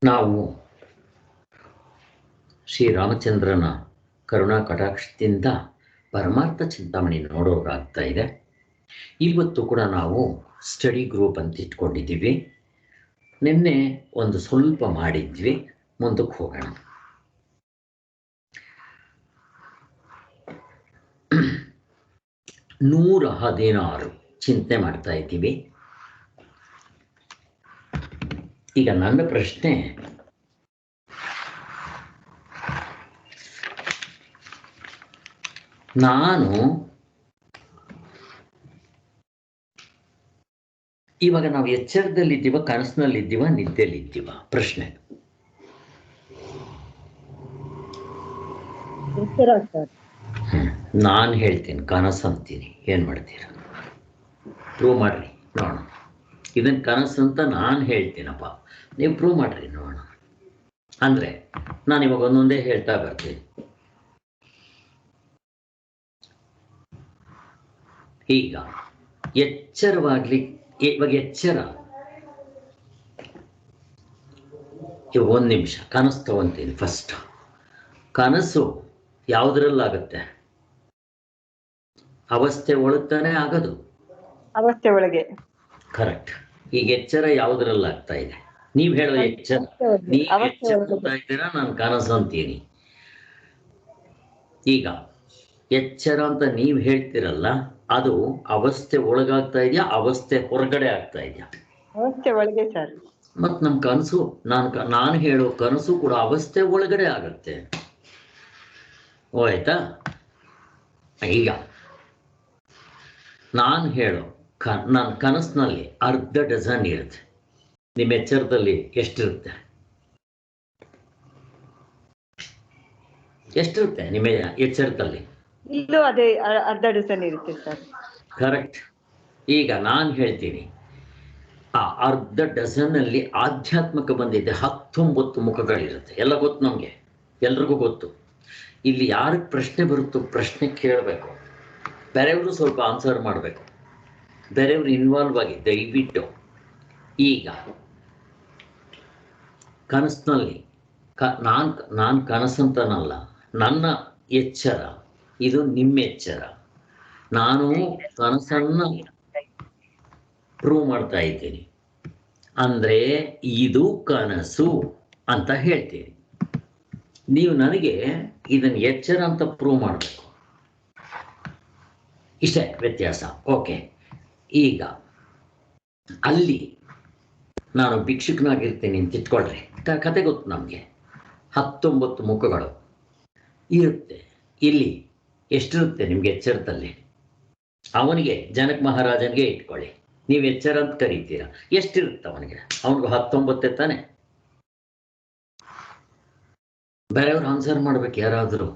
ನಾವು ಶ್ರೀರಾಮಚಂದ್ರನ ಕರುಣಾ ಕಟಾಕ್ಷದಿಂದ ಪರಮಾರ್ಥ ಚಿಂತಾಮಣಿ ನೋಡೋರಾಗ್ತಾ ಇದೆ. ಇವತ್ತು ಕೂಡ ನಾವು ಸ್ಟಡಿ ಗ್ರೂಪ್ ಅಂತ ಇಟ್ಕೊಂಡಿದ್ದೀವಿ. ನಿನ್ನೆ ಒಂದು ಸ್ವಲ್ಪ ಮಾಡಿದ್ವಿ, ಮುಂದಕ್ಕೆ ಹೋಗೋಣ. 116 ಚಿಂತೆ ಮಾಡ್ತಾ ಇದ್ದೀವಿ. ಈಗ ನನ್ನ ಪ್ರಶ್ನೆ, ನಾನು ಇವಾಗ ನಾವು ಎಚ್ಚರದಲ್ಲಿದ್ದೀವ, ಕನಸಿನಲ್ಲಿದ್ದೀವ, ನಿದ್ದೆಯಲ್ಲಿದ್ದೀವ? ಪ್ರಶ್ನೆ. ನಾನು ಹೇಳ್ತೀನಿ ಕನಸು ಅಂತೀನಿ, ಏನ್ ಮಾಡ್ತೀರ? ಪ್ರೂವ್ ಮಾಡ್ರಿ ನೋಡೋಣ. ಇದನ್ನ ಕನಸು ಅಂತ ನಾನು ಹೇಳ್ತೀನಪ್ಪ, ನೀವು ಪ್ರೂವ್ ಮಾಡ್ರಿ ನೋಡೋಣ. ಅಂದ್ರೆ ನಾನು ಇವಾಗ ಒಂದೊಂದೇ ಹೇಳ್ತಾ ಬರ್ತೀನಿ. ಈಗ ಎಚ್ಚರವಾಗ್ಲಿ, ಇವಾಗ ಎಚ್ಚರ, ಇವಾಗ 1 ನಿಮಿಷ ಕನಸು ತಗೊಂತೀನಿ. ಫಸ್ಟ್ ಕನಸು ಯಾವುದ್ರಲ್ಲಾಗುತ್ತೆ? ಅವಸ್ಥೆ ಒಳಗ್ತಾನೆ ಆಗೋದು, ಅವಸ್ಥೆ ಒಳಗೆ. ಕರೆಕ್ಟ್. ಈಗ ಎಚ್ಚರ ಯಾವುದ್ರಲ್ಲಾಗ್ತಾ ಇದೆ? ನೀವ್ ಹೇಳೋ ಎಚ್ಚರ, ನೀವ್ ಎಚ್ಚರ ಇದ್ದೀರಾ, ನಾನು ಕನಸು ಅಂತೀನಿ. ಈಗ ಎಚ್ಚರ ಅಂತ ನೀವ್ ಹೇಳ್ತಿರಲ್ಲ, ಅದು ಅವಸ್ಥೆ ಒಳಗಾಗ್ತಾ ಇದೆಯಾ, ಅವಸ್ಥೆ ಹೊರಗಡೆ ಆಗ್ತಾ ಇದೆಯಾ? ಅವಸ್ಥೆ ಒಳಗೆ ಸರ್. ಮತ್ ನಮ್ ಕನಸು, ನಾನು ಹೇಳೋ ಕನಸು ಕೂಡ ಅವಸ್ಥೆ ಒಳಗಡೆ ಆಗತ್ತೆ. ಆಯ್ತಾ? ಈಗ ನಾನು ಹೇಳೋ ನನ್ನ ಕನಸಿನಲ್ಲಿ ಅರ್ಧ ಡಜನ್ ಇರುತ್ತೆ, ನಿಮ್ಮ ಎಚ್ಚರದಲ್ಲಿ ಎಷ್ಟಿರುತ್ತೆ? ಎಷ್ಟಿರುತ್ತೆ ನಿಮ್ಮ ಎಚ್ಚರದಲ್ಲಿ? ಇಲ್ಲೂ ಅದೇ ಅರ್ಧ ಡಜನ್ ಇರುತ್ತೆ ಸರ್. ಕರೆಕ್ಟ್. ಈಗ ನಾನು ಹೇಳ್ತೀನಿ, ಆ ಅರ್ಧ ಡಜನ್ ಅಲ್ಲಿ ಆಧ್ಯಾತ್ಮಿಕ ಬಂದಿದೆ 19 ಮುಖಗಳಿರುತ್ತೆ. ಎಲ್ಲ ಗೊತ್ತು ನಮ್ಗೆ, ಎಲ್ರಿಗೂ ಗೊತ್ತು. ಇಲ್ಲಿ ಯಾರಿಗೆ ಪ್ರಶ್ನೆ ಬರುತ್ತೋ ಪ್ರಶ್ನೆ ಕೇಳಬೇಕು, ಬೇರೆಯವರು ಸ್ವಲ್ಪ ಆನ್ಸರ್ ಮಾಡಬೇಕು, ಬೇರೆಯವರು ಇನ್ವಾಲ್ವ್ ಆಗಿ ದಯವಿಟ್ಟು. ಈಗ ಕನಸಿನಲ್ಲಿ ನಾನು ಕನಸಂತನಲ್ಲ, ನನ್ನ ಎಚ್ಚರ ಇದು ನಿಮ್ಮ ಎಚ್ಚರ. ನಾನು ಕನಸನ್ನ ಪ್ರೂವ್ ಮಾಡ್ತಾ ಇದ್ದೀನಿ ಅಂದ್ರೆ ಇದು ಕನಸು ಅಂತ ಹೇಳ್ತೀನಿ. ನೀವು ನನಗೆ ಇದನ್ನ ಎಚ್ಚರ ಅಂತ ಪ್ರೂವ್ ಮಾಡಬೇಕು, ಇಷ್ಟೇ ವ್ಯತ್ಯಾಸ. ಓಕೆ. ಈಗ ಅಲ್ಲಿ ನಾನು ಭಿಕ್ಷುಕನಾಗಿರ್ತೀನಿ ಅಂತ ಇಟ್ಕೊಳ್ರಿ, ಕತೆ ಗೊತ್ತು ನಮಗೆ. 19 ಮುಖಗಳು ಇರುತ್ತೆ. ಇಲ್ಲಿ ಎಷ್ಟಿರುತ್ತೆ ನಿಮ್ಗೆ ಎಚ್ಚರದಲ್ಲಿ? ಅವನಿಗೆ, ಜನಕ ಮಹಾರಾಜನಿಗೆ ಇಟ್ಕೊಳ್ಳಿ, ನೀವು ಎಚ್ಚರ ಅಂತ ಕರೀತೀರಾ, ಎಷ್ಟಿರುತ್ತೆ ಅವನಿಗೆ? ಅವನಿಗೂ 19 ತಾನೆ. ಬೇರೆಯವ್ರು ಆನ್ಸರ್ ಮಾಡ್ಬೇಕು ಯಾರಾದ್ರೂ.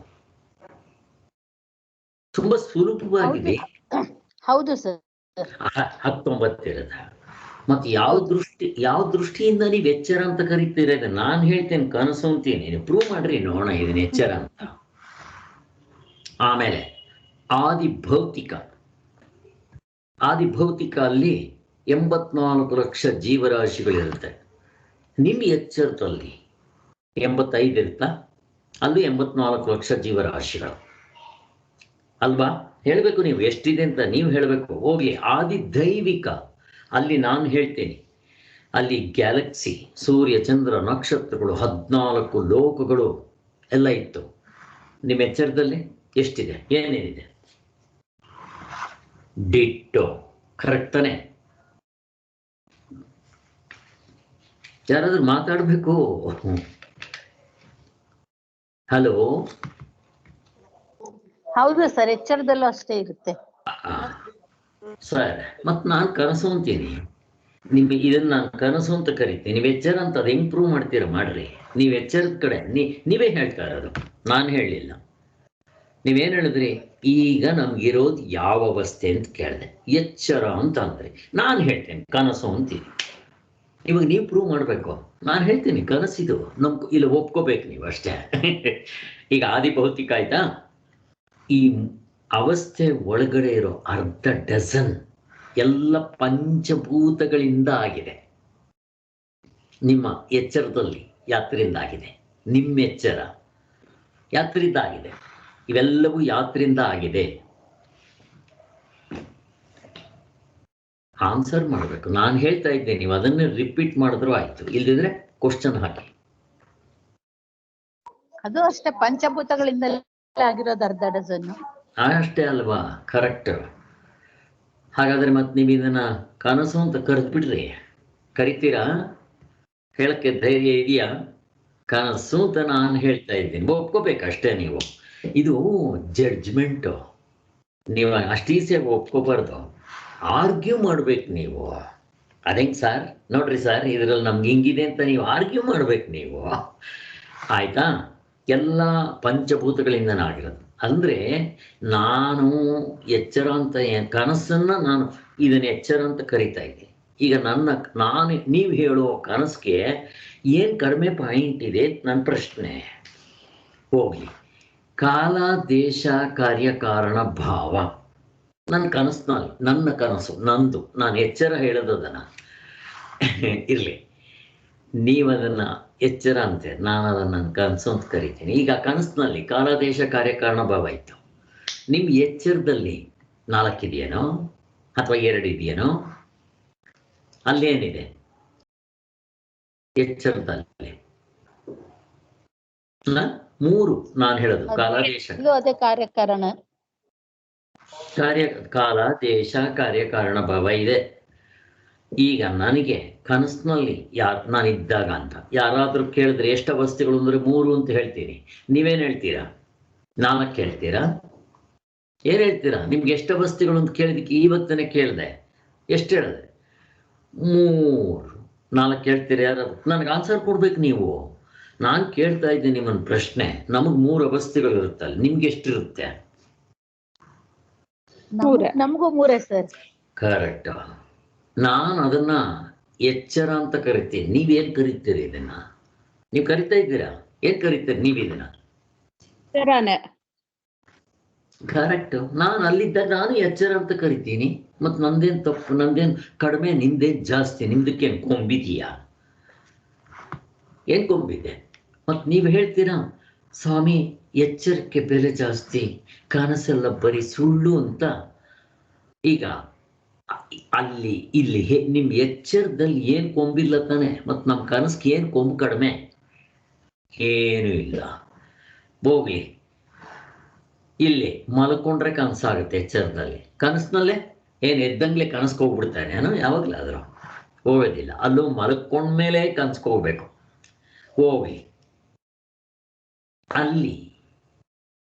ತುಂಬಾ ಸುಲಭವಾಗಿದೆ. ಹೌದು ಸರ್. 19 ಇರುತ್ತೆ. ಮತ್ತೆ ಯಾವ ದೃಷ್ಟಿಯಿಂದ ನೀವು ಎಚ್ಚರ ಅಂತ ಕರೀತೀರ? ನಾನು ಹೇಳ್ತೇನೆ ಕನಸು ಅಂತೀನಿ, ನೀವು ಪ್ರೂವ್ ಮಾಡ್ರಿ ನೋಡೋಣ ಇದನ್ನ ಎಚ್ಚರ ಅಂತ. ಆಮೇಲೆ ಆದಿಭೌತಿಕ ಅಲ್ಲಿ 84 ಲಕ್ಷ ಜೀವರಾಶಿಗಳಿರುತ್ತೆ. ನಿಮ್ಮ ಎಚ್ಚರದಲ್ಲಿ 85 ಇರುತ್ತಾ? ಅಲ್ಲಿ 84 ಲಕ್ಷ ಜೀವರಾಶಿಗಳು ಅಲ್ವಾ? ಹೇಳ್ಬೇಕು ನೀವು ಎಷ್ಟಿದೆ ಅಂತ, ನೀವು ಹೇಳ್ಬೇಕು. ಹೋಗ್ಲಿ. ಆದಿ ದೈವಿಕ ಅಲ್ಲಿ ನಾನು ಹೇಳ್ತೇನೆ, ಅಲ್ಲಿ ಗ್ಯಾಲಕ್ಸಿ, ಸೂರ್ಯ, ಚಂದ್ರ, ನಕ್ಷತ್ರಗಳು, 14 ಲೋಕಗಳು ಎಲ್ಲ ಇತ್ತು. ನಿಮ್ಮ ಎಚ್ಚರದಲ್ಲಿ ಎಷ್ಟಿದೆ? ಏನೇನಿದೆ? ಡಿಟ್ಟೋ. ಕರೆಕ್ಟ್ ತಾನೆ? ಯಾರಾದ್ರೂ ಮಾತಾಡ್ಬೇಕು. ಹಲೋ. ಹೌದು ಸರ್, ಎಚ್ಚರದಲ್ಲೂ ಅಷ್ಟೇ ಇರುತ್ತೆ ಸರ್. ಮತ್ ನಾನು ಕನಸು ಅಂತೀನಿ, ನಿಮ್ಗೆ ಇದನ್ನ ನಾನು ಕನಸು ಅಂತ ಕರಿತೀನಿ, ನೀವು ಎಚ್ಚರ ಅಂತ ಅದು ಹೆಂಗ್ ಪ್ರೂವ್ ಮಾಡ್ತೀರಾ? ಮಾಡ್ರಿ. ನೀವು ಎಚ್ಚರದ ಕಡೆ ನೀವೇ ಹೇಳ್ತಾ ಇರೋದು, ನಾನು ಹೇಳಲಿಲ್ಲ. ನೀವೇನು ಹೇಳಿದ್ರಿ? ಈಗ ನಮ್ಗಿರೋದು ಯಾವ ಅವಸ್ಥೆ ಅಂತ ಕೇಳಿದೆ, ಎಚ್ಚರ ಅಂತ ಅಂದ್ರಿ. ನಾನು ಹೇಳ್ತೇನೆ ಕನಸು ಅಂತೀನಿ. ಇವಾಗ ನೀವು ಪ್ರೂವ್ ಮಾಡಬೇಕು. ನಾನು ಹೇಳ್ತೀನಿ ಕನಸಿದು, ಇಲ್ಲ ಒಪ್ಕೋಬೇಕು ನೀವು ಅಷ್ಟೇ. ಈಗ ಆದಿಭೌತಿಕ ಆಯ್ತಾ? ಈ ಅವಸ್ಥೆ ಒಳಗಡೆ ಇರೋ ಅರ್ಧ ಡಜನ್ ಎಲ್ಲ ಪಂಚಭೂತಗಳಿಂದ ಆಗಿದೆ. ನಿಮ್ಮ ಎಚ್ಚರದಲ್ಲಿ ಯಾತ್ರೆಯಿಂದ ಆಗಿದೆ. ನಿಮ್ಮ ಎಚ್ಚರ ಯಾತ್ರೆಯಿಂದ ಆಗಿದೆ. ಇವೆಲ್ಲವೂ ಯಾತ್ರೆಯಿಂದ ಆಗಿದೆ. ಆನ್ಸರ್ ಮಾಡಬೇಕು. ನಾನು ಹೇಳ್ತಾ ಇದ್ದೇನೆ, ನೀವು ಅದನ್ನೇ ರಿಪೀಟ್ ಮಾಡಿದ್ರು ಆಯ್ತು, ಇಲ್ದಿದ್ರೆ ಕ್ವಶನ್ ಹಾಕಿ. ಅದು ಅಷ್ಟೇ, ಪಂಚಭೂತಗಳಿಂದ ಆಗಿರೋದು ಅರ್ಧ ಡಜನ್. ಅಷ್ಟೇ ಅಲ್ವಾ? ಕರೆಕ್ಟ್. ಹಾಗಾದ್ರೆ ಮತ್ತೆ ನೀವು ಇದನ್ನ ಕನಸು ಅಂತ ಕರೆದ್ಬಿಡ್ರಿ. ಕರಿತೀರಾ? ಹೇಳಕ್ಕೆ ಧೈರ್ಯ ಇದೆಯಾ? ಕನಸು ಅಂತ ನಾನು ಹೇಳ್ತಾ ಇದ್ದೀನಿ, ಒಪ್ಕೋಬೇಕಷ್ಟೇ ನೀವು. ಇದು ಜಡ್ಜ್ಮೆಂಟು. ನೀವು ಅಷ್ಟೀಸಿಯಾಗಿ ಒಪ್ಕೋಬಾರ್ದು, ಆರ್ಗ್ಯೂ ಮಾಡ್ಬೇಕು ನೀವು. ಅದೇಂಗೆ ಸರ್? ನೋಡ್ರಿ ಸರ್, ಇದರಲ್ಲಿ ನಮ್ಗೆ ಹಿಂಗಿದೆ ಅಂತ ನೀವು ಆರ್ಗ್ಯೂ ಮಾಡ್ಬೇಕು ನೀವು. ಆಯ್ತಾ? ಎಲ್ಲ ಪಂಚಭೂತಗಳಿಂದನೇ ಆಗಿರೋದು. ಅಂದರೆ ನಾನು ಎಚ್ಚರ ಅಂತ ಕನಸನ್ನ ನಾನು ಇದನ್ನ ಎಚ್ಚರ ಅಂತ ಕರಿತಾ ಇದ್ದೀನಿ. ಈಗ ನೀವು ಹೇಳೋ ಕನಸಿಗೆ ಏನು ಕಡಿಮೆ ಪಾಯಿಂಟ್ ಇದೆ ನನ್ನ ಪ್ರಶ್ನೆ. ಹೋಗ್ಲಿ, ಕಾಲ ದೇಶ ಕಾರ್ಯಕಾರಣ ಭಾವ ನನ್ನ ಕನಸಿನಲ್ಲಿ, ನನ್ನ ಕನಸು ನಂದು, ನಾನು ಎಚ್ಚರ ಹೇಳೋದನ್ನ ಇರಲಿ, ನೀವದನ್ನು ಎಚ್ಚರ ಅಂತೆ, ನಾನು ಅದನ್ನು ನನ್ನ ಕನಸು ಅಂತ ಕರಿತೀನಿ. ಈಗ ಕನಸಿನಲ್ಲಿ ಕಾಲ ದೇಶ ಕಾರ್ಯಕಾರಣ ಭಾವ ಇತ್ತು. ನಿಮ್ಮ ಎಚ್ಚರದಲ್ಲಿ 4 ಇದೆಯೇನೋ ಅಥವಾ 2 ಇದೆಯೇನೋ? ಅಲ್ಲೇನಿದೆ ಎಚ್ಚರದಲ್ಲಿ? 3 ನಾನು ಹೇಳೋದು. ಕಾಲ ದೇಶ, ಇದು ಅದೇ ಕಾರ್ಯಕಾರಣ. ಕಾಲ ದೇಶ ಕಾರ್ಯಕಾರಣ ಭಾವ ಇದೆ. ಈಗ ನನಗೆ ಕನಸಿನಲ್ಲಿ ನಾನಿದ್ದಾಗ ಅಂತ ಯಾರಾದರೂ ಕೇಳಿದ್ರೆ ಎಷ್ಟು ಅವಸ್ಥೆಗಳು ಅಂದರೆ 3 ಅಂತ ಹೇಳ್ತೀನಿ. ನೀವೇನು ಹೇಳ್ತೀರಾ? 4 ಹೇಳ್ತೀರಾ? ಏನು ಹೇಳ್ತೀರಾ? ನಿಮ್ಗೆ ಎಷ್ಟು ಅವಸ್ಥೆಗಳು ಅಂತ ಕೇಳಿದಕ್ಕೆ ಇವತ್ತನೇ ಕೇಳಿದೆ, ಎಷ್ಟು ಹೇಳಿದೆ? 3 4 ಹೇಳ್ತೀರಾ? ಯಾರಾದ್ರು ನನಗೆ ಆನ್ಸರ್ ಕೊಡ್ಬೇಕು ನೀವು. ನಾನು ಕೇಳ್ತಾ ಇದ್ದೀನಿ ನಿಮ್ಮನ್ನ ಪ್ರಶ್ನೆ. ನಮಗೆ 3 ಅವಸ್ಥೆಗಳು ಇರುತ್ತಲ್ಲ, ನಿಮ್ಗೆ ಎಷ್ಟಿರುತ್ತೆ? ನಮಗೂ 3 ಸರ್. ಕರೆಕ್ಟ್. ನಾನು ಅದನ್ನ ಎಚ್ಚರ ಅಂತ ಕರಿತೀನಿ. ನೀವೇನ್ ಕರಿತೀರಿ ಇದನ್ನ? ನೀವು ಕರಿತಾ ಇದ್ದೀರಾ? ಏನ್ ಕರಿತೀರಿ ನೀವು ಇದನ್ನ? ಕರೆಕ್ಟ್. ನಾನು ಅಲ್ಲಿದ್ದಾಗ ನಾನು ಎಚ್ಚರ ಅಂತ ಕರಿತೀನಿ. ಮತ್ತು ನಂದೇನು ತಪ್ಪು? ನಂದೇನು ಕಡಿಮೆ? ನಿಂದೇನು ಜಾಸ್ತಿ? ನಿಮ್ದಕ್ಕೇನು ಕೊಂಬಿದೆಯಾ? ಏನ್ ಕೊಂಬಿದೆ? ಮತ್ತು ನೀವು ಹೇಳ್ತೀರಾ ಸ್ವಾಮಿ ಎಚ್ಚರಕ್ಕೆ ಬೆಲೆ ಜಾಸ್ತಿ, ಕನಸೆಲ್ಲ ಬರೀ ಸುಳ್ಳು ಅಂತ. ಈಗ ಇಲ್ಲಿ ನಿಮ್ ಎಚ್ಚರದಲ್ಲಿ ಏನ್ ಕೊಂಬಿಲ್ಲ ತಾನೆ, ಮತ್ತು ನಮ್ಮ ಕನಸಿಗೆ ಏನ್ ಕೊಂಬು ಕಡಿಮೆ? ಏನೂ ಇಲ್ಲ. ಹೋಗ್ಲಿ, ಇಲ್ಲಿ ಮಲ್ಕೊಂಡ್ರೆ ಕನಸಾಗುತ್ತೆ ಎಚ್ಚರದಲ್ಲಿ. ಕನಸಿನಲ್ಲೇ ಏನು ಎದ್ದಂಗ್ಲೆ ಕನಸ್ಕೋಗ್ಬಿಡ್ತಾನೆ ಏನೋ? ಯಾವಾಗ್ಲಾದ್ರು ಹೋಗೋದಿಲ್ಲ. ಅಲ್ಲೂ ಮಲ್ಕೊಂಡ್ಮೇಲೆ ಕನಸ್ಕೋಗ್ಬೇಕು. ಹೋಗ್ಲಿ, ಅಲ್ಲಿ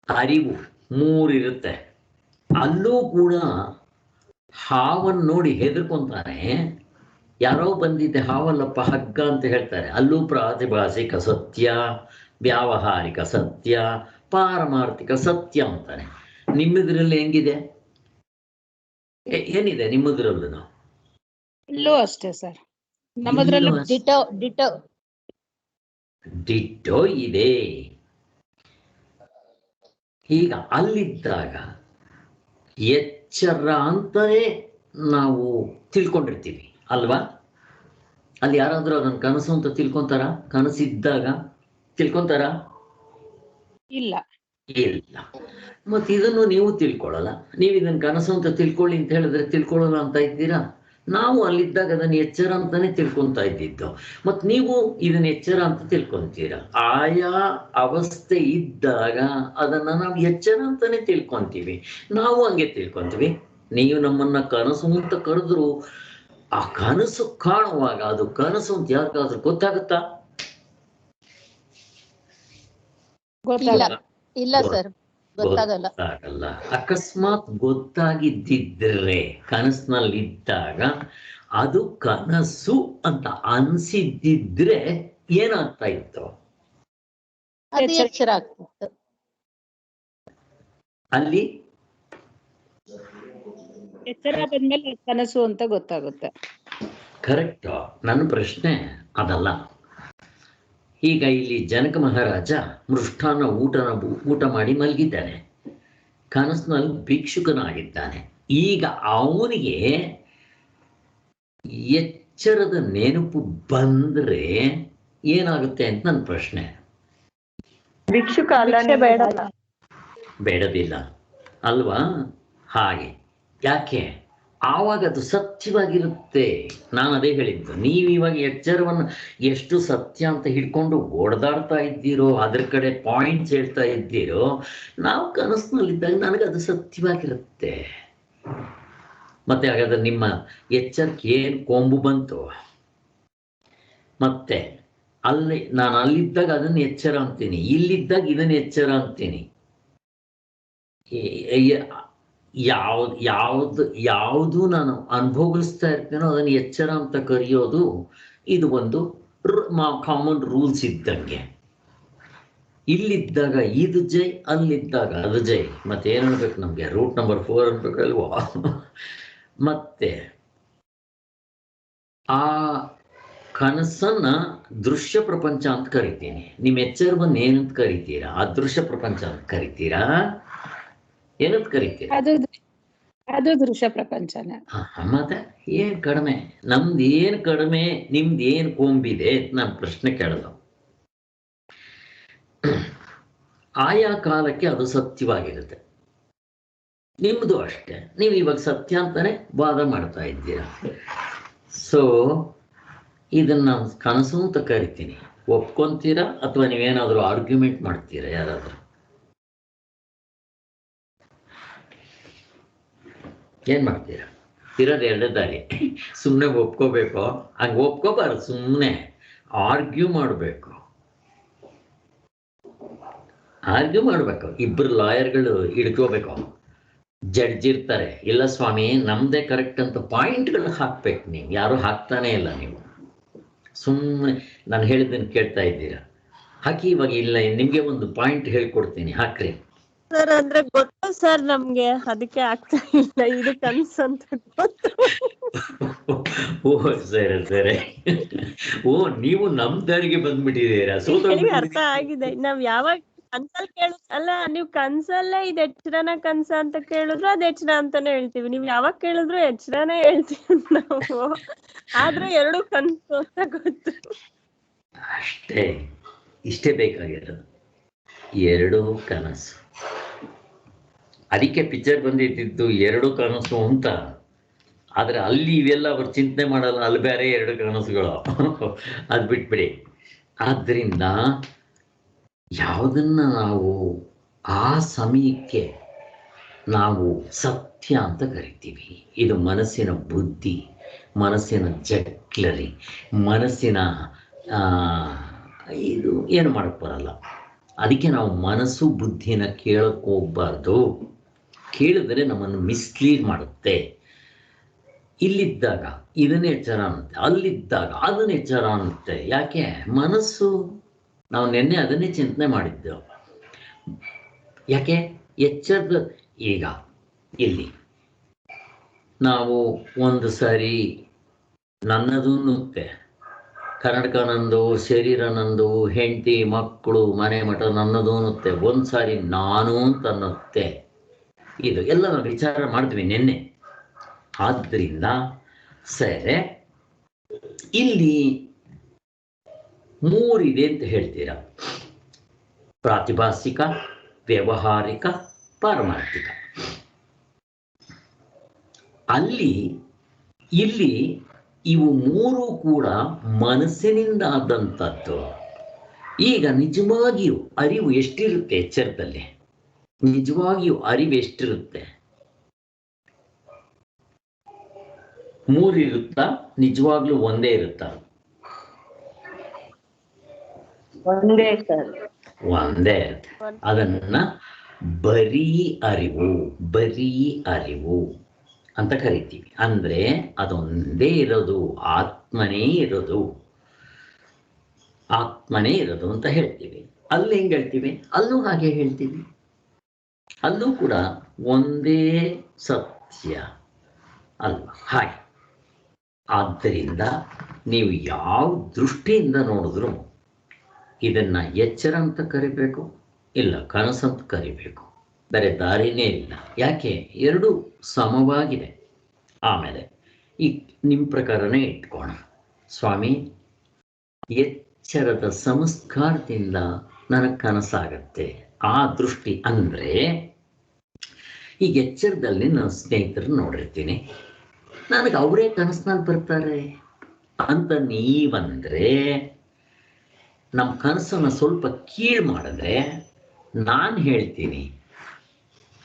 ಅರಿವು 3 ಇರುತ್ತೆ. ಅಲ್ಲೂ ಕೂಡ ಹಾವನ್ನು ನೋಡಿ ಹೆದರ್ಕೊಂತಾನೆ. ಯಾರೋ ಬಂದಿದ್ದೆ ಹಾವಲ್ಲಪ್ಪ, ಹಗ್ಗ ಅಂತ ಹೇಳ್ತಾರೆ. ಅಲ್ಲೂ ಪ್ರಾತಿಭಾಸಿಕ ಸತ್ಯ, ವ್ಯಾವಹಾರಿಕ ಸತ್ಯ, ಪಾರಮಾರ್ಥಿಕ ಸತ್ಯ ಅಂತಾನೆ. ನಿಮ್ಮದ್ರಲ್ಲಿ ಹೆಂಗಿದೆ? ಏನಿದೆ ನಿಮ್ಮದ್ರಲ್ಲೂ? ಇಲ್ಲೂ ಅಷ್ಟೇ ಸರ್. ನಮ್ಮದ್ರಲ್ಲೂ ಡಿಟ್ಟೋ ಇದೆ. ಈಗ ಅಲ್ಲಿದ್ದಾಗ ಎಚ್ಚರ ಅಂತಾನೆ ನಾವು ತಿಳ್ಕೊಂಡಿರ್ತೀವಿ ಅಲ್ವಾ? ಅಲ್ಲಿ ಯಾರಾದ್ರೂ ಅದನ್ನ ಕನಸು ಅಂತ ತಿಳ್ಕೊಂತಾರ? ಕನಸಿದ್ದಾಗ ತಿಳ್ಕೊಂತಾರ? ಇಲ್ಲ. ಮತ್ತೆ ಇದನ್ನು ನೀವು ತಿಳ್ಕೊಳ್ಳಲ್ಲ. ನೀವು ಇದನ್ನ ಕನಸು ಅಂತ ತಿಳ್ಕೊಳ್ಳಿ ಅಂತ ಹೇಳಿದ್ರೆ ತಿಳ್ಕೊಳ್ಳಲ್ಲ ಅಂತ ಇದ್ದೀರಾ? ನಾವು ಅಲ್ಲಿದ್ದಾಗ ಅದನ್ನ ಎಚ್ಚರ ಅಂತಾನೆ ತಿಳ್ಕೊಂತಾ ಇದ್ದಿದ್ದು. ಮತ್ತು ನೀವು ಇದನ್ನ ಎಚ್ಚರ ಅಂತ ತಿಳ್ಕೊಂತೀರ. ಆಯಾ ಅವಸ್ಥೆ ಇದ್ದಾಗ ಅದನ್ನ ನಾವು ಎಚ್ಚರ ಅಂತಾನೆ ತಿಳ್ಕೊಂತೀವಿ. ನಾವು ಹಂಗೆ ತಿಳ್ಕೊಂತೀವಿ. ನೀವು ನಮ್ಮನ್ನ ಕನಸು ಅಂತ ಕರೆದ್ರು ಆ ಕನಸು ಕಾಣುವಾಗ ಅದು ಕನಸು ಅಂತ ಯಾರಿಗಾದ್ರೂ ಗೊತ್ತಾಗುತ್ತಾ? ಇಲ್ಲ ಸರ್, ಗೊತ್ತಾಗಲ್ಲ. ಅಕಸ್ಮಾತ್ ಗೊತ್ತಾಗಿದ್ದಿದ್ರೆ ಕನಸಿನಲ್ಲಿದ್ದಾಗ ಅದು ಕನಸು ಅಂತ ಅನ್ಸಿದ್ದಿದ್ರೆ ಏನಾಗ್ತಾ ಇತ್ತು? ಅದು ಎಚ್ಚರ ಆಗ್ತಿತ್ತು. ಅಲ್ಲಿ ಎಚ್ಚರ ಬಂದ್ಮೇಲೆ ಕನಸು ಅಂತ ಗೊತ್ತಾಗುತ್ತೆ. ಕರೆಕ್ಟ್. ನನ್ನ ಪ್ರಶ್ನೆ ಅದಲ್ಲ. ಈಗ ಇಲ್ಲಿ ಜನಕ ಮಹಾರಾಜ ಮೃಷ್ಟಾನ್ನ ಊಟ ಮಾಡಿ ಮಲಗಿದ್ದಾನೆ. ಕನಸಿನಲ್ಲಿ ಭಿಕ್ಷುಕನಾಗಿದ್ದಾನೆ. ಈಗ ಅವನಿಗೆ ಎಚ್ಚರದ ನೆನಪು ಬಂದ್ರೆ ಏನಾಗುತ್ತೆ ಅಂತ ನನ್ನ ಪ್ರಶ್ನೆ. ಭಿಕ್ಷುಕ ಅಲ್ಲ, ಭಿಕ್ಷೆ ಬೇಡ. ಬೇಡದಿಲ್ಲ ಅಲ್ವಾ? ಹಾಗೆ ಯಾಕೆ? ಆವಾಗ ಅದು ಸತ್ಯವಾಗಿರುತ್ತೆ. ನಾನು ಅದೇ ಹೇಳಿದ್ದು, ನೀವು ಇವಾಗ ಎಚ್ಚರವನ್ನು ಎಷ್ಟು ಸತ್ಯ ಅಂತ ಹಿಡ್ಕೊಂಡು ಓಡದಾಡ್ತಾ ಇದ್ದೀರೋ, ಅದ್ರ ಕಡೆ ಪಾಯಿಂಟ್ಸ್ ಹೇಳ್ತಾ ಇದ್ದೀರೋ, ನಾವು ಕನಸಿನಲ್ಲಿದ್ದಾಗ ನನಗೆ ಅದು ಸತ್ಯವಾಗಿರುತ್ತೆ. ಮತ್ತೆ ಹಾಗಾದ್ರೆ ನಿಮ್ಮ ಎಚ್ಚರಕ್ಕೆ ಏನು ಕೊಂಬು ಬಂತು? ಮತ್ತೆ ನಾನು ಅಲ್ಲಿದ್ದಾಗ ಅದನ್ನು ಎಚ್ಚರ ಅಂತೀನಿ, ಇಲ್ಲಿದ್ದಾಗ ಇದನ್ನು ಎಚ್ಚರ ಅಂತೀನಿ. ಯಾವುದು ನಾನು ಅನುಭವಿಸ್ತಾ ಇರ್ತೀನೋ ಅದನ್ನು ಎಚ್ಚರ ಅಂತ ಕರೆಯೋದು. ಇದು ಒಂದು ಕಾಮನ್ ರೂಲ್ಸ್ ಇದ್ದಂಗೆ. ಇಲ್ಲಿದ್ದಾಗ ಇದು ಜೈ, ಅಲ್ಲಿದ್ದಾಗ ಅದು ಜೈ. ಮತ್ತೆ ಏನು ಹೇಳ್ಬೇಕು ನಮಗೆ? ರೂಟ್ ನಂಬರ್ 4 ಅನ್ಬೇಕಲ್ವಾ? ಮತ್ತೆ ಆ ಕನಸನ್ನ ದೃಶ್ಯ ಪ್ರಪಂಚ ಅಂತ ಕರಿತೀನಿ. ನಿಮ್ಮ ಎಚ್ಚರವನ್ನು ಏನಂತ ಕರಿತೀರಾ? ಅದೃಶ್ಯ ಪ್ರಪಂಚ ಅಂತ ಕರಿತೀರಾ? ಏನಂತ ಕರಿತೀರಾ? ಅದು ದೃಶ್ಯ ಪ್ರಪಂಚನೇ. ಮತ್ತೆ ಏನ್ ಕಡಿಮೆ? ನಮ್ದು ಏನ್ ಕಡಿಮೆ, ನಿಮ್ದು ಏನ್ ಕೊಂಬಿದೆ? ನಾನು ಪ್ರಶ್ನೆ ಕೇಳಲ್ಲ. ಆಯಾ ಕಾಲಕ್ಕೆ ಅದು ಸತ್ಯವಾಗಿರುತ್ತೆ. ನಿಮ್ದು ಅಷ್ಟೇ. ನೀವು ಇವಾಗ ಸತ್ಯ ಅಂತಾನೆ ವಾದ ಮಾಡ್ತಾ ಇದ್ದೀರಾ. ಸೊ ಇದನ್ನ ಕನಸು ಅಂತ ಕರಿತೀನಿ. ಒಪ್ಕೊಂತೀರಾ ಅಥವಾ ನೀವೇನಾದ್ರೂ ಆರ್ಗ್ಯುಮೆಂಟ್ ಮಾಡ್ತೀರಾ? ಯಾರಾದ್ರೂ ಏನ್ ಮಾಡ್ತೀರಾ? ಇರೋದು ಎರಡೇ ದಾರಿ. ಸುಮ್ಮನೆ ಒಪ್ಕೋಬೇಕು, ಹಂಗೆ ಒಪ್ಕೋಬಾರ್ದು. ಸುಮ್ಮನೆ ಆರ್ಗ್ಯೂ ಮಾಡಬೇಕು. ಇಬ್ಬರು ಲಾಯರ್ಗಳು ಹಿಡ್ಕೋಬೇಕು. ಜಡ್ಜ್ ಇರ್ತಾರೆ, ಇಲ್ಲ ಸ್ವಾಮಿ ನಮ್ದೇ ಕರೆಕ್ಟ್ ಅಂತ ಪಾಯಿಂಟ್ಗಳನ್ನ ಹಾಕ್ಬೇಕು. ನೀವು ಯಾರು ಹಾಕ್ತಾನೆ ಇಲ್ಲ. ನೀವು ಸುಮ್ಮನೆ ನಾನು ಹೇಳಿದ್ದನ್ನು ಕೇಳ್ತಾ ಇದ್ದೀರಾ? ಹಾಕಿ. ಇವಾಗ ಇಲ್ಲ, ನಿಮ್ಗೆ ಒಂದು ಪಾಯಿಂಟ್ ಹೇಳ್ಕೊಡ್ತೀನಿ, ಹಾಕ್ರಿ. ಸರ್ ಅಂದ್ರೆ ಗೊತ್ತು ಸರ್ ನಮ್ಗೆ, ಅದಕ್ಕೆ ಆಗ್ತಾ ಇಲ್ಲ. ಇದು ಕನ್ಸು ಅಂತ ಗೊತ್ತು. ಓ ಸರಿ. ಓ ನೀವು ನಮ್ ದಾರಿಗೆ ಬಂದ್ಬಿಟ್ಟಿದ್ದೀರಾ. ಅರ್ಥ ಆಗಿದೆ. ನಾವ್ ಯಾವಾಗ ಕನ್ಸಲ್ ಅಲ್ಲ, ನೀವು ಕನ್ಸಲ್ಲೇ ಇದು ಎಚ್ಚರನ ಕನ್ಸ ಅಂತ ಕೇಳಿದ್ರು ಅದ್ ಎಚ್ಚರ ಅಂತಾನೆ ಹೇಳ್ತೀವಿ. ನೀವ್ ಯಾವಾಗ ಕೇಳಿದ್ರು ಎಚ್ಚರನೇ ಹೇಳ್ತೀವಿ ನಾವು. ಆದ್ರೆ ಎರಡು ಕನ್ಸು ಅಂತ ಗೊತ್ತು ಅಷ್ಟೇ. ಇಷ್ಟೇ ಬೇಕಾಗಿರೋದು, ಎರಡು ಕನಸು. ಅದಕ್ಕೆ ಪಿಕ್ಚರ್ ಬಂದಿದ್ದು ಎರಡು ಕನಸು ಅಂತ. ಆದ್ರೆ ಅಲ್ಲಿ ಇವೆಲ್ಲ ಅವ್ರು ಚಿಂತನೆ ಮಾಡಲ್ಲ. ಅಲ್ಲಿ ಬೇರೆ ಎರಡು ಕನಸುಗಳು, ಅದು ಬಿಟ್ಬಿಡಿ. ಆದ್ರಿಂದ ಯಾವುದನ್ನ ನಾವು ಆ ಸಮಯಕ್ಕೆ ನಾವು ಸತ್ಯ ಅಂತ ಕರಿತೀವಿ, ಇದು ಮನಸ್ಸಿನ ಬುದ್ಧಿ, ಮನಸ್ಸಿನ ಜಟ್ಲರಿ, ಮನಸ್ಸಿನ ಇದು ಏನು ಮಾಡಕ್ ಬರಲ್ಲ. ಅದಕ್ಕೆ ನಾವು ಮನಸ್ಸು ಬುದ್ಧಿನ ಕೇಳಕ್ಕೆ ಹೋಗ್ಬಾರ್ದು. ಕೇಳಿದ್ರೆ ನಮ್ಮನ್ನು ಮಿಸ್ಲೀಡ್ ಮಾಡುತ್ತೆ. ಇಲ್ಲಿದ್ದಾಗ ಇದನ್ನೇ ಎಚ್ಚರ ಅನ್ನುತ್ತೆ, ಅಲ್ಲಿದ್ದಾಗ ಅದನ್ನೇ ಎಚ್ಚರ ಅನ್ನುತ್ತೆ. ಯಾಕೆ? ಮನಸ್ಸು, ನಾವು ನಿನ್ನೆ ಅದನ್ನೇ ಚಿಂತನೆ ಮಾಡಿದ್ದೆವು. ಯಾಕೆ? ಎಚ್ಚರದ ಈಗ ಇಲ್ಲಿ ನಾವು ಒಂದು ಸಾರಿ ನನ್ನದು ಅನ್ನುತ್ತೆ, ಕನ್ನಡಕ ನಂದು, ಶರೀರ ನಂದು, ಹೆಂಡತಿ ಮಕ್ಕಳು ಮನೆ ಮಠ ನನ್ನದು ಅನ್ನುತ್ತೆ. ಒಂದು ಸಾರಿ ನಾನು ಅಂತ ಅನ್ನುತ್ತೆ. ಇದು ಎಲ್ಲ ನಾವು ವಿಚಾರ ಮಾಡ್ತೀವಿ ನಿನ್ನೆ. ಆದ್ದರಿಂದ ಸರಿ, ಇಲ್ಲಿ ಮೂರಿದೆ ಅಂತ ಹೇಳ್ತೀರಾ: ಪ್ರಾತಿಭಾಸಿಕ, ವ್ಯಾವಹಾರಿಕ, ಪಾರಮಾರ್ಥಿಕ. ಇಲ್ಲಿ ಇವು ಮೂರು ಕೂಡ ಮನಸ್ಸಿನಿಂದ ಆದಂಥದ್ದು. ಈಗ ನಿಜವಾಗಿಯೂ ಅರಿವು ಎಷ್ಟಿರುತ್ತೆ ಎಚ್ಚರದಲ್ಲಿ? ನಿಜವಾಗಿಯೂ ಅರಿವು ಎಷ್ಟಿರುತ್ತೆ? ಮೂರಿರುತ್ತಾ? ನಿಜವಾಗ್ಲೂ ಒಂದೇ ಇರುತ್ತಾ? ಒಂದೇ ಸರ್, ಒಂದೇ. ಅದನ್ನ ಬರೀ ಅರಿವು ಅಂತ ಕರಿತೀವಿ. ಅಂದ್ರೆ ಅದೊಂದೇ ಇರೋದು, ಆತ್ಮನೇ ಇರೋದು ಅಂತ ಹೇಳ್ತೀವಿ. ಅಲ್ಲಿ ಹೆಂಗ್ ಹೇಳ್ತೀವಿ? ಅಲ್ಲೂ ಹಾಗೆ ಹೇಳ್ತೀವಿ. ಅಲ್ಲೂ ಕೂಡ ಒಂದೇ ಸತ್ಯ ಅಲ್ವಾ? ಹಾಗೆ. ಆದ್ದರಿಂದ ನೀವು ಯಾವ ದೃಷ್ಟಿಯಿಂದ ನೋಡಿದ್ರು ಇದನ್ನ ಎಚ್ಚರ ಅಂತ ಕರಿಬೇಕು, ಇಲ್ಲ ಕನಸಂತ ಕರಿಬೇಕು. ಬೇರೆ ದಾರಿನೇ ಇಲ್ಲ. ಯಾಕೆ? ಎರಡು ಸಮವಾಗಿದೆ. ಆಮೇಲೆ ಈ ನಿಮ್ಮ ಪ್ರಕಾರನೇ ಇಟ್ಕೋಣ. ಸ್ವಾಮಿ, ಎಚ್ಚರದ ಸಂಸ್ಕಾರದಿಂದ ನನಗೆ ಕನಸಾಗತ್ತೆ. ಆ ದೃಷ್ಟಿ ಅಂದರೆ ಈಗ ಎಚ್ಚರದಲ್ಲಿ ನನ್ನ ಸ್ನೇಹಿತರು ನೋಡಿರ್ತೀನಿ, ನನಗೆ ಅವರೇ ಕನಸಿನಲ್ಲಿ ಬರ್ತಾರೆ ಅಂತ ನೀವಂದರೆ, ನಮ್ಮ ಕನಸನ್ನು ಸ್ವಲ್ಪ ಕೀಳು ಮಾಡಿದ್ರೆ ನಾನು ಹೇಳ್ತೀನಿ,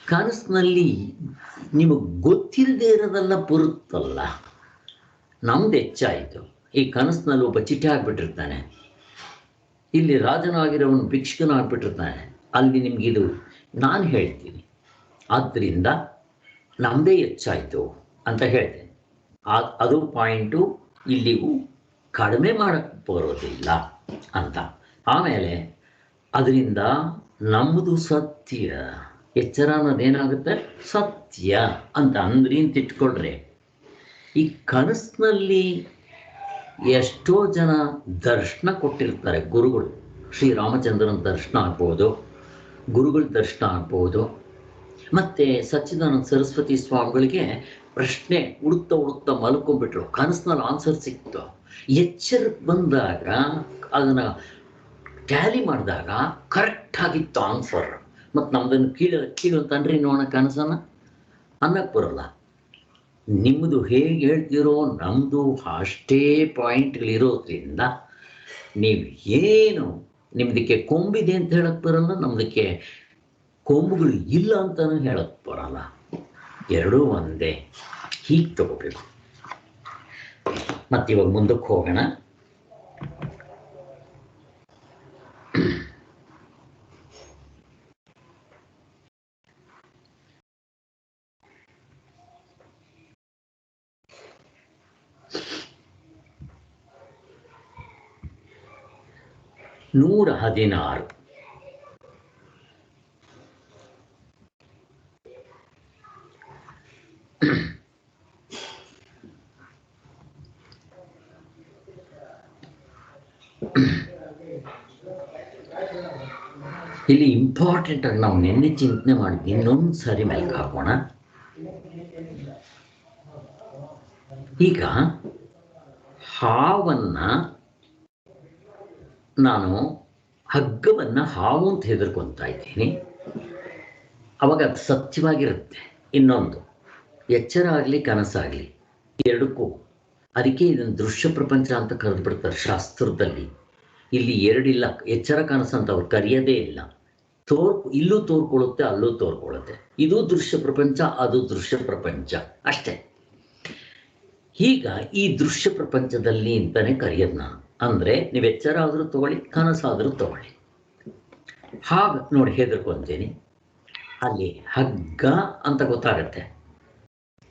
ಕನಸಿನಲ್ಲಿ ನಿಮಗೆ ಗೊತ್ತಿಲ್ಲದೆ ಇರೋದೆಲ್ಲ ಬರುತ್ತಲ್ಲ. ನಮ್ದು ಹೆಚ್ಚಾಯಿತು. ಈ ಕನಸಿನಲ್ಲಿ ಒಬ್ಬ ಚಿಟ್ಟೆ ಆಗಿಬಿಟ್ಟಿರ್ತಾನೆ, ಇಲ್ಲಿ ರಾಜನಾಗಿರೋವನು ಭಿಕ್ಷಕನಾಗ್ಬಿಟ್ಟಿರ್ತಾನೆ, ಅಲ್ಲಿ ನಿಮಗಿದು ನಾನು ಹೇಳ್ತೀನಿ. ಆದ್ದರಿಂದ ನಮ್ಮದೇ ಹೆಚ್ಚಾಯಿತು ಅಂತ ಹೇಳ್ತೇನೆ. ಅದು ಪಾಯಿಂಟು ಇಲ್ಲಿಗೂ ಕಡಿಮೆ ಮಾಡಕ್ಕೆ ಬರೋದಿಲ್ಲ ಅಂತ. ಆಮೇಲೆ ಅದರಿಂದ ನಮ್ಮದು ಸತ್ಯ, ಎಚ್ಚರ ಅನ್ನೋದೇನಾಗುತ್ತೆ ಸತ್ಯ ಅಂತ ಅಂದ್ರಿ ಅಂತ ಇಟ್ಕೊಳ್ರಿ. ಈ ಕನಸಿನಲ್ಲಿ ಎಷ್ಟೋ ಜನ ದರ್ಶನ ಕೊಟ್ಟಿರ್ತಾರೆ ಗುರುಗಳು. ಶ್ರೀರಾಮಚಂದ್ರನ ದರ್ಶನ ಆಗ್ಬೋದು, ಗುರುಗಳ ದರ್ಶನ ಆಗ್ಬೋದು. ಮತ್ತು ಸಚ್ಚಿದಾನಂದ ಸರಸ್ವತಿ ಸ್ವಾಮಿಗಳಿಗೆ ಪ್ರಶ್ನೆ ಹುಡುಕ್ತಾ ಮಲ್ಕೊಂಡ್ಬಿಟ್ರು, ಕನಸಿನಲ್ಲಿ ಆನ್ಸರ್ ಸಿಕ್ತು. ಎಚ್ಚರಕ್ಕೆ ಬಂದಾಗ ಅದನ್ನು ಟ್ಯಾಲಿ ಮಾಡಿದಾಗ ಕರೆಕ್ಟಾಗಿತ್ತು ಆನ್ಸರ್. ಮತ್ತು ನಮ್ದನ್ನು ಕೀಳು ಅಂತನ್ರಿ ನೋಡೋಣ ಕನಸನ್ನು ಅನ್ನಕ್ಕೆ ಬರೋಲ್ಲ. ನಿಮ್ಮದು ಹೇಗೆ ಹೇಳ್ತೀರೋ ನಮ್ಮದು ಅಷ್ಟೇ ಪಾಯಿಂಟ್ಗಳಿರೋದ್ರಿಂದ ನೀವು ಏನು ನಿಮ್ಮದಕ್ಕೆ ಕೊಂಬಿದೆ ಅಂತ ಹೇಳಕ್ಕೆ ಬರಲ್ಲ, ನಮ್ಮದಕ್ಕೆ ಕೊಂಬುಗಳು ಇಲ್ಲ ಅಂತಲೂ ಹೇಳಕ್ಕೆ ಬರಲ್ಲ. ಎರಡೂ ಒಂದೇ, ಹೀಗೆ ತಗೋಬೇಕು. ಮತ್ತು ಇವಾಗ ಮುಂದಕ್ಕೆ ಹೋಗೋಣ. ನೂರ 16. ಇಲ್ಲಿ ಇಂಪಾರ್ಟೆಂಟ್ ಆಗಿ ನಾವು ನಿನ್ನೆ ಚಿಂತನೆ ಮಾಡಿದ್ವಿ, ಇನ್ನೊಂದು ಸರಿ ಮೇಲೆ ಹಾಕೋಣ. ಈಗ ಹಾವನ್ನು ನಾನು ಹಗ್ಗವನ್ನು ಹಾವು ಅಂತ ಹೆದರ್ಕೊತಾ ಇದ್ದೀನಿ, ಅವಾಗ ಅದು ಸತ್ಯವಾಗಿರುತ್ತೆ. ಇನ್ನೊಂದು ಎಚ್ಚರ ಆಗಲಿ ಕನಸಾಗಲಿ ಎರಡಕ್ಕೂ, ಅದಕ್ಕೆ ಇದನ್ನು ದೃಶ್ಯ ಪ್ರಪಂಚ ಅಂತ ಕರೆದು ಬಿಡ್ತಾರೆ ಶಾಸ್ತ್ರದಲ್ಲಿ. ಇಲ್ಲಿ ಎರಡಿಲ್ಲ, ಎಚ್ಚರ ಕನಸು ಅಂತ ಅವ್ರು ಕರೆಯೋದೇ ಇಲ್ಲ. ಇಲ್ಲೂ ತೋರ್ಕೊಳ್ಳುತ್ತೆ, ಅಲ್ಲೂ ತೋರ್ಕೊಳ್ಳುತ್ತೆ. ಇದು ದೃಶ್ಯ ಪ್ರಪಂಚ, ಅದು ದೃಶ್ಯ ಪ್ರಪಂಚ ಅಷ್ಟೇ. ಈಗ ಈ ದೃಶ್ಯ ಪ್ರಪಂಚದಲ್ಲಿ ಅಂತಾನೆ ಕರೆಯೋದು ನಾನು. ಅಂದರೆ ನೀವು ಎಚ್ಚರ ಆದರೂ ತಗೊಳ್ಳಿ, ಕನಸಾದರೂ ತಗೊಳ್ಳಿ. ಹಾಗೆ ನೋಡಿ ಹೆದರ್ಕೊಂತೀನಿ, ಅಲ್ಲಿ ಹಗ್ಗ ಅಂತ ಗೊತ್ತಾಗತ್ತೆ.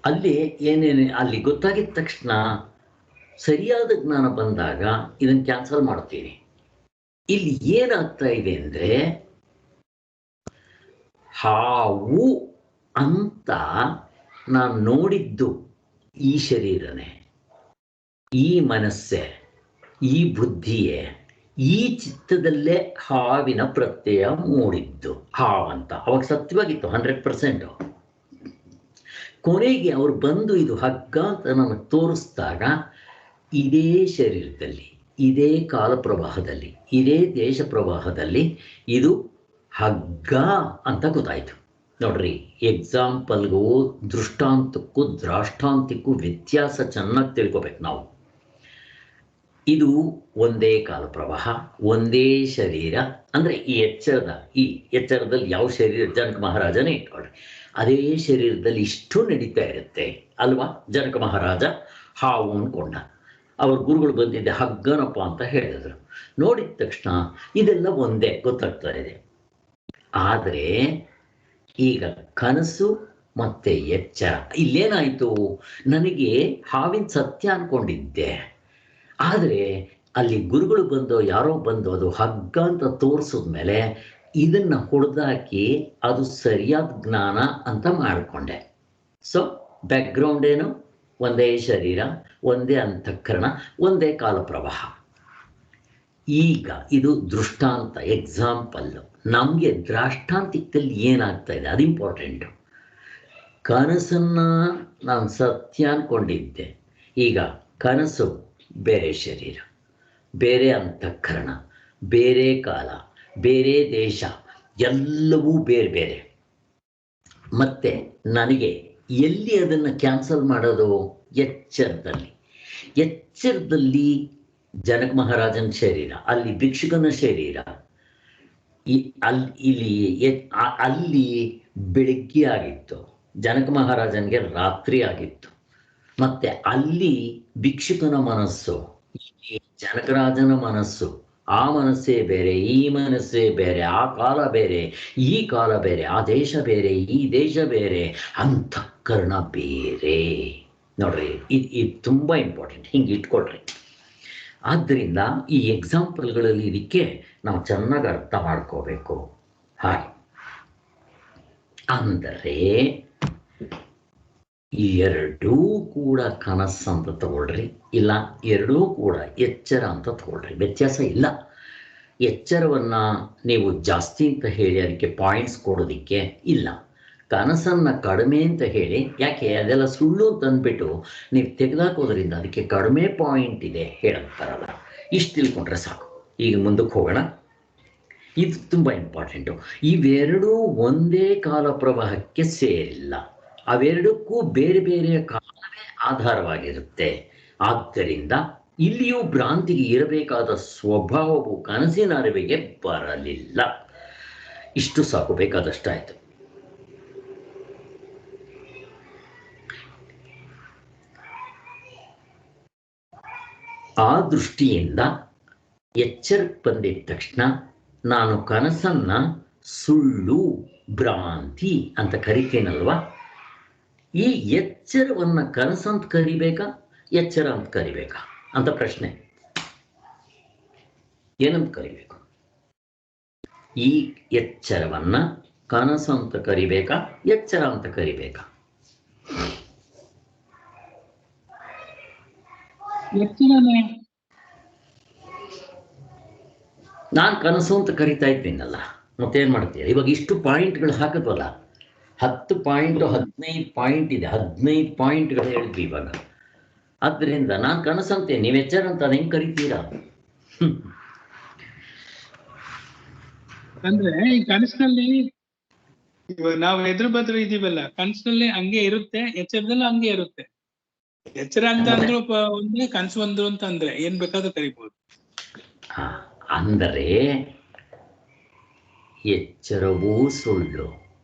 ಅಲ್ಲಿ ಏನೇನು ಅಲ್ಲಿ ಗೊತ್ತಾಗಿದ ತಕ್ಷಣ ಸರಿಯಾದ ಜ್ಞಾನ ಬಂದಾಗ ಇದನ್ನು ಕ್ಯಾನ್ಸಲ್ ಮಾಡ್ತೀನಿ. ಇಲ್ಲಿ ಏನಾಗ್ತಾ ಇದೆ ಅಂದರೆ, ಹಾವು ಅಂತ ನಾನು ನೋಡಿದ್ದು ಈ ಶರೀರನೇ, ಈ ಮನಸ್ಸೇ, ಈ ಬುದ್ಧಿಯೇ, ಈ ಚಿತ್ತದಲ್ಲೇ ಹಾವಿನ ಪ್ರತ್ಯಯ ಮೂಡಿದ್ದು ಹಾವಂತ. ಅವಾಗ ಸತ್ಯವಾಗಿತ್ತು 100%. ಕೊನೆಗೆ ಅವ್ರು ಬಂದು ಇದು ಹಗ್ಗ ಅಂತ ನನಗೆ ತೋರಿಸಿದಾಗ ಇದೇ ಶರೀರದಲ್ಲಿ, ಇದೇ ಕಾಲ ಪ್ರವಾಹದಲ್ಲಿ, ಇದೇ ದೇಶ ಪ್ರವಾಹದಲ್ಲಿ ಇದು ಹಗ್ಗ ಅಂತ ಗೊತ್ತಾಯಿತು. ನೋಡ್ರಿ, ಎಕ್ಸಾಂಪಲ್ಗೂ ದೃಷ್ಟಾಂತಕ್ಕೂ ದ್ರಾಷ್ಟಾಂತಕ್ಕೂ ವ್ಯತ್ಯಾಸ ಚೆನ್ನಾಗಿ ತಿಳ್ಕೊಬೇಕು ನಾವು. ಇದು ಒಂದೇ ಕಾಲ ಪ್ರವಾಹ, ಒಂದೇ ಶರೀರ. ಅಂದರೆ ಈ ಎಚ್ಚರದಲ್ಲಿ ಯಾವ ಶರೀರ, ಜನಕ ಮಹಾರಾಜನೇ ಇಟ್ಕೊಳ್ರಿ, ಅದೇ ಶರೀರದಲ್ಲಿ ಇಷ್ಟು ನಡೀತಾ ಇರುತ್ತೆ ಅಲ್ವಾ. ಜನಕ ಮಹಾರಾಜ ಹಾವು ಅಂದ್ಕೊಂಡ, ಅವ್ರ ಗುರುಗಳು ಬಂದಿದ್ದೆ ಹಗ್ಗನಪ್ಪ ಅಂತ ಹೇಳಿದ್ರು. ನೋಡಿದ ತಕ್ಷಣ ಇದೆಲ್ಲ ಒಂದೇ ಗೊತ್ತಾಗ್ತಾ ಇದೆ. ಆದರೆ ಈಗ ಕನಸು ಮತ್ತೆ ಎಚ್ಚರ, ಇಲ್ಲೇನಾಯಿತು, ನನಗೆ ಹಾವಿನ ಸತ್ಯ ಅಂದ್ಕೊಂಡಿದ್ದೆ, ಆದರೆ ಅಲ್ಲಿ ಗುರುಗಳು ಬಂದು ಯಾರೋ ಬಂದು ಅದು ಹಗ್ಗ ಅಂತ ತೋರಿಸಿದ್ಮೇಲೆ ಇದನ್ನು ಹೊಡೆದಾಕಿ ಅದು ಸರಿಯಾದ ಜ್ಞಾನ ಅಂತ ಮಾಡಿಕೊಂಡೆ. ಸೊ ಬ್ಯಾಕ್ಗ್ರೌಂಡ್ ಏನು, ಒಂದೇ ಶರೀರ, ಒಂದೇ ಅಂತಃಕರಣ, ಒಂದೇ ಕಾಲ ಪ್ರವಾಹ. ಈಗ ಇದು ದೃಷ್ಟಾಂತ, ಎಕ್ಸಾಂಪಲ್ಲು. ನಮಗೆ ದ್ರಾಷ್ಟಾಂತಿಕದಲ್ಲಿ ಏನಾಗ್ತಾ ಇದೆ ಅದು ಇಂಪಾರ್ಟೆಂಟು. ಕನಸನ್ನು ನಾನು ಸತ್ಯ ಅಂದ್ಕೊಂಡಿದ್ದೆ, ಈಗ ಕನಸು ಬೇರೆ ಶರೀರ, ಬೇರೆ ಅಂತಃಕರಣ, ಬೇರೆ ಕಾಲ, ಬೇರೆ ದೇಶ, ಎಲ್ಲವೂ ಬೇರೆ ಬೇರೆ. ಮತ್ತೆ ನನಗೆ ಎಲ್ಲಿ ಅದನ್ನು ಕ್ಯಾನ್ಸಲ್ ಮಾಡೋದು? ಎಚ್ಚರದಲ್ಲಿ. ಎಚ್ಚರದಲ್ಲಿ ಜನಕ ಮಹಾರಾಜನ ಶರೀರ, ಅಲ್ಲಿ ಭಿಕ್ಷುಕನ ಶರೀರ, ಅಲ್ಲಿ ಬೆಳಗ್ಗೆ ಆಗಿತ್ತು, ಜನಕ ಮಹಾರಾಜನಿಗೆ ರಾತ್ರಿ ಆಗಿತ್ತು. ಮತ್ತೆ ಅಲ್ಲಿ ಭಿಕ್ಷುಕನ ಮನಸ್ಸು, ಜನಕರಾಜನ ಮನಸ್ಸು, ಆ ಮನಸ್ಸೇ ಬೇರೆ, ಈ ಮನಸ್ಸೇ ಬೇರೆ, ಆ ಕಾಲ ಬೇರೆ, ಈ ಕಾಲ ಬೇರೆ, ಆ ದೇಶ ಬೇರೆ, ಈ ದೇಶ ಬೇರೆ, ಅಂತಃಕರಣ ಬೇರೆ. ನೋಡ್ರಿ, ಇದು ತುಂಬ ಇಂಪಾರ್ಟೆಂಟ್, ಹಿಂಗೆ ಇಟ್ಕೊಳ್ರಿ. ಆದ್ದರಿಂದ ಈ ಎಕ್ಸಾಂಪಲ್ಗಳಲ್ಲಿ ಇದಕ್ಕೆ ನಾವು ಚೆನ್ನಾಗಿ ಅರ್ಥ ಮಾಡ್ಕೋಬೇಕು. ಹಾಗೆ ಅಂದರೆ ಎರಡೂ ಕೂಡ ಕನಸು ಅಂತ ತಗೊಳ್ರಿ, ಇಲ್ಲ ಎರಡೂ ಕೂಡ ಎಚ್ಚರ ಅಂತ ತಗೊಳ್ರಿ, ವ್ಯತ್ಯಾಸ ಇಲ್ಲ. ಎಚ್ಚರವನ್ನು ನೀವು ಜಾಸ್ತಿ ಅಂತ ಹೇಳಿ ಅದಕ್ಕೆ ಪಾಯಿಂಟ್ಸ್ ಕೊಡೋದಕ್ಕೆ ಇಲ್ಲ, ಕನಸನ್ನು ಕಡಿಮೆ ಅಂತ ಹೇಳಿ, ಯಾಕೆ ಅದೆಲ್ಲ ಸುಳ್ಳು ಅಂತ ಅಂದ್ಬಿಟ್ಟು ನೀವು ತೆಗೆದಾಕೋದ್ರಿಂದ ಅದಕ್ಕೆ ಕಡಿಮೆ ಪಾಯಿಂಟ್ ಇದೆ ಹೇಳಕ್ತಾರಲ್ಲ. ಇಷ್ಟು ತಿಳ್ಕೊಂಡ್ರೆ ಸಾಕು. ಈಗ ಮುಂದಕ್ಕೆ ಹೋಗೋಣ. ಇದು ತುಂಬ ಇಂಪಾರ್ಟೆಂಟು. ಇವೆರಡೂ ಒಂದೇ ಕಾಲ ಪ್ರವಾಹಕ್ಕೆ ಸೇರಿಲ್ಲ, ಅವೆರಡಕ್ಕೂ ಬೇರೆ ಬೇರೆ ಕಾಲವೇ ಆಧಾರವಾಗಿರುತ್ತೆ. ಆದ್ದರಿಂದ ಇಲ್ಲಿಯೂ ಭ್ರಾಂತಿಗೆ ಇರಬೇಕಾದ ಸ್ವಭಾವವು ಕನಸಿನ ಅರಿವಿಗೆ ಬರಲಿಲ್ಲ. ಇಷ್ಟು ಸಾಕು, ಬೇಕಾದಷ್ಟಾಯಿತು. ಆ ದೃಷ್ಟಿಯಿಂದ ಎಚ್ಚರಕ್ಕೆ ಬಂದಿದ್ದ ತಕ್ಷಣ ನಾನು ಕನಸನ್ನ ಸುಳ್ಳು, ಭ್ರಾಂತಿ ಅಂತ ಕರಿತೇನಲ್ವಾ? ಈ ಎಚ್ಚರವನ್ನು ಕನಸಂತ ಕರಿಬೇಕಾ, ಎಚ್ಚರ ಅಂತ ಕರಿಬೇಕಾ ಅಂತ ಪ್ರಶ್ನೆ. ಏನಂತ ಕರಿಬೇಕು? ಈ ಎಚ್ಚರವನ್ನ ಕನಸು ಅಂತ ಕರಿಬೇಕಾ, ಎಚ್ಚರ ಅಂತ ಕರಿಬೇಕಾ? ನಾನು ಕನಸು ಅಂತ ಕರಿತಾ ಇದ್ದೀನಲ್ಲ, ಮತ್ತೇನು ಮಾಡ್ತೀಯ? ಇವಾಗ ಇಷ್ಟು ಪಾಯಿಂಟ್ಗಳು ಹಾಕಿದ್ವಲ್ಲ, 10 ಪಾಯಿಂಟ್ 15 ಪಾಯಿಂಟ್ ಇದೆ, 15 ಪಾಯಿಂಟ್ಗಳು ಹೇಳಿದ್ವಿ ಇವಾಗ. ಆದ್ದರಿಂದ ನಾನು ಕನಸಂತೆ, ನೀವು ಎಚ್ಚರ ಅಂತ ಅದು ಹೆಂಗೆ ಕರಿತೀರಾ? ಅಂದ್ರೆ ಈ ಕನಸಿನಲ್ಲಿ ನಾವು ಎದುರು ಬದ್ರು ಇದೀವಲ್ಲ, ಕನಸಿನಲ್ಲಿ ಹಂಗೆ ಇರುತ್ತೆ, ಎಚ್ಚರದಲ್ಲಿ ಹಂಗೆ ಇರುತ್ತೆ. ಎಚ್ಚರ ಅಂತ ಅಂದ್ರು ಒಂದೇ, ಕನಸು ಒಂದು ಅಂತ ಅಂದ್ರೆ ಏನ್ ಬೇಕಾದ್ರೂ ಕರಿಬಹುದು. ಅಂದರೆ ಎಚ್ಚರವೂ ಸುಳ್ಳು,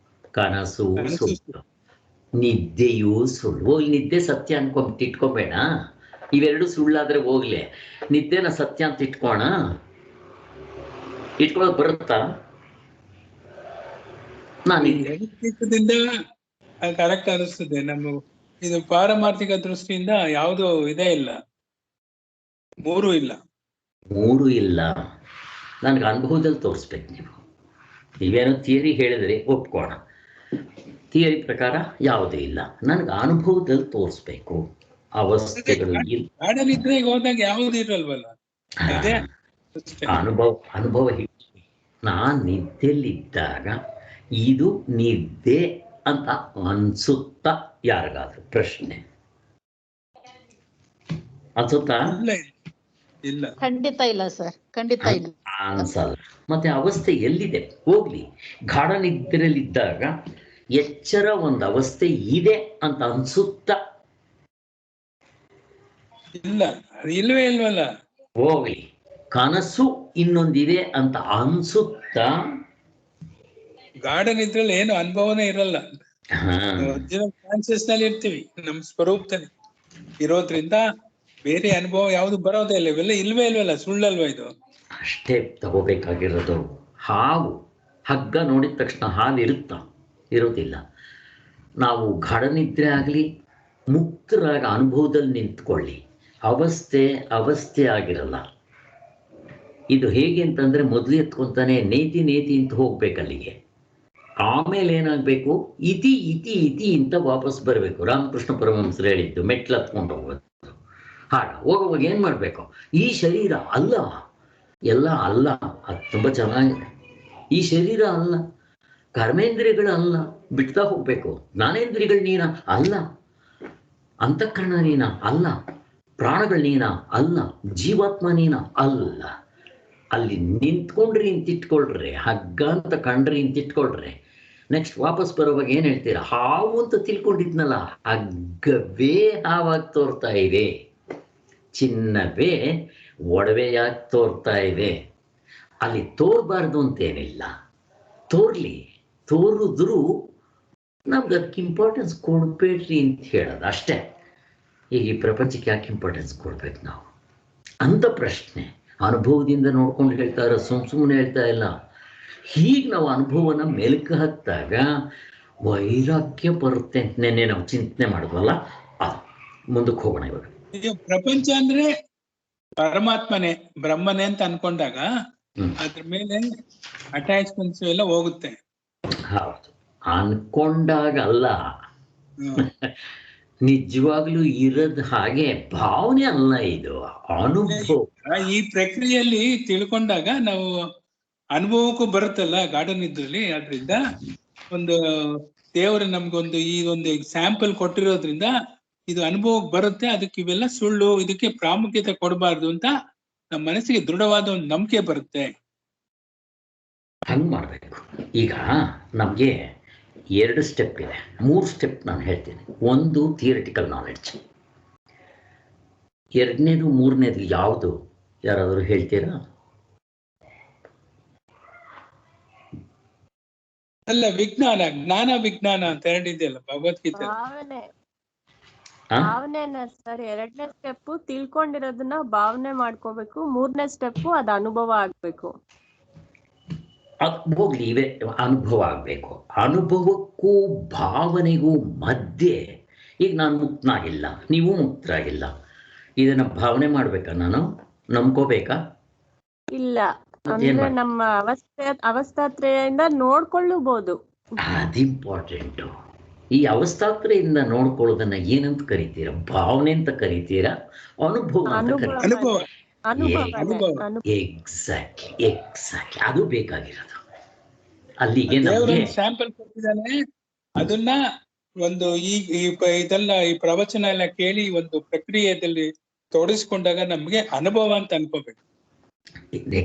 ಕನಸು ಸುಳ್ಳು, ನಿದ್ದೆಯೂ ಸುಳ್ಳು. ಹೋಗಿ ನಿದ್ದೆ ಸತ್ಯ ಇಟ್ಕೊಬೇಡ. ಇವೆರಡು ಸುಳ್ಳಾದ್ರೆ ಹೋಗ್ಲಿ, ನಿದ್ದೆನ ಸತ್ಯ ಅಂತ ಇಟ್ಕೊಳ್ಳೋದು ಬರುತ್ತಾ? ನಾನು ಕರೆಕ್ಟ್ ಅನಿಸ್ತದೆ. ನಮ್ಮ ಇದು ಪಾರಮಾರ್ಥಿಕ ದೃಷ್ಟಿಯಿಂದ ಯಾವುದು ಇದೇ ಇಲ್ಲ, ಮೂರು ಇಲ್ಲ. ನನಗೆ ಅನುಭವದಲ್ಲಿ ತೋರಿಸ್ಬೇಕು. ನೀವೇನೋ ಥಿಯರಿ ಹೇಳಿದ್ರೆ ಒಪ್ಕೋಣ, ಥಿಯರಿ ಪ್ರಕಾರ ಯಾವುದೂ ಇಲ್ಲ. ನನಗೆ ಅನುಭವದಲ್ಲಿ ತೋರಿಸ್ಬೇಕು. ಅವಸ್ಥೆಗಳು ಇದ್ರೆ ಹೋದಾಗ ಯಾವುದು ಇರಲ್ವಲ್ಲ, ಅನುಭವ. ನಾನು ನಿದ್ದೆಯಲ್ಲಿದ್ದಾಗ ಇದು ನಿದ್ದೆ ಅಂತ ಅನ್ಸುತ್ತಾ ಯಾರಿಗಾದ್ರೂ? ಪ್ರಶ್ನೆ ಅನ್ಸುತ್ತಾ? ಇಲ್ಲ, ಖಂಡಿತ ಇಲ್ಲ ಸರ್, ಖಂಡಿತ ಇಲ್ಲ, ಅನ್ಸಲ್ಲ. ಮತ್ತೆ ಅವಸ್ಥೆ ಎಲ್ಲಿದೆ? ಹೋಗ್ಲಿ, ಗಾಢ ನಿದ್ರೆಯಲ್ಲಿದ್ದಾಗ ಎಚ್ಚರ ಒಂದು ಅವಸ್ಥೆ ಇದೆ ಅಂತ ಅನ್ಸುತ್ತಾ? ಇಲ್ಲ, ಇಲ್ವೇ ಇಲ್ವಲ್ಲ. ಹೋಗ್ಲಿ, ಕನಸು ಇನ್ನೊಂದಿದೆ ಅಂತ ಅನ್ಸುತ್ತಾ? ಗಾಢ ನಿದ್ರೆಯಲ್ಲಿ ಏನು ಅನುಭವನೇ ಇರಲ್ಲ. ಕಾನ್ಶಿಯಸ್ ನಲ್ಲಿ ಇರ್ತೀವಿ, ನಮ್ ಸ್ವರೂಪದಲ್ಲಿ ಇರೋದ್ರಿಂದ ಬೇರೆ ಅನುಭವ ಯಾವ್ದು ಬರೋದೇ ಇಲ್ಲ. ಇವೆಲ್ಲ ಇಲ್ವೇ ಇಲ್ವಲ್ಲ, ಸುಳ್ಳಲ್ವ ಇದು? ಅಷ್ಟೇ ತಗೋಬೇಕಾಗಿರೋದು. ಹಾವು ಹಗ್ಗ ನೋಡಿದ ತಕ್ಷಣ ಹಾಲು ಇರೋದಿಲ್ಲ. ನಾವು ಗಾಢ ನಿದ್ರೆ ಆಗಲಿ, ಮುಕ್ತರಾಗ ಅನುಭವದಲ್ಲಿ ನಿಂತ್ಕೊಳ್ಳಿ, ಅವಸ್ಥೆ ಆಗಿರಲ್ಲ. ಇದು ಹೇಗೆ ಅಂತಂದ್ರೆ, ಮೊದಲು ಎತ್ಕೊಂತಾನೆ ನೇತಿ ಅಂತ ಹೋಗ್ಬೇಕಲ್ಲಿಗೆ. ಆಮೇಲೆ ಏನಾಗಬೇಕು? ಇತಿ ಅಂತ ವಾಪಸ್ ಬರಬೇಕು. ರಾಮಕೃಷ್ಣ ಪರಮಹಂಸರು ಹೇಳಿದ್ದು, ಮೆಟ್ಲು ಹತ್ಕೊಂಡು ಹೋಗೋದು. ಹೋಗುವಾಗ ಏನ್ ಮಾಡ್ಬೇಕು? ಈ ಶರೀರ ಅಲ್ಲ, ಎಲ್ಲ ಅಲ್ಲ. ಅದು ತುಂಬ ಚೆನ್ನಾಗಿದೆ. ಈ ಶರೀರ ಅಲ್ಲ, ಕರ್ಮೇಂದ್ರಿಯಗಳು ಅಲ್ಲ, ಬಿಡ್ತಾ ಹೋಗ್ಬೇಕು. ಜ್ಞಾನೇಂದ್ರಿಯಗಳು ನೀನ ಅಲ್ಲ, ಅಂತಃಕರಣ ನೀನ ಅಲ್ಲ, ಪ್ರಾಣಗಳು ನೀನ ಅಲ್ಲ, ಜೀವಾತ್ಮ ನೀನ ಅಲ್ಲ. ಅಲ್ಲಿ ನಿಂತ್ಕೊಂಡ್ರಿ ಇಂತಿಟ್ಕೊಳ್ರಿ, ಹಗ್ಗ ಅಂತ ಕಂಡ್ರಿ ಇಂತಿಟ್ಕೊಳ್ರಿ. ನೆಕ್ಸ್ಟ್ ವಾಪಸ್ ಬರೋವಾಗ ಏನ್ ಹೇಳ್ತೀರಾ? ಹಾವು ಅಂತ ತಿಳ್ಕೊಂಡಿದ್ನಲ್ಲ, ಹಗ್ಗವೇ ಹಾವಾಗಿ ತೋರ್ತಾ ಇದೆ, ಚಿನ್ನವೇ ಒಡವೆಯಾಗಿ ತೋರ್ತಾ ಇದೆ. ಅಲ್ಲಿ ತೋರ್ಬಾರ್ದು ಅಂತೇನಿಲ್ಲ, ತೋರ್ಲಿ, ತೋರಿದ್ರು ನಮ್ಗೆ ಅದಕ್ಕೆ ಇಂಪಾರ್ಟೆನ್ಸ್ ಕೊಡ್ಬೇಡ್ರಿ ಅಂತ ಹೇಳೋದು ಅಷ್ಟೇ. ಈಗ ಈ ಪ್ರಪಂಚಕ್ಕೆ ಯಾಕೆ ಇಂಪಾರ್ಟೆನ್ಸ್ ಕೊಡ್ಬೇಕು ನಾವು ಅಂತ ಪ್ರಶ್ನೆ. ಅನುಭವದಿಂದ ನೋಡ್ಕೊಂಡು ಹೇಳ್ತಾ ಇರೋ, ಸುಮ್ಮನೆ ಹೇಳ್ತಾ ಇಲ್ಲ. ಹೀಗೆ ನಾವು ಅನುಭವನ ಮೆಲುಕು ಹತ್ತಾಗ ವೈರಾಗ್ಯ ಬರುತ್ತೆ ಅಂತನೇ ನಾವು ಚಿಂತನೆ ಮಾಡಿದ್ವಲ್ಲ, ಮುಂದಕ್ಕೆ ಹೋಗೋಣ. ಇವಾಗ ಈಗ ಪ್ರಪಂಚ ಅಂದ್ರೆ ಪರಮಾತ್ಮನೇ, ಬ್ರಹ್ಮನೇ ಅಂತ ಅನ್ಕೊಂಡಾಗ ಅದ್ರ ಮೇಲೆ ಅಟ್ಯಾಚ್ಮೆಂಟ್ಸ್ ಎಲ್ಲ ಹೋಗುತ್ತೆ. ಹೌದು, ಅನ್ಕೊಂಡಾಗ ಅಲ್ಲ, ನಿಜವಾಗ್ಲೂ ಇರೋದ್ ಹಾಗೆ ಭಾವನೆ ಅಲ್ಲ, ಇದು ಅನುಭವ. ಈ ಪ್ರಕ್ರಿಯೆಯಲ್ಲಿ ತಿಳ್ಕೊಂಡಾಗ ನಾವು ಅನುಭವಕ್ಕೂ ಬರುತ್ತಲ್ಲ ಗಾರ್ಡನ್ ಇದ್ರಲ್ಲಿ. ಆದ್ರಿಂದ ಒಂದು ದೇವರು ನಮ್ಗೊಂದು ಈ ಒಂದು ಎಕ್ಸಾಂಪಲ್ ಕೊಟ್ಟಿರೋದ್ರಿಂದ ಇದು ಅನುಭವಕ್ಕೆ ಬರುತ್ತೆ. ಅದಕ್ಕೆ ಇವೆಲ್ಲ ಸುಳ್ಳು, ಇದಕ್ಕೆ ಪ್ರಾಮುಖ್ಯತೆ ಕೊಡಬಾರ್ದು ಅಂತ ನಮ್ಮ ಮನಸ್ಸಿಗೆ ದೃಢವಾದ ಒಂದು ನಂಬಿಕೆ ಬರುತ್ತೆ. ಹಂಗ್ ಮಾಡ್ಬೇಕು. ಈಗ ನಮ್ಗೆ 2 ಸ್ಟೆಪ್ ಇದೆ, 3 ಸ್ಟೆಪ್ ನಾನು ಹೇಳ್ತೀನಿ. ಒಂದು ಥಿಯರಿಟಿಕಲ್ ನಾಲೆಡ್ಜ್, 2ನೇದು 3ನೇದು ಯಾವುದು ಯಾರಾದರೂ ಹೇಳ್ತೀರಾ? ಅಲ್ಲ, ವಿಜ್ಞಾನ, ಜ್ಞಾನ ವಿಜ್ಞಾನ ಅಂತ ಹೇಳಿದೆಯಲ್ಲ ಭಗವದ್ಗೀತೆ. ಭಾವನೆನ ಸರ್ 2ನೇ ಸ್ಟೆಪ್ ತಿಳ್ಕೊಂಡಿರೋದನ್ನ ಭಾವನೆ ಮಾಡ್ಕೋಬೇಕು, 3ನೇ ಸ್ಟೆಪ್ ಅದ್ ಅನುಭವ ಆಗ್ಬೇಕು. ಹೋಗ್ಲಿ, ಇವೇ ಅನುಭವ ಆಗ್ಬೇಕು. ಅನುಭವಕ್ಕೂ ಭಾವನೆಗೂ ಮಧ್ಯೆ ಈಗ ನಾನು ಮುಕ್ತನಾಗಿಲ್ಲ, ನೀವು ಮುಕ್ತರಾಗಿಲ್ಲ, ಇದನ್ನ ಭಾವನೆ ಮಾಡ್ಬೇಕಾ? ನಾನು ನಂಬ್ಕೋಬೇಕಾ? ಇಲ್ಲ, ಅಂದ್ರೆ ನಮ್ಮ ಅವಸ್ಥಾತ್ರಯಿಂದ ನೋಡ್ಕೊಳ್ಳಬಹುದು. ಅದು ಇಂಪಾರ್ಟೆಂಟು. ಈ ಅವಸ್ಥಾತ್ರೆಯಿಂದ ನೋಡ್ಕೊಳ್ಳೋದನ್ನ ಏನಂತ ಕರಿತೀರಾ? ಭಾವನೆ ಅಂತ ಕರಿತೀರಾ? ಅನುಭವ ಅಂತ ಕರಿತೀರಾ? ಎಕ್ಸಾಕ್ಟ್ಲಿ, ಅದು ಬೇಕಾಗಿರೋದು. ಅಲ್ಲಿಗೆ ಸ್ಯಾಂಪಲ್ ಕೊಟ್ಟಿದ್ದಾನೆ, ಅದನ್ನ ಒಂದು ಇದೆಲ್ಲ ಈ ಪ್ರವಚನ ಎಲ್ಲ ಕೇಳಿ ಒಂದು ಪ್ರಕ್ರಿಯೆಯಲ್ಲಿ ತೊಡಗಿಸ್ಕೊಂಡಾಗ ನಮ್ಗೆ ಅನುಭವ ಅಂತ ಅನ್ಕೋಬೇಕು.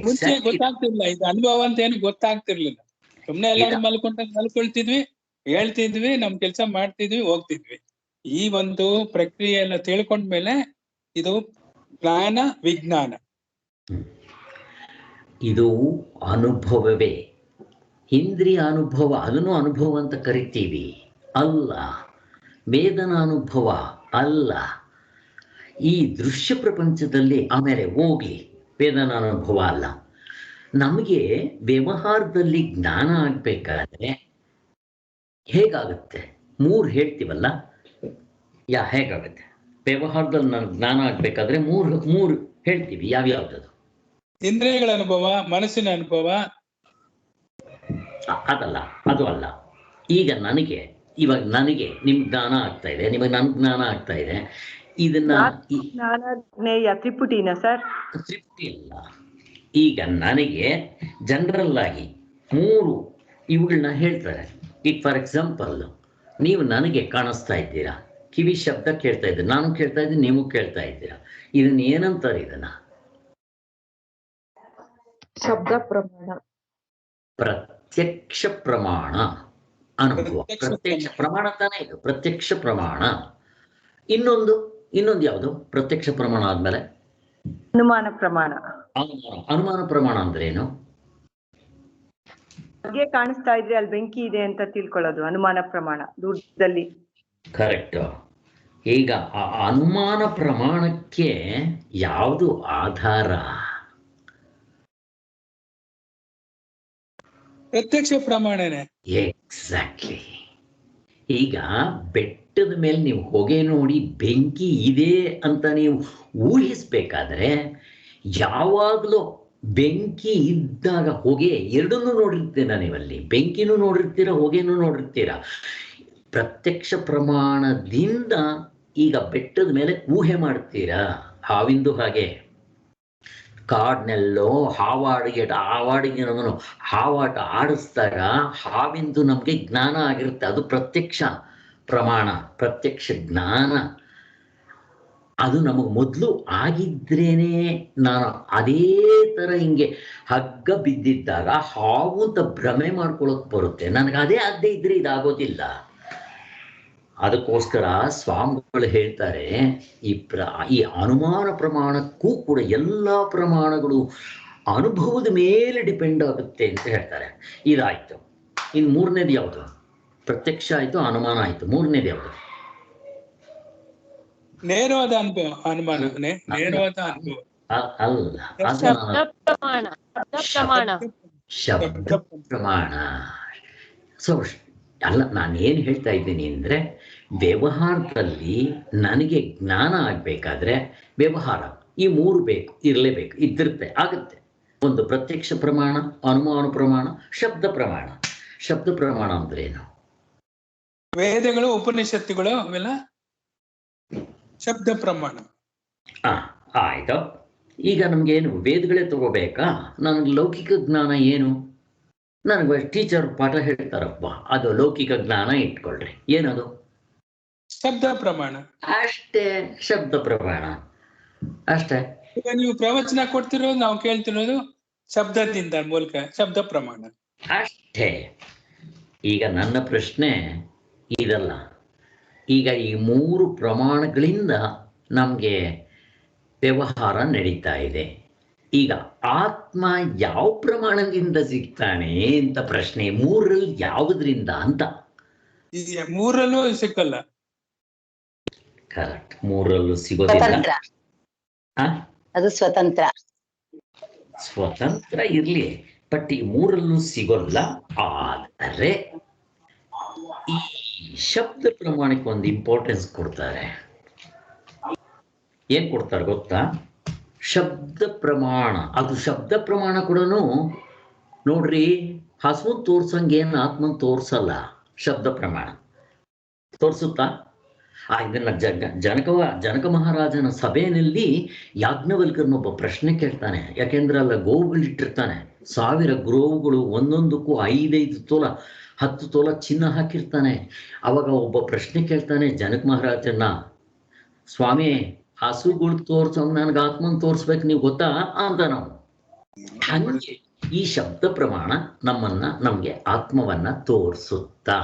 ಮುಂಚೆ ಗೊತ್ತಾಗ್ತಿರ್ಲಿಲ್ಲ, ಇದು ಅನುಭವ ಅಂತ ಏನು ಗೊತ್ತಾಗ್ತಿರ್ಲಿಲ್ಲ. ಸುಮ್ನೆ ಎಲ್ಲಾರು ಮಲ್ಕೊಳ್ತಿದ್ವಿ, ಹೇಳ್ತಿದ್ವಿ, ನಮ್ ಕೆಲ್ಸ ಮಾಡ್ತಿದ್ವಿ, ಹೋಗ್ತಿದ್ವಿ. ಈ ಒಂದು ಪ್ರಕ್ರಿಯೆ ಎಲ್ಲ ತಿಳ್ಕೊಂಡ್ಮೇಲೆ ಇದು ಜ್ಞಾನ ವಿಜ್ಞಾನ. ಇದು ಅನುಭವವೇ, ಇಂದ್ರಿಯ ಅನುಭವ, ಅದನ್ನು ಅನುಭವ ಅಂತ ಕರಿತೀವಿ ಅಲ್ಲ. ವೇದನ ಅನುಭವ ಅಲ್ಲ. ಈ ದೃಶ್ಯ ಪ್ರಪಂಚದಲ್ಲಿ ಆಮೇಲೆ ಹೋಗ್ಲಿ, ವೇದನ ಅನುಭವ ಅಲ್ಲ. ನಮಗೆ ವ್ಯವಹಾರದಲ್ಲಿ ಜ್ಞಾನ ಆಗ್ಬೇಕಾದ್ರೆ ಹೇಗಾಗುತ್ತೆ? 3 ಹೇಳ್ತೀವಲ್ಲ, ಹೇಗಾಗುತ್ತೆ ವ್ಯವಹಾರದಲ್ಲಿ ನಾನು ಜ್ಞಾನ ಆಗ್ಬೇಕಾದ್ರೆ? 3 ಹೇಳ್ತೀವಿ. ಯಾವ್ಯಾವ್ದದು? ಇಂದ್ರಿಯಗಳ ಅನುಭವ, ಮನಸ್ಸಿನ ಅನುಭವ. ಅದಲ್ಲ, ಅದು ಅಲ್ಲ. ಈಗ ಇವಾಗ ನನಗೆ ನಿಮ್ ಜ್ಞಾನ ಆಗ್ತಾ ಇದೆ, ನಿಮಗೆ ನನ್ ಜ್ಞಾನ ಆಗ್ತಾ ಇದೆ. ಇದನ್ನ ತ್ರಿಪುಟಿನ ಸರ್? ತ್ರಿಪುಟಿ ಅಲ್ಲ. ಈಗ ನನಗೆ ಜನರಲ್ ಆಗಿ 3 ಇವುಗಳನ್ನ ಹೇಳ್ತಾರೆ. ಈಗ ಫಾರ್ ಎಕ್ಸಾಂಪಲ್, ನೀವು ನನಗೆ ಕಾಣಿಸ್ತಾ ಇದ್ದೀರಾ, ಕಿವಿ ಶಬ್ದ ಕೇಳ್ತಾ ಇದ್ದೀರಾ, ನಾನು ಕೇಳ್ತಾ ಇದ್ದೀನಿ, ನೀವು ಕೇಳ್ತಾ ಇದ್ದೀರಾ. ಇದನ್ನ ಏನಂತಾರೆ? ಇದನ್ನ ಶಬ್ದ ಪ್ರಮಾಣ, ಪ್ರತ್ಯಕ್ಷ ಪ್ರಮಾಣ ಅನುಭವ. ಪ್ರತ್ಯಕ್ಷ ಪ್ರಮಾಣ ತಾನೇ ಇದು, ಪ್ರತ್ಯಕ್ಷ ಪ್ರಮಾಣ. ಇನ್ನೊಂದು ಯಾವುದು? ಪ್ರತ್ಯಕ್ಷ ಪ್ರಮಾಣ ಆದ್ಮೇಲೆ ಅನುಮಾನ ಪ್ರಮಾಣ. ಅನುಮಾನ ಪ್ರಮಾಣ ಅಂದ್ರೆ ಏನು? ಹಾಗೆ ಕಾಣಿಸ್ತಾ ಇದ್ರೆ ಅಲ್ಲಿ ಬೆಂಕಿ ಇದೆ ಅಂತ ತಿಳ್ಕೊಳ್ಳೋದು ಅನುಮಾನ ಪ್ರಮಾಣ, ದೂರದಲ್ಲಿ. ಕರೆಕ್ಟ್. ಈಗ ಆ ಅನುಮಾನ ಪ್ರಮಾಣಕ್ಕೆ ಯಾವುದು ಆಧಾರ? ಪ್ರತ್ಯಕ್ಷ ಪ್ರಮಾಣನೇ. ಎಕ್ಸಾಕ್ಟ್ಲಿ. ಈಗ ಬೆಟ್ಟದ ಮೇಲೆ ನೀವು ಹೊಗೆ ನೋಡಿ ಬೆಂಕಿ ಇದೆ ಅಂತ ನೀವು ಊಹಿಸ್ಬೇಕಾದ್ರೆ, ಯಾವಾಗಲೂ ಬೆಂಕಿ ಇದ್ದಾಗ ಹೊಗೆ ಎರಡನ್ನೂ ನೋಡಿರ್ತೀರ ನೀವಲ್ಲಿ. ಬೆಂಕಿನೂ ನೋಡಿರ್ತೀರ, ಹೊಗೆನೂ ನೋಡಿರ್ತೀರ. ಪ್ರತ್ಯಕ್ಷ ಪ್ರಮಾಣದಿಂದ ಈಗ ಬೆಟ್ಟದ ಮೇಲೆ ಊಹೆ ಮಾಡ್ತೀರಾ. ಹಾವಿಂದು ಹಾಗೆ, ಕಾಡ್ನೆಲ್ಲೋ ಹಾವಾಡಿಗೆ ನಮ್ಮನ್ನು ಹಾವಾಟ ಆಡಿಸ್ದಾಗ ಹಾವಿಂದು ನಮಗೆ ಜ್ಞಾನ ಆಗಿರುತ್ತೆ. ಅದು ಪ್ರತ್ಯಕ್ಷ ಪ್ರಮಾಣ, ಪ್ರತ್ಯಕ್ಷ ಜ್ಞಾನ. ಅದು ನಮಗೆ ಮೊದಲು ಆಗಿದ್ರೇನೆ ನಾನು ಅದೇ ಥರ ಹಿಂಗೆ ಹಗ್ಗ ಬಿದ್ದಿದ್ದಾಗ ಹಾವು ಅಂತ ಭ್ರಮೆ ಮಾಡ್ಕೊಳಕ್ ಬರುತ್ತೆ. ನನಗೆ ಅದೇ ಆಗದೆ ಇದ್ರೆ ಇದಾಗೋದಿಲ್ಲ. ಅದಕ್ಕೋಸ್ಕರ ಸ್ವಾಮಿಗಳು ಹೇಳ್ತಾರೆ ಈ ಅನುಮಾನ ಪ್ರಮಾಣಕ್ಕೂ ಕೂಡ ಎಲ್ಲ ಪ್ರಮಾಣಗಳು ಅನುಭವದ ಮೇಲೆ ಡಿಪೆಂಡ್ ಆಗುತ್ತೆ ಅಂತ ಹೇಳ್ತಾರೆ. ಇದಾಯ್ತು. ಇನ್ನು ಮೂರನೇದು ಯಾವುದು? ಪ್ರತ್ಯಕ್ಷ ಆಯ್ತು, ಅನುಮಾನ ಆಯ್ತು. ಮೂರನೇದು ಯಾವುದು? ನೇರವಾದ ಅನುಭವ. ಅನುಮಾನನೇ ನೇರವಾದ ಅನುಭವ ಅಲ್ಲ, ಅದು ಶಬ್ದ ಪ್ರಮಾಣ. ಶಬ್ದ ಪ್ರಮಾಣ. ಸೊ ಅಲ್ಲ, ನಾನೇನು ಹೇಳ್ತಾ ಇದ್ದೀನಿ ಅಂದರೆ, ವ್ಯವಹಾರದಲ್ಲಿ ನನಗೆ ಜ್ಞಾನ ಆಗಬೇಕಾದ್ರೆ ವ್ಯವಹಾರ ಈ ಮೂರು ಬೇಕು, ಇರಲೇಬೇಕು, ಇದ್ದಿರುತ್ತೆ, ಆಗುತ್ತೆ. ಒಂದು ಪ್ರತ್ಯಕ್ಷ ಪ್ರಮಾಣ, ಅನುಮಾನ ಪ್ರಮಾಣ, ಶಬ್ದ ಪ್ರಮಾಣ. ಶಬ್ದ ಪ್ರಮಾಣ ಅಂದ್ರೆ ಏನು? ವೇದಗಳು, ಉಪನಿಷತ್ತುಗಳು ಅವೆಲ್ಲ ಶಬ್ದ ಪ್ರಮಾಣ. ಆಯ್ತು. ಈಗ ನಮ್ಗೇನು ವೇದಗಳೇ ತಗೋಬೇಕಾ? ನನಗೆ ಲೌಕಿಕ ಜ್ಞಾನ ಏನು? ನನಗೆ ಟೀಚರ್ ಪಾಠ ಹೇಳ್ತಾರಪ್ಪ, ಅದು ಲೌಕಿಕ ಜ್ಞಾನ ಇಟ್ಕೊಳ್ರಿ. ಏನದು? ಶಬ್ದ ಪ್ರಮಾಣ ಅಷ್ಟೇ. ಶಬ್ದ ಪ್ರಮಾಣ ಅಷ್ಟೇ. ಈಗ ನೀವು ಪ್ರವಚನ ಕೊಡ್ತಿರೋದು, ನಾವು ಕೇಳ್ತಿರೋದು ಶಬ್ದದಿಂದ ಮೂಲಕ, ಶಬ್ದ ಪ್ರಮಾಣ ಅಷ್ಟೇ. ಈಗ ನನ್ನ ಪ್ರಶ್ನೆ ಇದಲ್ಲ. ಈಗ ಈ ಮೂರು ಪ್ರಮಾಣಗಳಿಂದ ನಮಗೆ ವ್ಯವಹಾರ ನಡೀತಾ ಇದೆ. ಈಗ ಆತ್ಮ ಯಾವ ಪ್ರಮಾಣದಿಂದ ಸಿಗ್ತಾನೆ ಅಂತ ಪ್ರಶ್ನೆ. ಮೂರಲ್ಲಿ ಯಾವುದರಿಂದ ಅಂತ? ಈ ಮೂರಲ್ಲೂ ಸಿಕ್ಕಲ್ಲ. ಕರೆಕ್ಟ್. ಮೂರಲ್ಲೂ ಸಿಗೋದಿಲ್ಲ. ಸ್ವತಂತ್ರ. ಅದು ಸ್ವತಂತ್ರ. ಸ್ವತಂತ್ರ ಇರ್ಲಿ, ಬಟ್ ಈ ಮೂರಲ್ಲೂ ಸಿಗೋಲ್ಲ. ಆದರೆ ಈ ಶಬ್ದ ಪ್ರಮಾಣಕ್ಕೆ ಒಂದು ಇಂಪಾರ್ಟೆನ್ಸ್ ಕೊಡ್ತಾರೆ. ಏನ್ ಕೊಡ್ತಾರೆ ಗೊತ್ತಾ? ಶಬ್ದ ಪ್ರಮಾಣ. ಅದು ಶಬ್ದ ಪ್ರಮಾಣ ಕೂಡ ನೋಡ್ರಿ, ಹಸು ತೋರ್ಸಂಗೇನು ಆತ್ಮನ್ ತೋರ್ಸಲ್ಲ. ಶಬ್ದ ಪ್ರಮಾಣ ತೋರ್ಸುತ್ತಾ? ಇದನ್ನ ಜನಕ ಮಹಾರಾಜನ ಸಭೆಯಲ್ಲಿ ಯಾಜ್ಞವಲ್ಕರ್ನೊಬ್ಬ ಪ್ರಶ್ನೆ ಕೇಳ್ತಾನೆ. ಯಾಕೆಂದ್ರೆ ಅಲ್ಲ ಗೋವುಗಳಿಟ್ಟಿರ್ತಾನೆ, 1000 ಗೋವುಗಳು, ಒಂದೊಂದಕ್ಕೂ 5-5 ತೊಲ 10 ತೊಲ ಚಿನ್ನ ಹಾಕಿರ್ತಾನೆ. ಅವಾಗ ಒಬ್ಬ ಪ್ರಶ್ನೆ ಕೇಳ್ತಾನೆ ಜನಕ ಮಹಾರಾಜನ್ನ, ಸ್ವಾಮಿ ಹಸುಗಳು ತೋರ್ಸಂಗ್ ನನಗೆ ಆತ್ಮನ್ ತೋರ್ಸ್ಬೇಕು, ನೀವು ಗೊತ್ತಾ ಅಂತ. ನಾವು ಹಂಗೆ ಈ ಶಬ್ದ ಪ್ರಮಾಣ ನಮಗೆ ಆತ್ಮವನ್ನ ತೋರಿಸುತ್ತಾ?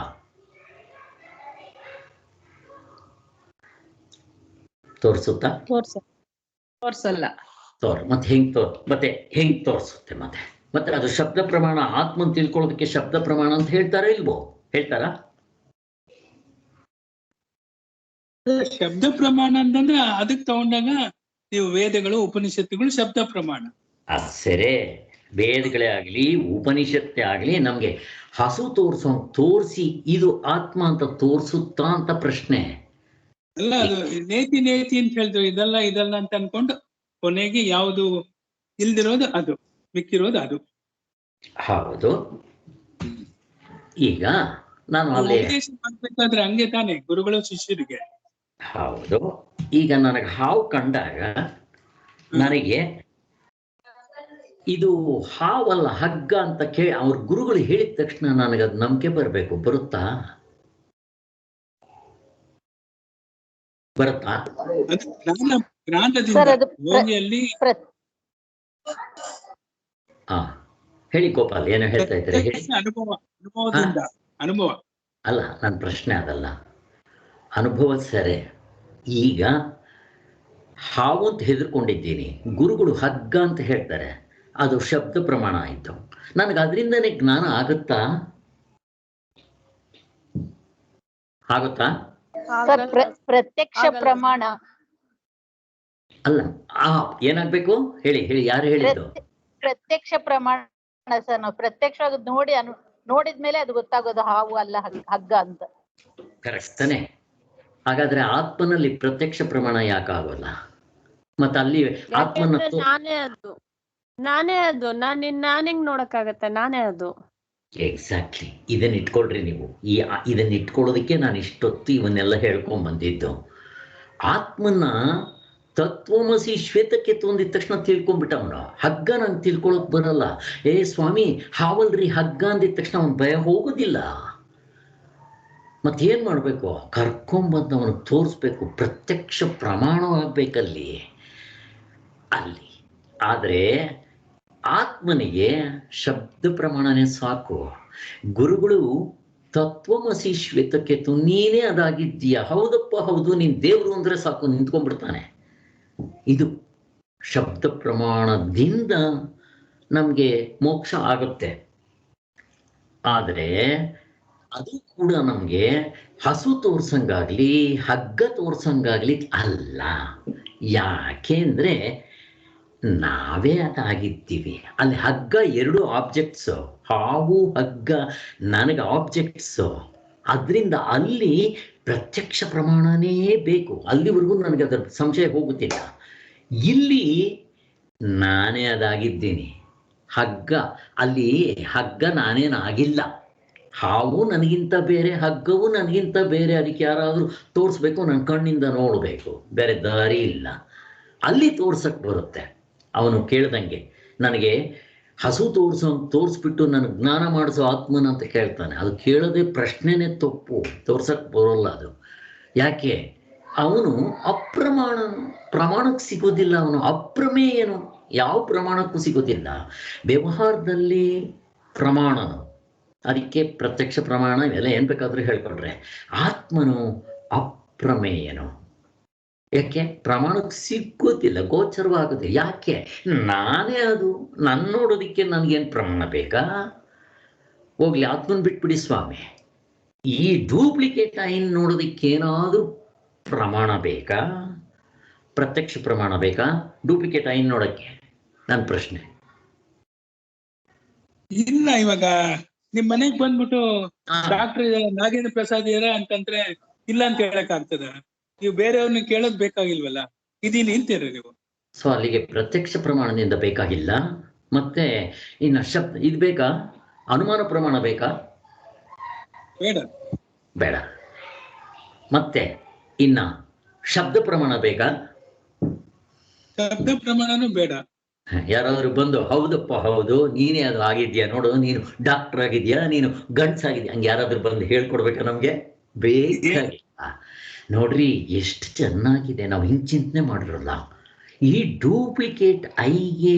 ತೋರಿಸುತ್ತಾ? ತೋರ್ಸಲ್ಲ. ಮತ್ತೆ ಹೆಂಗ್ ತೋರಿಸುತ್ತೆ? ಮತ್ತೆ ಅದು ಶಬ್ದ ಪ್ರಮಾಣ. ಆತ್ಮನ್ ತಿಳ್ಕೊಳ್ಳೋದಕ್ಕೆ ಶಬ್ದ ಪ್ರಮಾಣ ಅಂತ ಹೇಳ್ತಾರ ಇಲ್ವೋ? ಹೇಳ್ತಾರ? ಶಬ್ದ ಪ್ರಮಾಣ ಅಂತಂದ್ರೆ ಅದಕ್ಕೆ ತಗೊಂಡಾಗ ನೀವು ವೇದಗಳು, ಉಪನಿಷತ್ತುಗಳು ಶಬ್ದ ಪ್ರಮಾಣ. ಸರಿ, ವೇದಗಳೇ ಆಗ್ಲಿ ಉಪನಿಷತ್ತೇ ಆಗ್ಲಿ ನಮ್ಗೆ ಹಸು ತೋರಿಸಿ ಇದು ಆತ್ಮ ಅಂತ ತೋರಿಸುತ್ತಾ ಅಂತ ಪ್ರಶ್ನೆ ಅಲ್ಲ. ಅದು ನೇತಿ ಅಂತ ಹೇಳ್ತಾರೆ, ಇದಲ್ಲ ಅಂತ ಅನ್ಕೊಂಡು ಕೊನೆಗೆ ಯಾವುದು ಇಲ್ದಿರೋದು ಅದು, ಮಿಕ್ಕಿರೋದು ಅದು. ಹೌದು. ಈಗ ನಾನು ಅಲ್ಲಿ ಉಪದೇಶ ಮಾಡ್ಬೇಕಾದ್ರೆ ಹಂಗೆ ತಾನೆ ಗುರುಗಳು ಶಿಷ್ಯರಿಗೆ. ಹೌದು. ಈಗ ನನಗೆ ಹಾವು ಕಂಡಾಗ ನನಗೆ ಇದು ಹಾವಲ್ಲ ಹಗ್ಗ ಅಂತ ಅವ್ರ ಗುರುಗಳು ಹೇಳಿದ ತಕ್ಷಣ ನನಗದು ನಂಬಿಕೆ ಬರಬೇಕು. ಬರುತ್ತಾ? ಯೋಗಿಯಲ್ಲಿ ಹೇಳಿ ಗೋಪಾಲ್, ಏನೋ ಹೇಳ್ತಾ ಇದ್ದಾರೆ, ಹೇಳಿ. ಅನುಭವ ಅಲ್ಲ, ನನ್ನ ಪ್ರಶ್ನೆ ಅದಲ್ಲ. ಅನುಭವ ಸರಿ. ಈಗ ಹಾವು ಅಂತ ಹೆದರ್ಕೊಂಡಿದ್ದೀನಿ, ಗುರುಗಳು ಹಗ್ಗ ಅಂತ ಹೇಳ್ತಾರೆ, ಅದು ಶಬ್ದ ಪ್ರಮಾಣ ಆಯ್ತು. ನನಗೆ ಅದರಿಂದನೇ ಜ್ಞಾನ ಆಗುತ್ತಾ? ಪ್ರತ್ಯಕ್ಷ ಪ್ರಮಾಣ ಅಲ್ಲ. ಏನಾಗ್ಬೇಕು ಹೇಳಿ ಯಾರು ಹೇಳಿದ್ದು? ಪ್ರತ್ಯಕ್ಷ ಪ್ರಮಾಣ ಸರ್. ನಾವು ಪ್ರತ್ಯಕ್ಷ ನೋಡಿದ್ಮೇಲೆ ಅದು ಗೊತ್ತಾಗೋದು ಹಾವು ಅಲ್ಲ ಹಗ್ಗ ಅಂತ. ಕರೆಕ್ಟ್ ತಾನೆ? ಹಾಗಾದ್ರೆ ಆತ್ಮನಲ್ಲಿ ಪ್ರತ್ಯಕ್ಷ ಪ್ರಮಾಣ ಯಾಕಾಗೋಲ್ಲ? ಮತ್ತೆ ಅಲ್ಲಿ ಆತ್ಮನ ನಾನೇ ಅದು ನಾನು ಹೆಂಗ್ ನೋಡಕ್ಕಾಗತ್ತೆ? ನಾನೇ ಅದು. ಎಕ್ಸಾಕ್ಟ್ಲಿ. ಇದನ್ನ ಇಟ್ಕೊಳ್ರಿ ನೀವು. ಇದನ್ನ ಇಟ್ಕೊಳ್ಳೋದಕ್ಕೆ ನಾನು ಇಷ್ಟೊತ್ತು ಇವನ್ನೆಲ್ಲ ಹೇಳ್ಕೊಂಡ್ ಬಂದಿದ್ದು. ಆತ್ಮನ ತತ್ವಮಸಿ ಶ್ವೇತಕ್ಕೆ ತೊಂದಿದ ತಕ್ಷಣ ತಿಳ್ಕೊಂಡ್ಬಿಟ್ಟವನು. ಹಗ್ಗ ನಂಗೆ ತಿಳ್ಕೊಳಕ್ ಬರಲ್ಲ. ಸ್ವಾಮಿ ಹಾವಲ್ರಿ ಹಗ್ಗ ಅಂದಿದ ತಕ್ಷಣ ಅವನ್ ಭಯ ಹೋಗೋದಿಲ್ಲ. ಮತ್ತೇನ್ ಮಾಡ್ಬೇಕು? ಕರ್ಕೊಂಬಂದು ಅವನಿಗೆ ತೋರಿಸ್ಬೇಕು, ಪ್ರತ್ಯಕ್ಷ ಪ್ರಮಾಣವಾಗಬೇಕಲ್ಲಿ ಅಲ್ಲಿ. ಆದರೆ ಆತ್ಮನಿಗೆ ಶಬ್ದ ಪ್ರಮಾಣನೇ ಸಾಕು. ಗುರುಗಳು ತತ್ವಮಸಿ ಶ್ವೇತಕೇತು, ನೀನೇ ಅದಾಗಿದ್ದೀಯ, ಹೌದಪ್ಪ ಹೌದು, ನೀನ್ ದೇವ್ರು ಅಂದ್ರೆ ಸಾಕು, ನಿಂತ್ಕೊಂಡ್ಬಿಡ್ತಾನೆ. ಇದು ಶಬ್ದ ಪ್ರಮಾಣದಿಂದ ನಮ್ಗೆ ಮೋಕ್ಷ ಆಗುತ್ತೆ. ಆದರೆ ಅದು ಕೂಡ ನಮ್ಗೆ ಹಸು ತೋರ್ಸಂಗಾಗ್ಲಿ ಹಗ್ಗ ತೋರ್ಸಂಗಾಗ್ಲಿ ಅಲ್ಲ. ಯಾಕೆ ಅಂದ್ರೆ ನಾವೇ ಅದಾಗಿದ್ದೀವಿ. ಅಲ್ಲಿ ಹಗ್ಗ ಎರಡು ಆಬ್ಜೆಕ್ಟ್ಸ್, ಹಾವು ಹಗ್ಗ ನನಗೆ ಆಬ್ಜೆಕ್ಟ್ಸ್. ಅದರಿಂದ ಅಲ್ಲಿ ಪ್ರತ್ಯಕ್ಷ ಪ್ರಮಾಣನೇ ಬೇಕು. ಅಲ್ಲಿವರೆಗೂ ನನಗೆ ಅದರ ಸಂಶಯ ಹೋಗುತ್ತಿಲ್ಲ. ಇಲ್ಲಿ ನಾನೇ ಅದಾಗಿದ್ದೀನಿ. ಹಗ್ಗ ಅಲ್ಲಿ ಹಗ್ಗ ನಾನೇನಾಗಿಲ್ಲ. ಹಾವು ನನಗಿಂತ ಬೇರೆ, ಹಗ್ಗವು ನನಗಿಂತ ಬೇರೆ. ಅದಕ್ಕೆ ಯಾರಾದರೂ ತೋರಿಸ್ಬೇಕು, ನನ್ನ ಕಣ್ಣಿಂದ ನೋಡಬೇಕು, ಬೇರೆ ದಾರಿ ಇಲ್ಲ. ಅಲ್ಲಿ ತೋರ್ಸಕ್ ಬರುತ್ತೆ. ಅವನು ಕೇಳ್ದಂಗೆ ನನಗೆ ಹಸು ತೋರಿಸ್ಬಿಟ್ಟು ನನಗೆ ಜ್ಞಾನ ಮಾಡಿಸೋ ಆತ್ಮನ ಅಂತ ಕೇಳ್ತಾನೆ. ಅದು ಕೇಳೋದೇ ಪ್ರಶ್ನೆನೇ ತಪ್ಪು, ತೋರ್ಸಕ್ ಬರೋಲ್ಲ ಅದು. ಯಾಕೆ? ಅವನು ಪ್ರಮಾಣಕ್ಕೆ ಸಿಗೋದಿಲ್ಲ. ಅವನು ಅಪ್ರಮೇಯನು, ಯಾವ ಪ್ರಮಾಣಕ್ಕೂ ಸಿಗೋದಿಲ್ಲ. ವ್ಯವಹಾರದಲ್ಲಿ ಪ್ರಮಾಣನು, ಅದಕ್ಕೆ ಪ್ರತ್ಯಕ್ಷ ಪ್ರಮಾಣ ಇವೆಲ್ಲ ಏನ್ ಬೇಕಾದ್ರೂ ಹೇಳ್ಕೊಡ್ರೆ. ಆತ್ಮನು ಅಪ್ರಮೇಯನು. ಯಾಕೆ? ಪ್ರಮಾಣಕ್ಕೆ ಸಿಗೋದಿಲ್ಲ, ಗೋಚರವಾಗುತ್ತೆ. ಯಾಕೆ? ನಾನೇ ಅದು. ನನ್ನ ನೋಡೋದಿಕ್ಕೆ ನನಗೇನು ಪ್ರಮಾಣ ಬೇಕಾ? ಹೋಗ್ಲಿ, ಆತ್ಮನ್ ಬಿಟ್ಬಿಡಿ ಸ್ವಾಮಿ. ಈ ಡೂಪ್ಲಿಕೇಟ್ ಐನ್ ನೋಡೋದಿಕ್ಕೆ ಏನಾದರೂ ಪ್ರಮಾಣ ಬೇಕಾ? ಪ್ರತ್ಯಕ್ಷ ಪ್ರಮಾಣ ಬೇಕಾ ಡೂಪ್ಲಿಕೇಟ್ ಐನ್ ನೋಡಕ್ಕೆ? ನನ್ನ ಪ್ರಶ್ನೆ. ಇಲ್ಲ, ಇವಾಗ ನಿಮ್ ಮನೆಗ್ ಬಂದ್ಬಿಟ್ಟು ಡಾಕ್ಟರ್ ನಾಗೇಂದ್ರ ಪ್ರಸಾದ್ ಇದಾರೆ ಅಂತಂದ್ರೆ ಇಲ್ಲ ಅಂತ ಹೇಳಕ್ ಆಗ್ತದ? ನೀವು ಬೇರೆಯವ್ರನ್ನ ಕೇಳೋದ್ ಬೇಕಾಗಿಲ್ವಲ್ಲ, ಇದೀನಿ ಅಂತೀರ ನೀವು. ಸೊ ಅಲ್ಲಿಗೆ ಪ್ರತ್ಯಕ್ಷ ಪ್ರಮಾಣದಿಂದ ಬೇಕಾಗಿಲ್ಲ. ಮತ್ತೆ ಇನ್ನ ಶಬ್ದ ಇದು ಬೇಕಾ? ಅನುಮಾನ ಪ್ರಮಾಣ ಬೇಕಾ? ಬೇಡ. ಮತ್ತೆ ಇನ್ನ ಶಬ್ದ ಪ್ರಮಾಣ ಬೇಕಾ? ಶಬ್ದ ಪ್ರಮಾಣನೂ ಬೇಡ. ಯಾರಾದ್ರೂ ಬಂದು ಹೌದಪ್ಪ ಹೌದು, ನೀನೇ ಅದು ಆಗಿದ್ಯಾ ನೋಡು, ನೀನು ಡಾಕ್ಟರ್ ಆಗಿದ್ಯಾ, ನೀನು ಗಂಡ್ಸಾಗಿದ್ಯಾ, ಹಂಗೆ ಯಾರಾದ್ರೂ ಬಂದು ಹೇಳ್ಕೊಡ್ಬೇಕಾ? ನಮ್ಗೆ ಬೇಕಾಗಿಲ್ಲ. ನೋಡ್ರಿ ಎಷ್ಟು ಚೆನ್ನಾಗಿದೆ, ನಾವು ಹಿಂಗೆ ಚಿಂತನೆ ಮಾಡಿರಲ್ಲ. ಈ ಡೂಪ್ಲಿಕೇಟ್ ಐಗೆ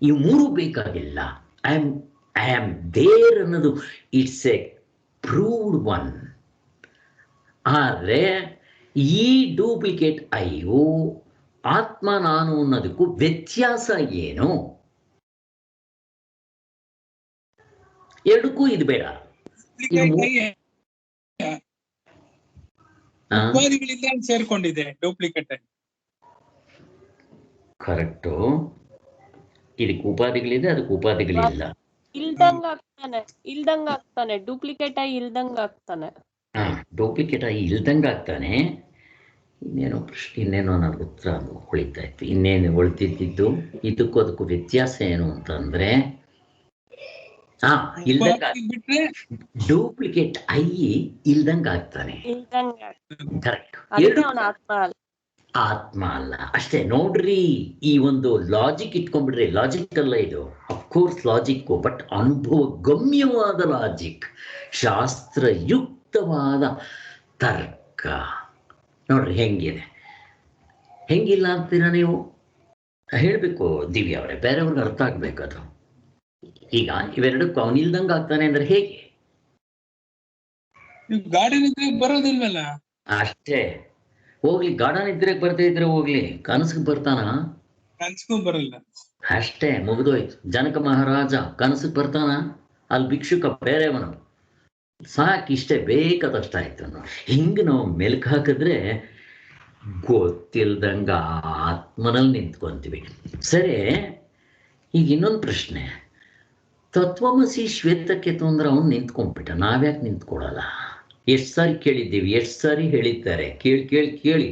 ಈ ಮೂರು ಬೇಕಾಗಿಲ್ಲ. ಐ ಆಮ್ ದೇರ್ ಅನ್ನೋದು ಇಟ್ಸ್ ಎ ಪ್ರೂವ್ಡ್ ಒನ್. ಆದರೆ ಈ ಡೂಪ್ಲಿಕೇಟ್ ಐಯು ಆತ್ಮ ನಾನು ಅನ್ನೋದಕ್ಕೂ ವ್ಯತ್ಯಾಸ ಏನು? ಎರಡಕ್ಕೂ ಇದು ಬೇಡ. ಉಪಾಧಿಗಳಿಂದ ಸೇರ್ಕೊಂಡಿದೆ ಡೂಪ್ಲಿಕೇಟ್. ಕರೆಕ್ಟು. ಇದಕ್ಕೆ ಉಪಾಧಿಗಳಿದೆ, ಅದಕ್ಕೆ ಉಪಾಧಿಗಳಿಲ್ಲ. ಇಲ್ದಂಗ ಆಗ್ತಾನೆ ಡೂಪ್ಲಿಕೇಟ್ ಆಗಿ ಇಲ್ದಂಗ ಆಗ್ತಾನೆ. ಡೂಪ್ಲಿಕೇಟ್ ಆಗಿ ಇಲ್ದಂಗ ಆಗ್ತಾನೆ. ಇನ್ನೇನೋ ಪ್ರಶ್ನೆ, ಇನ್ನೇನೋ ನನಗೆ ಉತ್ತರ ಉಳಿತಾ ಇತ್ತು. ಇನ್ನೇನು ಉಳಿತಿದ್ದು ಇದಕ್ಕೂ ಅದಕ್ಕೂ ವ್ಯತ್ಯಾಸ ಏನು ಅಂತಂದ್ರೆ, ಇಲ್ದಂಗ ಡೂಪ್ಲಿಕೇಟ್ ಐ ಇಲ್ದಂಗ ಆಗ್ತಾನೆ. ಕರೆಕ್ಟ್. ಆತ್ಮ ಅಲ್ಲ ಅಷ್ಟೇ. ನೋಡ್ರಿ, ಈ ಒಂದು ಲಾಜಿಕ್ ಇಟ್ಕೊಂಡ್ಬಿಡ್ರಿ. ಲಾಜಿಕ್ ಅಲ್ಲ ಇದು, ಅಫ್ಕೋರ್ಸ್ ಲಾಜಿಕ್ಕು, ಬಟ್ ಅನುಭವ ಗಮ್ಯವಾದ ಲಾಜಿಕ್, ಶಾಸ್ತ್ರಯುಕ್ತವಾದ ತರ್ಕ. ನೋಡ್ರಿ ಹೆಂಗಿದೆ. ಹೆಂಗಿಲ್ಲ ಅಂತೀರಾ ನೀವು? ಹೇಳ್ಬೇಕು ದಿವ್ಯ ಅವರೇ, ಬೇರೆಯವ್ರಿಗೆ ಅರ್ಥ ಆಗ್ಬೇಕು ಅದು. ಈಗ ಇವೆರಡಕ್ಕೂ ಅವನಿಲ್ದಂಗ ಆಗ್ತಾನೆ ಅಂದ್ರೆ ಹೇಗೆ? ಗಾಡಿ ನಿದ್ರೆ ಬರೋದಿಲ್ವಲ್ಲ? ಅಷ್ಟೇ. ಹೋಗ್ಲಿ, ಗಾಢ ನಿದ್ರೆಗೆ ಬರ್ತಾ ಇದ್ರೆ ಹೋಗ್ಲಿ, ಕನಸಿಗೆ ಬರ್ತಾನ? ಕನಸಿಗೂ ಬರಲ್ಲ. ಅಷ್ಟೇ, ಮುಗಿದೋಯ್ತು. ಜನಕ ಮಹಾರಾಜ ಕನಸಿಗೆ ಬರ್ತಾನ? ಅಲ್ಲಿ ಭಿಕ್ಷುಕ ಬೇರೆಯವನು. ಸಾಕಿಷ್ಟೇ, ಬೇಕಾದಷ್ಟಾಯ್ತು. ಹಿಂಗೆ ನಾವು ಮೆಲ್ಕ್ ಹಾಕಿದ್ರೆ ಗೊತ್ತಿಲ್ದಂಗ ಆತ್ಮನಲ್ಲಿ ನಿಂತ್ಕೊಂತೀವಿ. ಸರಿ, ಈಗ ಇನ್ನೊಂದು ಪ್ರಶ್ನೆ. ತತ್ವಮಸಿ ಶ್ವೇತಕೇತು ಅಂದ್ರೆ ಅವನು ನಿಂತ್ಕೊಂಡ್ಬಿಟ್ಟ, ನಾವ್ಯಾಕೆ ನಿಂತ್ಕೊಡಲ್ಲ? ಎಷ್ಟು ಸಾರಿ ಕೇಳಿದ್ದೀವಿ, ಎಷ್ಟು ಸಾರಿ ಹೇಳಿದ್ದಾರೆ, ಕೇಳಿ ಕೇಳಿ ಕೇಳಿ,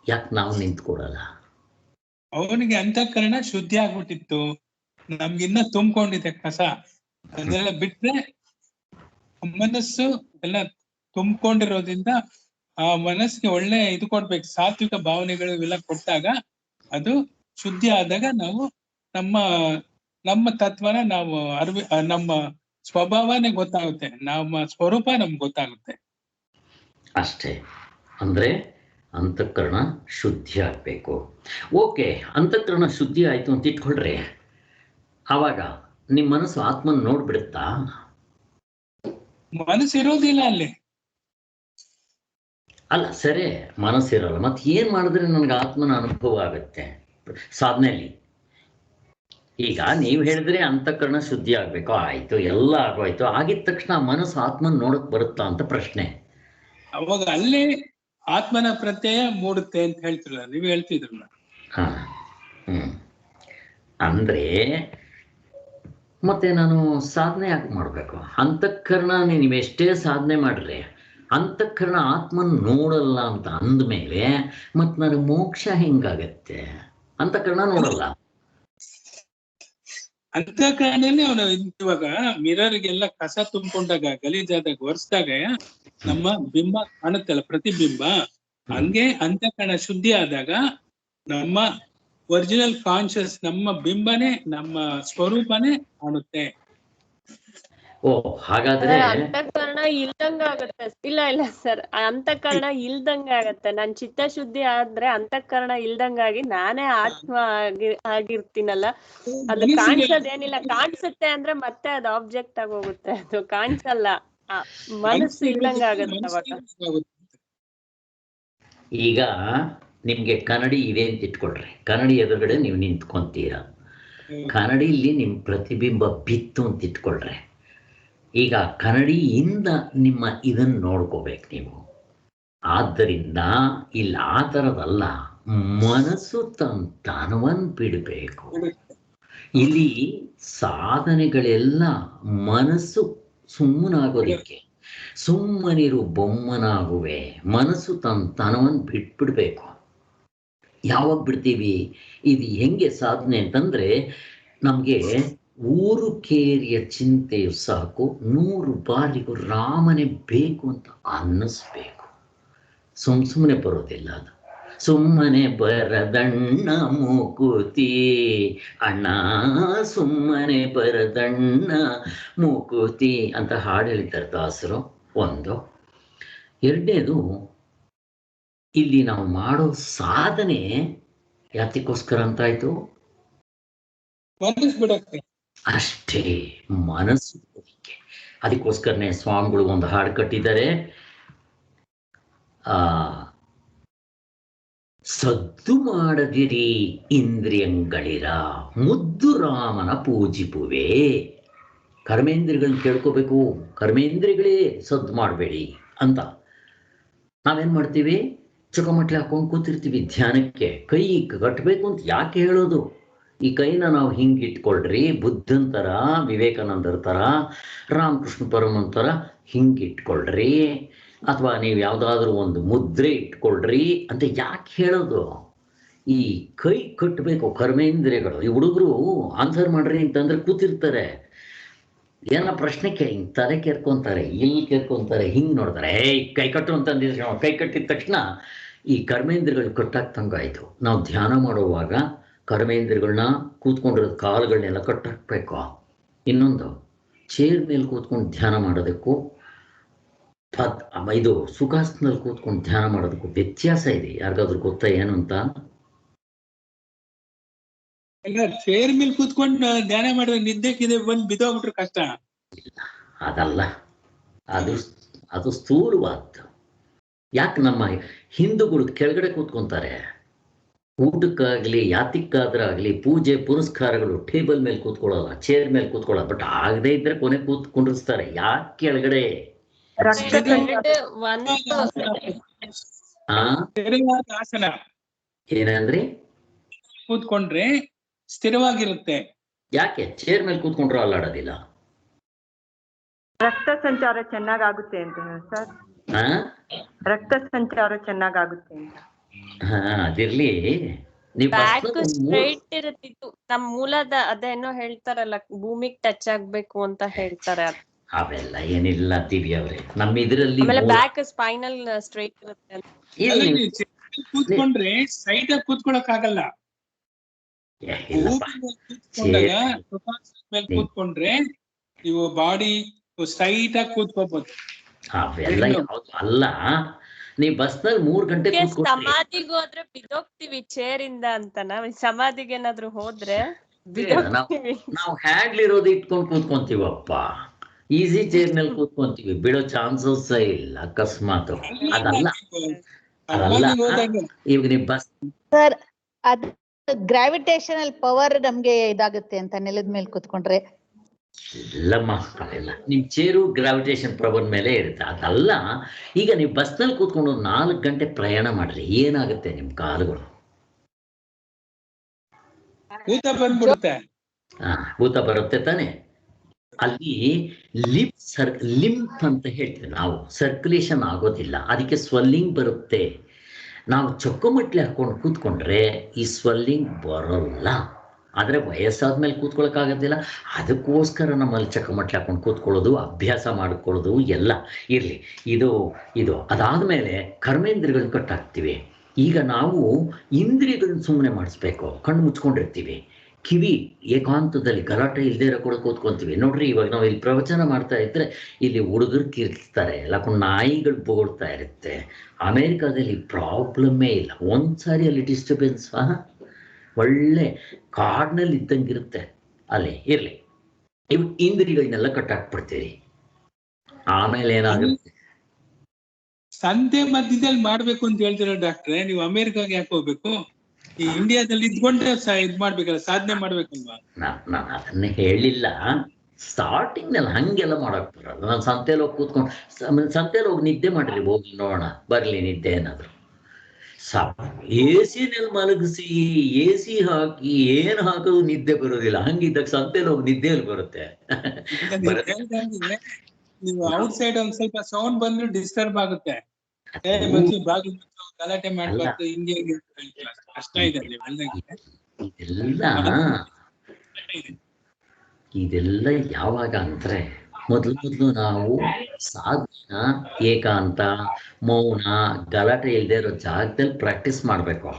ಯಾಕೆ ನಾವು ನಿಂತ್ಕೊಡಲ್ಲ? ಅವನಿಗೆ ಅಂತಃಕರಣ ಶುದ್ಧಿ ಆಗ್ಬಿಟ್ಟಿತ್ತು, ನಮ್ಗಿನ್ನ ತುಂಬಿಕೊಂಡಿದೆ ಕಸ. ಅದೆಲ್ಲ ಬಿಟ್ರೆ ಮನಸ್ಸು ಎಲ್ಲ ತುಂಬಿಕೊಂಡಿರೋದ್ರಿಂದ ಆ ಮನಸ್ಸಿಗೆ ಒಳ್ಳೆ ಇದು ಕೊಡ್ಬೇಕು, ಸಾತ್ವಿಕ ಭಾವನೆಗಳು ಇವೆಲ್ಲ ಕೊಟ್ಟಾಗ ಅದು ಶುದ್ಧಿ ಆದಾಗ ನಾವು ನಮ್ಮ ತತ್ವನ ನಾವು ನಮ್ಮ ಸ್ವಭಾವನೇ ಗೊತ್ತಾಗುತ್ತೆ, ನಮ್ಮ ಸ್ವರೂಪ ನಮ್ಗೆ ಗೊತ್ತಾಗುತ್ತೆ. ಅಷ್ಟೇ. ಅಂದ್ರೆ ಅಂತಃಕರಣ ಶುದ್ಧಿ ಆಗಬೇಕು. ಓಕೆ, ಅಂತಃಕರಣ ಶುದ್ಧಿ ಆಯಿತು ಅಂತ ಇಟ್ಕೊಳ್ರಿ, ಆವಾಗ ನಿಮ್ಮ ಮನಸ್ಸು ಆತ್ಮನ ನೋಡ್ಬಿಡುತ್ತಾ? ಮನಸ್ಸು ಇರೋದಿಲ್ಲ ಅಲ್ಲಿ. ಅಲ್ಲ ಸರಿ, ಮನಸ್ಸಿರಲ್ಲ, ಮತ್ತೆ ಏನು ಮಾಡಿದ್ರೆ ನನಗೆ ಆತ್ಮನ ಅನುಭವ ಆಗುತ್ತೆ ಸಾಧನೆಯಲ್ಲಿ? ಈಗ ನೀವು ಹೇಳಿದ್ರೆ ಅಂತಃಕರಣ ಶುದ್ಧಿ ಆಗಬೇಕು, ಆಯಿತು, ಎಲ್ಲ ಆಗೋಯ್ತು, ಆಗಿದ ತಕ್ಷಣ ಮನಸ್ಸು ಆತ್ಮನ ನೋಡಕ್ ಬರುತ್ತಾ ಅಂತ ಪ್ರಶ್ನೆ. ಅವಾಗ ಅಲ್ಲೇ ಆತ್ಮನ ಪ್ರತ್ಯಯ ಮೂಡುತ್ತೆ ಅಂತ ಹೇಳ್ತಿರಲ್ಲ, ನೀವು ಹೇಳ್ತಿದ್ರಲ್ಲ. ಹಾ, ಅಂದ್ರೆ ಮತ್ತೆ ನಾನು ಸಾಧನೆ ಯಾಕೆ ಮಾಡಬೇಕು? ಅಂತಃಕರಣ ನೀವೆಷ್ಟೇ ಸಾಧನೆ ಮಾಡ್ರಿ, ಅಂತಃಕರಣ ಆತ್ಮನ್ ನೋಡಲ್ಲ ಅಂತ ಅಂದಮೇಲೆ ಮತ್ತೆ ನನಗೆ ಮೋಕ್ಷ ಹೆಂಗಾಗತ್ತೆ? ಅಂತಃಕರಣ ನೋಡಲ್ಲ. ಅಂತಃಕರಣದಲ್ಲಿ ಅವನು ಇವಾಗ ಮಿರರ್ಗೆಲ್ಲ ಕಸ ತುಂಬಿಕೊಂಡಾಗ, ಗಲೀಜಾದಾಗ ಒರೆಸ್ದಾಗ ನಮ್ಮ ಬಿಂಬ ಕಾಣುತ್ತಲ್ಲ, ಪ್ರತಿಬಿಂಬ. ಹಂಗೆ ಅಂತಃಕರಣ ಶುದ್ಧಿ ಆದಾಗ ನಮ್ಮ ಒರಿಜಿನಲ್ ಕಾನ್ಶಿಯಸ್, ನಮ್ಮ ಬಿಂಬನೇ, ನಮ್ಮ ಸ್ವರೂಪನೇ ಕಾಣುತ್ತೆ. ಓ, ಹಾಗಾದ್ರೆ ಅಂತಃಕರಣ ಇಲ್ದಂಗ ಆಗತ್ತೆ. ಇಲ್ಲ ಸರ್, ಅಂತಃಕರಣ ಇಲ್ದಂಗ ಆಗತ್ತೆ. ನನ್ ಚಿತ್ತ ಶುದ್ಧಿ ಆದ್ರೆ ಅಂತಃಕರಣ ಇಲ್ದಂಗಾಗಿ ನಾನೇ ಆತ್ಮ ಆಗಿರ್ತೀನಲ್ಲ. ಅದು ಕಾಣಿಸೋದೇನಿಲ್ಲ. ಕಾಣಿಸುತ್ತೆ ಅಂದ್ರೆ ಮತ್ತೆ ಅದು ಆಬ್ಜೆಕ್ಟ್ ಆಗಿ ಹೋಗುತ್ತೆ, ಅದು ಕಾಣಿಸಲ್ಲ. ಮನಸ್ಸು ಇಲ್ದಂಗ ಆಗತ್ತೆ ಅವಾಗ. ಈಗ ನಿಮ್ಗೆ ಕನ್ನಡಿ ಇದೆ ಅಂತ ಇಟ್ಕೊಳ್ರಿ, ಕನ್ನಡಿ ಎದುರುಗಡೆ ನೀವು ನಿಂತ್ಕೊಂತೀರ, ಕನ್ನಡಿಯಲ್ಲಿ ನಿಮ್ ಪ್ರತಿಬಿಂಬ ಬಿತ್ತು ಅಂತ ಇಟ್ಕೊಳ್ರಿ. ಈಗ ಕನ್ನಡಿಯಿಂದ ನಿಮ್ಮ ಇದನ್ನ ನೋಡ್ಕೋಬೇಕು ನೀವು. ಆದ್ದರಿಂದ ಇಲ್ಲಿ ಆ ಥರದಲ್ಲ, ಮನಸ್ಸು ತಾನವನ್ ಬಿಡಬೇಕು. ಇಲ್ಲಿ ಸಾಧನೆಗಳೆಲ್ಲ ಮನಸ್ಸು ಸುಮ್ಮನಾಗೋದಕ್ಕೆ. ಸುಮ್ಮನಿರು ಬೊಮ್ಮನಾಗುವೆ, ಮನಸ್ಸು ತನವನ್ ಬಿಟ್ಬಿಡ್ಬೇಕು. ಯಾವಾಗ ಬಿಡ್ತೀವಿ? ಇದು ಹೆಂಗೆ ಸಾಧನೆ ಅಂತಂದ್ರೆ, ನಮ್ಗೆ ಊರು ಕೇರಿಯ ಚಿಂತೆಯು ಸಾಕು, 100 ಬಾರಿಗೂ ರಾಮನೇ ಬೇಕು ಅಂತ ಅನ್ನಿಸ್ಬೇಕು. ಸುಮ್ಮನೆ ಬರೋದಿಲ್ಲ ಅದು. ಸುಮ್ಮನೆ ಬರದಣ್ಣ ಮೂಕುತಿ ಅಣ್ಣ, ಸುಮ್ಮನೆ ಬರದಣ್ಣ ಮೂಕುತಿ ಅಂತ ಹಾಡು ಹೇಳ್ತಾರೆ ದಾಸರು. ಒಂದು. ಎರಡನೇದು, ಇಲ್ಲಿ ನಾವು ಮಾಡೋ ಸಾಧನೆ ಯಾತಕ್ಕೋಸ್ಕರ ಅಂತಾಯ್ತು? ಮನಸ್ಸು ಬಿಡಕ್ಕೆ ಅಷ್ಟೇ, ಮನಸ್ಸು. ಅದಕ್ಕೋಸ್ಕರನೇ ಸ್ವಾಮಿಗಳು ಒಂದು ಹಾಡು ಕಟ್ಟಿದ್ದಾರೆ, ಸದ್ದು ಮಾಡದಿರಿ ಇಂದ್ರಿಯಂಗಳಿರ, ಮುದ್ದು ರಾಮನ ಪೂಜಿಪುವೆ. ಕರ್ಮೇಂದ್ರಿಯಗಳನ್ನ ಕೇಳ್ಕೋಬೇಕು, ಕರ್ಮೇಂದ್ರಿಯಗಳೇ ಸದ್ದು ಮಾಡಬೇಡಿ ಅಂತ. ನಾವೇನ್ ಮಾಡ್ತೀವಿ? ಚೊಕಮಟ್ಲೆ ಹಾಕೊಂಡು ಕೂತಿರ್ತೀವಿ ಧ್ಯಾನಕ್ಕೆ. ಕೈ ಕಟ್ಟಬೇಕು ಅಂತ ಯಾಕೆ ಹೇಳೋದು? ಈ ಕೈನ ನಾವು ಹಿಂಗೆ ಇಟ್ಕೊಳ್ರಿ, ಬುದ್ಧನ್ ಥರ, ವಿವೇಕಾನಂದರ ಥರ, ರಾಮಕೃಷ್ಣ ಪರಮನ್ ಥರ ಹಿಂಗೆ ಇಟ್ಕೊಳ್ರಿ, ಅಥವಾ ನೀವು ಯಾವುದಾದ್ರೂ ಒಂದು ಮುದ್ರೆ ಇಟ್ಕೊಳ್ರಿ ಅಂತ ಯಾಕೆ ಹೇಳೋದು? ಈ ಕೈ ಕಟ್ಟಬೇಕು ಕರ್ಮೇಂದ್ರಿಯಗಳು. ಈ ಹುಡುಗರು ಆನ್ಸರ್ ಮಾಡ್ರಿ ಅಂತಂದ್ರೆ ಕೂತಿರ್ತಾರೆ, ಏನೋ ಪ್ರಶ್ನೆಗೆ ಹಿಂಗೆ ತಲೆ ಕೇರ್ಕೊಂತಾರೆ, ಇಲ್ಲಿ ಕೇರ್ಕೊಂತಾರೆ, ಹಿಂಗೆ ನೋಡ್ತಾರೆ. ಕೈ ಕಟ್ಟು ಅಂತಂದಿದ್ರೆ ಕೈ ಕಟ್ಟಿದ ತಕ್ಷಣ ಈ ಕರ್ಮೇಂದ್ರಿಯಗಳು ಕಟ್ಟಾಕ್ತಂಗಾಯ್ತು. ನಾವು ಧ್ಯಾನ ಮಾಡುವಾಗ ಕರ್ಮೇಂದ್ರಿಯಗಳನ್ನ ಕೂತ್ಕೊಂಡಿರೋದು ಕಾಲುಗಳನ್ನೆಲ್ಲ ಕಟ್ಟಾಕ್ಬೇಕು. ಇನ್ನೊಂದು, ಚೇರ್ ಮೇಲೆ ಕೂತ್ಕೊಂಡು ಧ್ಯಾನ ಮಾಡೋದಕ್ಕೂ ಇದು ಸುಖಾಸನದಲ್ಲಿ ಕೂತ್ಕೊಂಡು ಧ್ಯಾನ ಮಾಡೋದಕ್ಕೂ ವ್ಯತ್ಯಾಸ ಇದೆ. ಯಾರಿಗಾದ್ರೂ ಗೊತ್ತಾ ಏನು ಅಂತ? ಚೇರ್ ಮೇಲೆ ಕೂತ್ಕೊಂಡು ಧ್ಯಾನ ಮಾಡಿದ್ರೆ ನಿದ್ದೆಕ್ಕಿದೆ ಬಂದು ಬಿದ್ದೋಗ್ಬಿಟ್ರೆ ಕಷ್ಟ. ಅದಲ್ಲ, ಅದು ಸ್ಥೂಲವಾದ್ದು. ಯಾಕೆ ನಮ್ಮ ಹಿಂದೂಗಳು ಕೆಳಗಡೆ ಕೂತ್ಕೊಂತಾರೆ? ಊಟಕ್ಕಾಗ್ಲಿ ಯಾತಿಕ್ಕಾದ್ರಾಗ್ಲಿ ಪೂಜೆ ಪುರಸ್ಕಾರಗಳು ಟೇಬಲ್ ಮೇಲೆ ಕೂತ್ಕೊಳ್ಳೋಲ್ಲ, ಚೇರ್ ಮೇಲೆ ಕೂತ್ಕೊಳ್ಳೋಲ್ಲ. ಬಟ್ ಆಗದೆ ಇದ್ರೆ ಕೊನೆ ಕೂತ್ಕೊಂಡಿರ್ತಾರೆ. ಯಾಕೆ ಕೆಳಗಡೆ? ಆಸನ ಏನಂದ್ರಿ? ಕೂತ್ಕೊಂಡ್ರೆ ಸ್ಥಿರವಾಗಿರುತ್ತೆ. ಯಾಕೆ ಚೇರ್ ಮೇಲೆ ಕೂತ್ಕೊಂಡ್ರು ಅಲ್ಲಾಡೋದಿಲ್ಲ? ರಕ್ತ ಸಂಚಾರ ಚೆನ್ನಾಗಾಗುತ್ತೆ ಅಂತ ಸರ್. ರಕ್ತ ಸಂಚಾರ ಚೆನ್ನಾಗಾಗುತ್ತೆ ಅಂತ. ಅದಿರ್ಲಿ, ಸ್ಟ್ರೈಟ್ ಇರುತ್ತಿತ್ತು. ನಮ್ ಮೂಲದ ಅದೇನೋ ಹೇಳ್ತಾರಲ್ಲ, ಭೂಮಿಗ್ ಟಚ್ ಆಗ್ಬೇಕು ಅಂತ ಹೇಳ್ತಾರೆ. ಅವೆಲ್ಲ ಏನಿಲ್ಲ ದಿವ್ಯ ಅವ್ರೆ, ನಮ್ಮ ಇದ್ರಲ್ಲಿ ಬ್ಯಾಕ್ ಸ್ಪೈನಲ್ ಸ್ಟ್ರೈಟ್ ಇರುತ್ತೆ. ಕೂತ್ಕೊಂಡ್ರೆ ಸೈಡ್ ಆಗಿ ಕೂತ್ಕೊಳಕ್ ಆಗಲ್ಲ. ಕೂತ್ಕೊಂಡ್ರೆ ನೀವು ಬಾಡಿ ಸ್ಟ್ರೈಟ್ ಆಗಿ ಕೂತ್ಕೋಬಹುದು. ಅವೆಲ್ಲ ಯಾವ್ದು ಅಲ್ಲ. ನೀವ್ ಬಸ್ನಲ್ಲಿ 3 ಗಂಟೆ ಕೂತ್ಕೊಂಡ್ರಿ, ಸಮಾಧಿಗೆ ಹೋದ್ರೆ ಬಿದೋಗ್ತಿವಿ ಚೇರಿಂದ ಅಂತ. ನಾವ್ ಸಮಾಧಿಗೆ ಏನಾದ್ರು ಹೋದ್ರೆ ನಾವು ಹ್ಯಾಂಡ್ಲ್ ಇರೋದು ಇಟ್ಕೊಂಡು ಕೂತ್ಕೊಂತೀವಪ್ಪ. ಈಸಿ ಚೇರ್ ಮೇಲೆ ಕೂತ್ಕೊಂತೀವಿ, ಬಿಡೋ ಚಾನ್ಸಸ್ ಇಲ್ಲ ಅಕಸ್ಮಾತ್. ಅದಲ್ಲ ಈಗ ನೀವು ಬಸ್ ಸರ್ ಅದ್ ಗ್ರಾವಿಟೇಷನಲ್ ಪವರ್ ನಮ್ಗೆ ಇದಾಗುತ್ತೆ ಅಂತ ನೆಲದ ಮೇಲೆ ಕೂತ್ಕೊಂಡ್ರೆ. ಇಲ್ಲಮ್ಮ, ಅದೆಲ್ಲ ನಿಮ್ ಚೇರು ಗ್ರಾವಿಟೇಷನ್ ಪವರ್ ಮೇಲೆ ಇರುತ್ತೆ. ಅದಲ್ಲ, ಈಗ ನೀವು ಬಸ್ನಲ್ಲಿ ಕೂತ್ಕೊಂಡು 4 ಗಂಟೆ ಪ್ರಯಾಣ ಮಾಡ್ರಿ, ಏನಾಗುತ್ತೆ ನಿಮ್ ಕಾಲುಗಳು? ಊತ ಬಂದ್ಬಿಡುತ್ತೆ. ಊತ ಬರುತ್ತೆ ತಾನೆ. ಅಲ್ಲಿ ಲಿಂಪ್ ಅಂತ ಹೇಳ್ತೀವಿ ನಾವು, ಸರ್ಕ್ಯುಲೇಷನ್ ಆಗೋದಿಲ್ಲ, ಅದಕ್ಕೆ ಸ್ವೆಲ್ಲಿಂಗ್ ಬರುತ್ತೆ. ನಾವು ಚೊಕ್ಕಮಟ್ಲೆ ಹಾಕೊಂಡು ಕೂತ್ಕೊಂಡ್ರೆ ಈ ಸ್ವೆಲ್ಲಿಂಗ್ ಬರೋಲ್ಲ. ಆದರೆ ವಯಸ್ಸಾದ್ಮೇಲೆ ಕೂತ್ಕೊಳ್ಳೋಕ್ಕಾಗೋದಿಲ್ಲ. ಅದಕ್ಕೋಸ್ಕರ ನಮ್ಮಲ್ಲಿ ಚೊಕ್ಕಮಟ್ಲೆ ಹಾಕೊಂಡು ಕೂತ್ಕೊಳ್ಳೋದು, ಅಭ್ಯಾಸ ಮಾಡ್ಕೊಳ್ಳೋದು ಎಲ್ಲ ಇರಲಿ. ಇದು ಅದಾದಮೇಲೆ ಕರ್ಮೇಂದ್ರಿಯಗಳನ್ನ ಕಟ್ಟಾಕ್ತೀವಿ. ಈಗ ನಾವು ಇಂದ್ರಿಯಗಳನ್ನ ಸುಮ್ಮನೆ ಮಾಡಿಸ್ಬೇಕು. ಕಣ್ಣು ಮುಚ್ಕೊಂಡಿರ್ತೀವಿ, ಕಿವಿ ಏಕಾಂತದಲ್ಲಿ ಗಲಾಟೆ ಇಲ್ಲದೆ ಇರೋ ಕೂಡ ಕೂತ್ಕೊಂತೀವಿ. ನೋಡ್ರಿ, ಇವಾಗ ನಾವು ಇಲ್ಲಿ ಪ್ರವಚನ ಮಾಡ್ತಾ ಇದ್ರೆ ಇಲ್ಲಿ ಹುಡುಗರು ಕಿರ್ತಾರೆ, ಎಲ್ಲಕೊಂಡು ನಾಯಿಗಳು ಬೋಳ್ತಾ ಇರುತ್ತೆ. ಅಮೇರಿಕಾದಲ್ಲಿ ಪ್ರಾಬ್ಲಮ್ಮೇ ಇಲ್ಲ. ಒಂದ್ಸಾರಿ ಅಲ್ಲಿ ಡಿಸ್ಟರ್ಬೆನ್ಸ್ ಒಳ್ಳೆ ಕಾಡ್ನಲ್ಲಿ ಇದ್ದಂಗಿರುತ್ತೆ ಅಲ್ಲಿ. ಇರ್ಲಿ, ಇವು ಇಂದ್ರಿಯಗಳನ್ನೆಲ್ಲ ಕಟ್ಟಾಕ್ಬಿಡ್ತೀರಿ. ಆಮೇಲೆ ಏನಾಗುತ್ತೆ? ಸಂತೆ ಮಧ್ಯದಲ್ಲಿ ಮಾಡ್ಬೇಕು ಅಂತ ಹೇಳ್ತೀರ ಡಾಕ್ಟ್ರೆ. ನೀವು ಅಮೆರಿಕಾಗೆ ಯಾಕೆ ಹೋಗ್ಬೇಕು? ಈ ಇಂಡಿಯಾದಲ್ಲಿ ಇದ್ಕೊಂಡ್ರೆ ಇದ್ ಮಾಡ್ಬೇಕಲ್ಲ, ಸಾಧನೆ ಮಾಡ್ಬೇಕಲ್ವಾ? ನಾನು ಅದನ್ನೇ ಹೇಳಿಲ್ಲ. ಸ್ಟಾರ್ಟಿಂಗ್ ನಲ್ಲಿ ಹಂಗೆಲ್ಲ ಮಾಡಕ್ ಬರಲ್ಲ. ನಾನು ಸಂತೆಯಲ್ಲಿ ಹೋಗಿ ಕೂತ್ಕೊಂಡು ಸಂತೆಯಲ್ಲಿ ಹೋಗಿ ನಿದ್ದೆ ಮಾಡ್ರಿ, ಹೋಗಿ ನೋಡೋಣ ಬರ್ಲಿ ನಿದ್ದೆ ಏನಾದ್ರು. AC ನಲ್ಲಿ ಮಲಗಿಸಿ AC ಹಾಕಿ ಏನ್ ಹಾಕೋದು ನಿದ್ದೆ ಬರೋದಿಲ್ಲ. ಹಂಗಿದ್ದಾಗ ಸಂತೆಯಲ್ಲಿ ಹೋಗಿ ನಿದ್ದೆಯಲ್ಲಿ ಬರುತ್ತೆ. ನೀವು ಔಟ್ ಸೈಡ್ ಒಂದ್ ಸ್ವಲ್ಪ ಸೌಂಡ್ ಬಂದ್ರೆ ಡಿಸ್ಟರ್ಬ್ ಆಗುತ್ತೆ. ಬಾಗಿಲು ಗಲಾಟೆ ಮಾಡ್ಬಾರ್ದು, ಹಿಂಗೆ ಕಷ್ಟ ಇದೆ. ಇದೆಲ್ಲ ಯಾವಾಗ ಅಂದ್ರೆ ಮೊದಲು ನಾವು ಸಾಧನ ಏಕಾಂತ, ಮೌನ, ಗಲಾಟೆ ಇಲ್ಲದೆ ಇರೋ ಜಾಗದಲ್ಲಿ ಪ್ರಾಕ್ಟೀಸ್ ಮಾಡ್ಬೇಕು.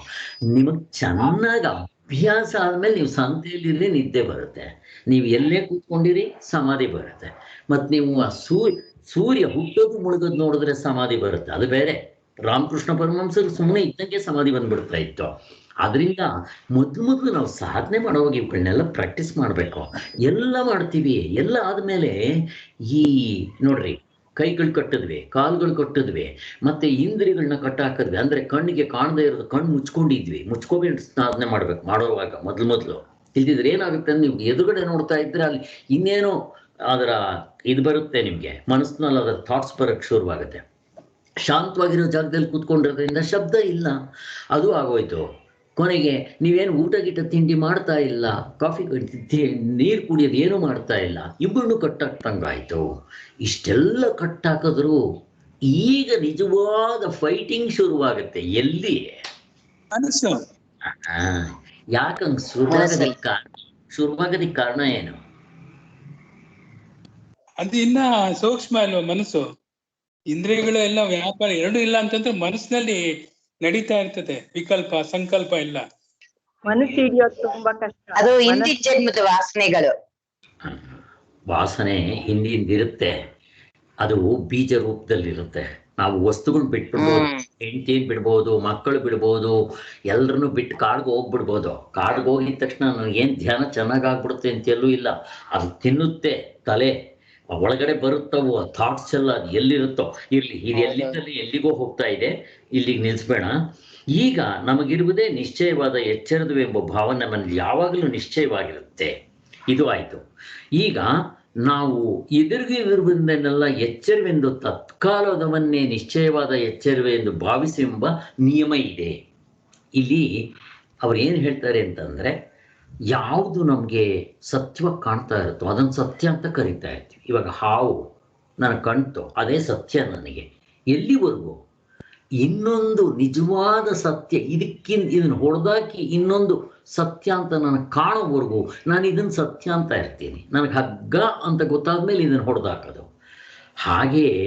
ನಿಮಗ್ ಚೆನ್ನಾಗಿ ಅಭ್ಯಾಸ ಆದ್ಮೇಲೆ ನೀವು ಸಂತೆಯಲ್ಲಿ ನಿದ್ದೆ ಬರುತ್ತೆ. ನೀವು ಎಲ್ಲೇ ಕೂತ್ಕೊಂಡಿರಿ ಸಮಾಧಿ ಬರುತ್ತೆ. ಮತ್ ನೀವು ಆ ಸೂರ್ಯ ಹುಟ್ಟೋದು ಮುಳುಗೋದು ನೋಡಿದ್ರೆ ಸಮಾಧಿ ಬರುತ್ತೆ, ಅದು ಬೇರೆ. ರಾಮಕೃಷ್ಣ ಪರಮಹಂಸರು ಸುಮ್ಮನೆ ಇದ್ದಂಗೆ ಸಮಾಧಿ ಬಂದ್ಬಿಡ್ತಾ ಇತ್ತು. ಅದರಿಂದ ಮೊದಲು ನಾವು ಸಾಧನೆ ಮಾಡೋವಾಗ ಇವುಗಳನ್ನೆಲ್ಲ ಪ್ರಾಕ್ಟೀಸ್ ಮಾಡಬೇಕು. ಎಲ್ಲ ಮಾಡ್ತೀವಿ. ಎಲ್ಲ ಆದ್ಮೇಲೆ ಈ ನೋಡ್ರಿ, ಕೈಗಳು ಕಟ್ಟಿದ್ವಿ, ಕಾಲುಗಳು ಕಟ್ಟಿದ್ವಿ, ಮತ್ತೆ ಇಂದ್ರಿಯಗಳನ್ನ ಕಟ್ಟಾಕಿದ್ವಿ. ಅಂದ್ರೆ ಕಣ್ಣಿಗೆ ಕಾಣದೇ ಇರೋದು ಕಣ್ಣು ಮುಚ್ಕೋಬೇಡಿ ಸಾಧನೆ ಮಾಡ್ಬೇಕು ಮಾಡೋವಾಗ. ಮೊದಲು ಇಲ್ದಿದ್ರೆ ಏನಾಗುತ್ತೆ ಅಂದ್ರೆ, ನೀವು ಎದುರುಗಡೆ ನೋಡ್ತಾ ಇದ್ರೆ ಅಲ್ಲಿ ಇನ್ನೇನೋ ಅದರ ಇದು ಬರುತ್ತೆ, ನಿಮ್ಗೆ ಮನಸ್ಸಿನಲ್ಲಿ ಅದರ ಥಾಟ್ಸ್ ಬರಕ್ ಶುರುವಾಗುತ್ತೆ. ಶಾಂತವಾಗಿರೋ ಜಾಗದಲ್ಲಿ ಕೂತ್ಕೊಂಡಿರೋದ್ರಿಂದ ಶಬ್ದ ಇಲ್ಲ, ಅದು ಆಗೋಯ್ತು. ಕೊನೆಗೆ ನೀವೇನು ಊಟ ಗೀಟ ತಿಂಡಿ ಮಾಡ್ತಾ ಇಲ್ಲ, ಕಾಫಿ ನೀರು ಕುಡಿಯೋದು ಏನು ಮಾಡ್ತಾ ಇಲ್ಲ, ಇಬ್ಬರನ್ನು ಕಟ್ಟಾಕ್ತಂಗಾಯ್ತು. ಇಷ್ಟೆಲ್ಲ ಕಟ್ಟಾಕಿದ್ರು ಈಗ ನಿಜವಾದ ಫೈಟಿಂಗ್ ಶುರುವಾಗುತ್ತೆ. ಎಲ್ಲಿ? ಯಾಕಂಗ್ ಶುರುವಾಗೋದಕ್ಕೆ ಕಾರಣ ಏನು? ಅದು ಇನ್ನ ಸೂಕ್ಷ್ಮ ಅಲ್ವಾ ಮನಸ್ಸು? ಇಂದ್ರಿಯಗಳು ಎಲ್ಲ ವ್ಯಾಪಾರ ಎರಡು ಇಲ್ಲ ಅಂತಂದ್ರೆ ಮನಸ್ಸಿನಲ್ಲಿ ನಡೀತಾ ಇರ್ತದೆ ವಿಕಲ್ಪ ಸಂಕಲ್ಪ ಎಲ್ಲ. ಮನಸ್ಸು ಹಿಡಿಯೋದು ತುಂಬಾ ಕಷ್ಟ. ಅದು ಹಿಂದಿನ ಜನ್ಮದ ವಾಸನೆಗಳು. ವಾಸನೆ ಹಿಂದಿರುತ್ತೆ, ಅದು ಬೀಜ ರೂಪದಲ್ಲಿರುತ್ತೆ. ನಾವು ವಸ್ತುಗಳು ಬಿಟ್ಬಿಡ್ಬೋದು, ಹೆಂಡತಿನ್ ಬಿಡ್ಬೋದು, ಮಕ್ಕಳು ಬಿಡ್ಬೋದು, ಎಲ್ರನ್ನು ಬಿಟ್ಟು ಕಾಡ್ಗೆ ಹೋಗ್ಬಿಡ್ಬೋದು. ಕಾಡ್ಗೆ ಹೋಗಿದ ತಕ್ಷಣ ನನಗೇನು ಧ್ಯಾನ ಚೆನ್ನಾಗಾಗ್ಬಿಡುತ್ತೆ ಅಂತ ಎಲ್ಲೂ ಇಲ್ಲ. ಅದು ತಿನ್ನುತ್ತೆ ತಲೆ, ಒಳಗಡೆ ಬರುತ್ತವು ಥಾಟ್ಸ್ ಎಲ್ಲ. ಅದು ಎಲ್ಲಿರುತ್ತೋ ಇರ್ಲಿ, ಇದು ಎಲ್ಲಿಂದಲ್ಲಿ ಎಲ್ಲಿಗೋ ಹೋಗ್ತಾ ಇದೆ, ಇಲ್ಲಿಗೆ ನಿಲ್ಸ್ಬೇಡ. ಈಗ ನಮಗಿರುವುದೇ ನಿಶ್ಚಯವಾದ ಎಚ್ಚರದವೆಂಬ ಭಾವನೆ ನಮ್ಮಲ್ಲಿ ಯಾವಾಗಲೂ ನಿಶ್ಚಯವಾಗಿರುತ್ತೆ. ಇದು ಆಯ್ತು. ಈಗ ನಾವು ಎದುರಿಗಿರುವುದನ್ನೆಲ್ಲ ಎಚ್ಚರವೆಂದು ತತ್ಕಾಲದವನ್ನೇ ನಿಶ್ಚಯವಾದ ಎಚ್ಚರವೇ ಎಂದು ಭಾವಿಸೆಂಬ ನಿಯಮ ಇದೆ. ಇಲ್ಲಿ ಅವ್ರು ಏನು ಹೇಳ್ತಾರೆ ಅಂತಂದ್ರೆ, ಯಾವುದು ನಮಗೆ ಸತ್ಯವಾಗಿ ಕಾಣ್ತಾ ಇರುತ್ತೋ ಅದನ್ನು ಸತ್ಯ ಅಂತ ಕರಿತಾ ಇರ್ತೀವಿ. ಇವಾಗ ಹಾವು ನನಗೆ ಕಾಣ್ತೋ ಅದೇ ಸತ್ಯ ನನಗೆ. ಎಲ್ಲಿವರೆಗೂ ಇನ್ನೊಂದು ನಿಜವಾದ ಸತ್ಯ ಇದನ್ನು ಹೊಡೆದಾಕಿ ಇನ್ನೊಂದು ಸತ್ಯ ಅಂತ ನನಗೆ ಕಾಣೋವರೆಗೂ ನಾನು ಇದನ್ನು ಸತ್ಯ ಅಂತ ಇರ್ತೀನಿ. ನನಗೆ ಹಗ್ಗ ಅಂತ ಗೊತ್ತಾದ್ಮೇಲೆ ಇದನ್ನು ಹೊಡೆದಾಕೋದು. ಹಾಗೆಯೇ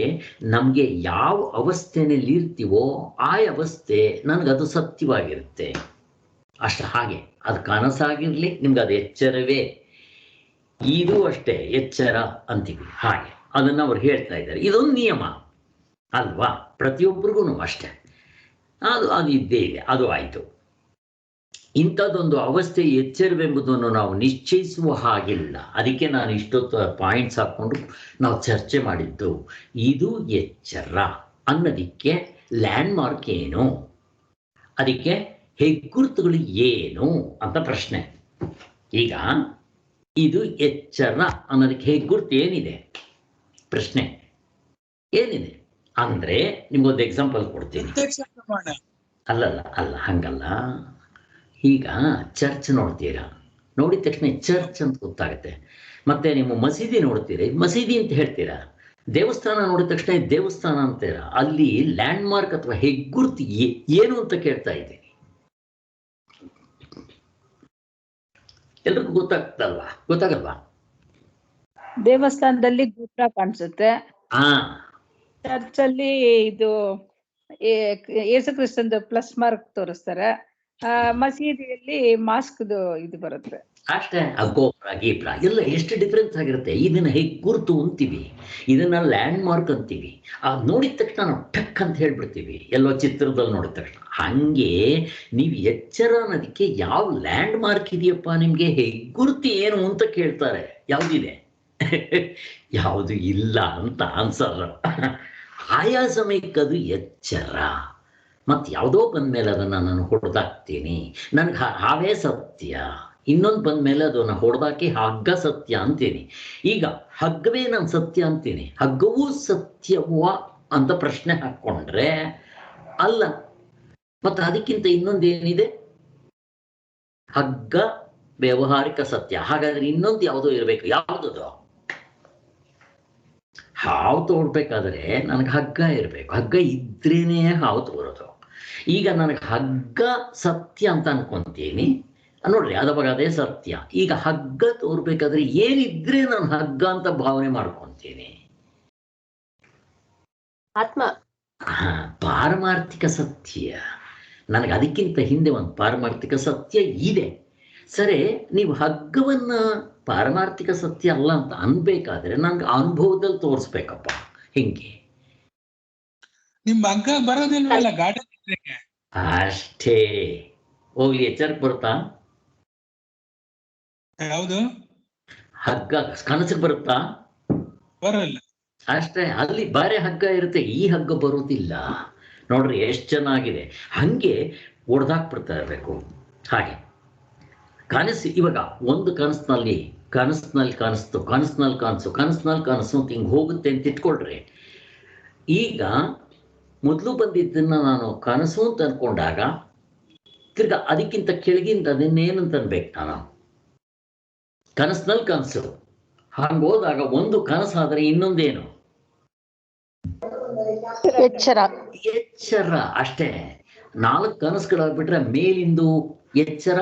ನಮಗೆ ಯಾವ ಅವಸ್ಥೆಯಲ್ಲಿ ಇರ್ತೀವೋ ಆ ಅವಸ್ಥೆ ನನಗದು ಸತ್ಯವಾಗಿರುತ್ತೆ ಅಷ್ಟೇ. ಹಾಗೆ ಅದು ಕನಸಾಗಿರ್ಲಿ, ನಿಮ್ಗೆ ಅದು ಎಚ್ಚರವೇ. ಇದು ಅಷ್ಟೇ ಎಚ್ಚರ ಅಂತೀವಿ. ಹಾಗೆ ಅದನ್ನು ಅವ್ರು ಹೇಳ್ತಾ ಇದ್ದಾರೆ. ಇದೊಂದು ನಿಯಮ. ಅಲ್ವಾ? ಪ್ರತಿಯೊಬ್ಬರಿಗೂ ಅಷ್ಟೇ. ಅದು ಇದ್ದೇ ಇದೆ. ಅದು ಆಯಿತು. ಇಂಥದ್ದೊಂದು ಅವಸ್ಥೆ ಎಚ್ಚರವೆಂಬುದನ್ನು ನಾವು ನಿಶ್ಚಯಿಸುವ ಹಾಗಿಲ್ಲ. ಅದಕ್ಕೆ ನಾನು ಇಷ್ಟೊತ್ತು ಪಾಯಿಂಟ್ಸ್ ಹಾಕ್ಕೊಂಡು ನಾವು ಚರ್ಚೆ ಮಾಡಿದ್ದು. ಇದು ಎಚ್ಚರ ಅನ್ನೋದಕ್ಕೆ ಲ್ಯಾಂಡ್ ಮಾರ್ಕ್ ಏನು, ಅದಕ್ಕೆ ಹೆಗ್ಗುರುತುಗಳು ಏನು ಅಂತ ಪ್ರಶ್ನೆ. ಈಗ ಇದು ಎಚ್ಚರ ಅನ್ನೋದಕ್ಕೆ ಹೆಗ್ಗುರುತು ಏನಿದೆ? ಪ್ರಶ್ನೆ ಏನಿದೆ ಅಂದ್ರೆ ನಿಮ್ಗೊಂದು ಎಕ್ಸಾಂಪಲ್ ಕೊಡ್ತೀನಿ. ಅಲ್ಲ ಹಂಗಲ್ಲ. ಈಗ ಚರ್ಚ್ ನೋಡ್ತೀರಾ, ನೋಡಿದ ತಕ್ಷಣ ಚರ್ಚ್ ಅಂತ ಗೊತ್ತಾಗುತ್ತೆ. ಮತ್ತೆ ನೀವು ಮಸೀದಿ ನೋಡ್ತೀರಾ, ಮಸೀದಿ ಅಂತ ಹೇಳ್ತೀರಾ. ದೇವಸ್ಥಾನ ನೋಡಿದ ತಕ್ಷಣ ದೇವಸ್ಥಾನ ಅಂತೀರಾ. ಅಲ್ಲಿ ಲ್ಯಾಂಡ್ ಮಾರ್ಕ್ ಅಥವಾ ಹೆಗ್ಗುರುತು ಏನು ಅಂತ ಕೇಳ್ತಾ ಇದ್ದೀನಿ. ಎಲ್ರಿಗೂ ಗೊತ್ತಾಗಲ್ವಾ? ದೇವಸ್ಥಾನದಲ್ಲಿ ಗೋಪುರ ಕಾಣಿಸುತ್ತೆ, ಹಾ, ಚರ್ಚ್ ಅಲ್ಲಿ ಇದು ಯೇಸು ಕ್ರಿಸ್ತಂದು ಪ್ಲಸ್ ಮಾರ್ಕ್ ತೋರಿಸ್ತಾರೆ, ಮಸೀದಿಯಲ್ಲಿ ಮಾಸ್ಕ್ ಇದು ಬರುತ್ತೆ ಅಷ್ಟೇ. ಆ ಗೋಪುರ ಗೀಪುರ ಎಲ್ಲ ಎಷ್ಟು ಡಿಫ್ರೆನ್ಸ್ ಆಗಿರುತ್ತೆ. ಇದನ್ನ ಹೆಗ್ಗುರುತು ಅಂತೀವಿ, ಇದನ್ನ ಲ್ಯಾಂಡ್ ಮಾರ್ಕ್ ಅಂತೀವಿ. ನೋಡಿದ ತಕ್ಷಣ ನಾವು ಟಕ್ ಅಂತ ಹೇಳ್ಬಿಡ್ತೀವಿ, ಎಲ್ಲೋ ಚಿತ್ರದಲ್ಲಿ ನೋಡಿದ ತಕ್ಷಣ. ಹಂಗೆ ನೀವು ಎಚ್ಚರ ಅನ್ನೋದಕ್ಕೆ ಯಾವ ಲ್ಯಾಂಡ್ ಮಾರ್ಕ್ ಇದೆಯಪ್ಪ ನಿಮ್ಗೆ? ಹೆಗ್ಗುರುತು ಏನು ಅಂತ ಕೇಳ್ತಾರೆ. ಯಾವ್ದಿದೆ? ಯಾವುದು ಇಲ್ಲ ಅಂತ ಆನ್ಸರ್. ಆಯಾ ಸಮಯಕ್ಕೆ ಅದು ಎಚ್ಚರ. ಮತ್ತು ಯಾವುದೋ ಬಂದ್ಮೇಲೆ ಅದನ್ನು ನಾನು ಹೊಡೆದಾಕ್ತೀನಿ, ನನಗೆ ಹಾವೇ ಸತ್ಯ. ಇನ್ನೊಂದು ಬಂದ್ಮೇಲೆ ಅದನ್ನು ಹೊಡೆದಾಕಿ ಹಗ್ಗ ಸತ್ಯ ಅಂತೀನಿ. ಈಗ ಹಗ್ಗವೇ ನಾನು ಸತ್ಯ ಅಂತೀನಿ, ಹಗ್ಗವೂ ಸತ್ಯವ ಅಂತ ಪ್ರಶ್ನೆ ಹಾಕ್ಕೊಂಡ್ರೆ ಅಲ್ಲ. ಮತ್ತು ಅದಕ್ಕಿಂತ ಇನ್ನೊಂದೇನಿದೆ? ಹಗ್ಗ ವ್ಯಾವಹಾರಿಕ ಸತ್ಯ. ಹಾಗಾದ್ರೆ ಇನ್ನೊಂದು ಯಾವುದೋ ಇರಬೇಕು. ಯಾವುದದು? ಹಾವು ತೋಡ್ಬೇಕಾದ್ರೆ ನನಗೆ ಹಗ್ಗ ಇರಬೇಕು. ಹಗ್ಗ ಇದ್ರೇನೆ ಹಾವು ತೋರೋದು. ಈಗ ನನಗೆ ಹಗ್ಗ ಸತ್ಯ ಅಂತ ಅನ್ಕೊಂತೀನಿ ನೋಡ್ರಿ, ಅದಾಗ ಅದೇ ಸತ್ಯ. ಈಗ ಹಗ್ಗ ತೋರ್ಬೇಕಾದ್ರೆ ಏನಿದ್ರೆ ನಾನು ಹಗ್ಗ ಅಂತ ಭಾವನೆ ಮಾಡ್ಕೊಂತೀನಿ. ಆತ್ಮ. ಪಾರಮಾರ್ಥಿಕ ಸತ್ಯ. ನನಗೆ ಅದಕ್ಕಿಂತ ಹಿಂದೆ ಒಂದು ಪಾರಮಾರ್ಥಿಕ ಸತ್ಯ ಇದೆ. ಸರಿ, ನೀವು ಹಗ್ಗವನ್ನ ಪಾರಮಾರ್ಥಿಕ ಸತ್ಯ ಅಲ್ಲ ಅಂತ ಅನ್ಬೇಕಾದ್ರೆ ನಂಗೆ ಅನುಭವದಲ್ಲಿ ತೋರಿಸ್ಬೇಕಪ್ಪ. ಹಿಂಗೆ ನಿಮ್ ಹಗ್ಗ ಬರೋದಿಲ್ವಲ್ಲ ಗಾಡಿ ಅಷ್ಟೇ. ಹೋಗ್ಲಿ, ಎಚ್ಚರಕ್ಕೆ ಬರುತ್ತಾ? ಯಾವುದು ಹಗ್ಗ ಕನಸಿಗೆ ಬರುತ್ತಾ? ಬರಲ್ಲ. ಅಷ್ಟೇ. ಅಲ್ಲಿ ಬಾರೆ ಹಗ್ಗ ಇರುತ್ತೆ, ಈ ಹಗ್ಗ ಬರುವುದಿಲ್ಲ. ನೋಡ್ರಿ ಎಷ್ಟು ಚೆನ್ನಾಗಿದೆ. ಹಂಗೆ ಒಡೆದಾಕ್ಬಿಡ್ತಾ ಇರಬೇಕು. ಹಾಗೆ ಕನಸು. ಇವಾಗ ಒಂದು ಕನಸಿನಲ್ಲಿ ಕಾಣಿಸ್ತು, ಕನಸಿನಲ್ಲಿ ಕಾಣಿಸು ಅಂತ ಹಿಂಗೆ ಹೋಗುತ್ತೆ ಅಂತ ಇಟ್ಕೊಳ್ರಿ. ಈಗ ಮೊದಲು ಬಂದಿದ್ದನ್ನ ನಾನು ಕನಸು ಅಂತ ಅನ್ಕೊಂಡಾಗ ತಿರ್ಗಾ ಅದಕ್ಕಿಂತ ಕೆಳಗಿಂದ ಅದನ್ನೇನಂತ ಅನ್ಬೇಕು ನಾನು? ಕನಸಿನಲ್ಲಿ ಕನಸು. ಹಂಗೆ ಹೋದಾಗ ಒಂದು ಕನಸಾದ್ರೆ ಇನ್ನೊಂದೇನು? ಎಚ್ಚರ. ಅಷ್ಟೇ. 4 ಕನಸುಗಳಾಗ್ಬಿಟ್ರೆ ಮೇಲಿಂದು ಎಚ್ಚರ,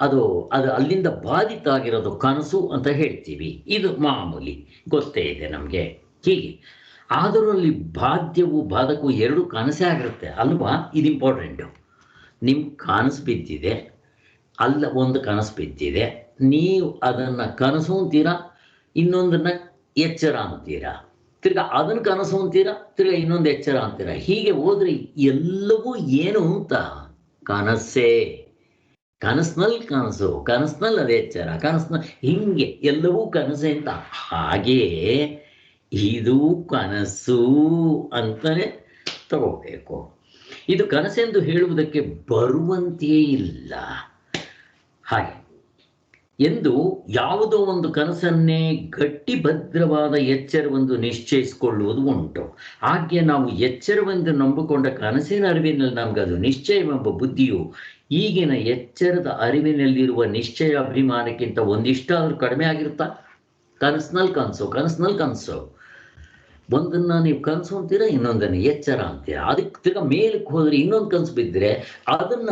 ಅದು ಅಲ್ಲಿಂದ ಬಾಧಿತ ಆಗಿರೋದು ಕನಸು ಅಂತ ಹೇಳ್ತೀವಿ. ಇದು ಮಾಮೂಲಿ, ಗೊತ್ತೇ ಇದೆ ನಮಗೆ. ಹೀಗೆ ಆದರೂ ಅಲ್ಲಿ ಬಾಧ್ಯವು ಬಾಧಕವು 2 ಕನಸೇ ಆಗಿರುತ್ತೆ ಅಲ್ವಾ? ಇದು ಇಂಪಾರ್ಟೆಂಟು. ನಿಮ್ಮ ಕನಸು ಬಿದ್ದಿದೆ, ಅಲ್ಲ ಒಂದು ಕನಸು ಬಿದ್ದಿದೆ, ನೀವು ಅದನ್ನು ಕನಸು ಅಂತೀರಾ, ಇನ್ನೊಂದನ್ನ ಎಚ್ಚರ ಅಂತೀರಾ, ತಿರ್ಗಾ ಅದನ್ನ ಕನಸು ಅಂತೀರಾ, ತಿರ್ಗಾ ಇನ್ನೊಂದು ಎಚ್ಚರ ಅಂತೀರಾ. ಹೀಗೆ ಹೋದ್ರೆ ಎಲ್ಲವೂ ಏನು ಅಂತ ಕನಸೇ. ಕನಸಿನಲ್ಲಿ ಕನಸು, ಕನಸಿನಲ್ಲಿ ಅದು ಎಚ್ಚರ, ಕನಸಿನಲ್ಲಿ ಹಿಂಗೆ ಎಲ್ಲವೂ ಕನಸೇ ಅಂತ. ಹಾಗೆಯೇ ಇದು ಕನಸು ಅಂತಾನೆ ತಗೋಬೇಕು. ಇದು ಕನಸೆಂದು ಹೇಳುವುದಕ್ಕೆ ಬರುವಂತೆಯೇ ಇಲ್ಲ. ಹಾಗೆ ಎಂದು ಯಾವುದೋ ಒಂದು ಕನಸನ್ನೇ ಗಟ್ಟಿ ಭದ್ರವಾದ ಎಚ್ಚರವೆಂದು ನಿಶ್ಚಯಿಸಿಕೊಳ್ಳುವುದು ಉಂಟು. ಹಾಗೆ ನಾವು ಎಚ್ಚರವೆಂದು ನಂಬಿಕೊಂಡ ಕನಸಿನ ಅರಿವಿನಲ್ಲಿ ನಮಗದು ನಿಶ್ಚಯವೆಂಬ ಬುದ್ಧಿಯು ಈಗಿನ ಎಚ್ಚರದ ಅರಿವಿನಲ್ಲಿರುವ ನಿಶ್ಚಯ ಅಭಿಮಾನಕ್ಕಿಂತ ಒಂದಿಷ್ಟಾದ್ರೂ ಕಡಿಮೆ ಆಗಿರುತ್ತಾ? ಕನಸಿನಲ್ಲಿ ಕನಸು ಒಂದನ್ನ ನೀವು ಕನಸು ಅಂತೀರಾ, ಇನ್ನೊಂದನ್ನು ಎಚ್ಚರ ಅಂತೀರಾ. ಅದಕ್ಕೆ ತಿರ್ಗಾ ಮೇಲಕ್ಕೆ ಹೋದ್ರೆ ಇನ್ನೊಂದು ಕನಸು ಬಿದ್ದರೆ ಅದನ್ನ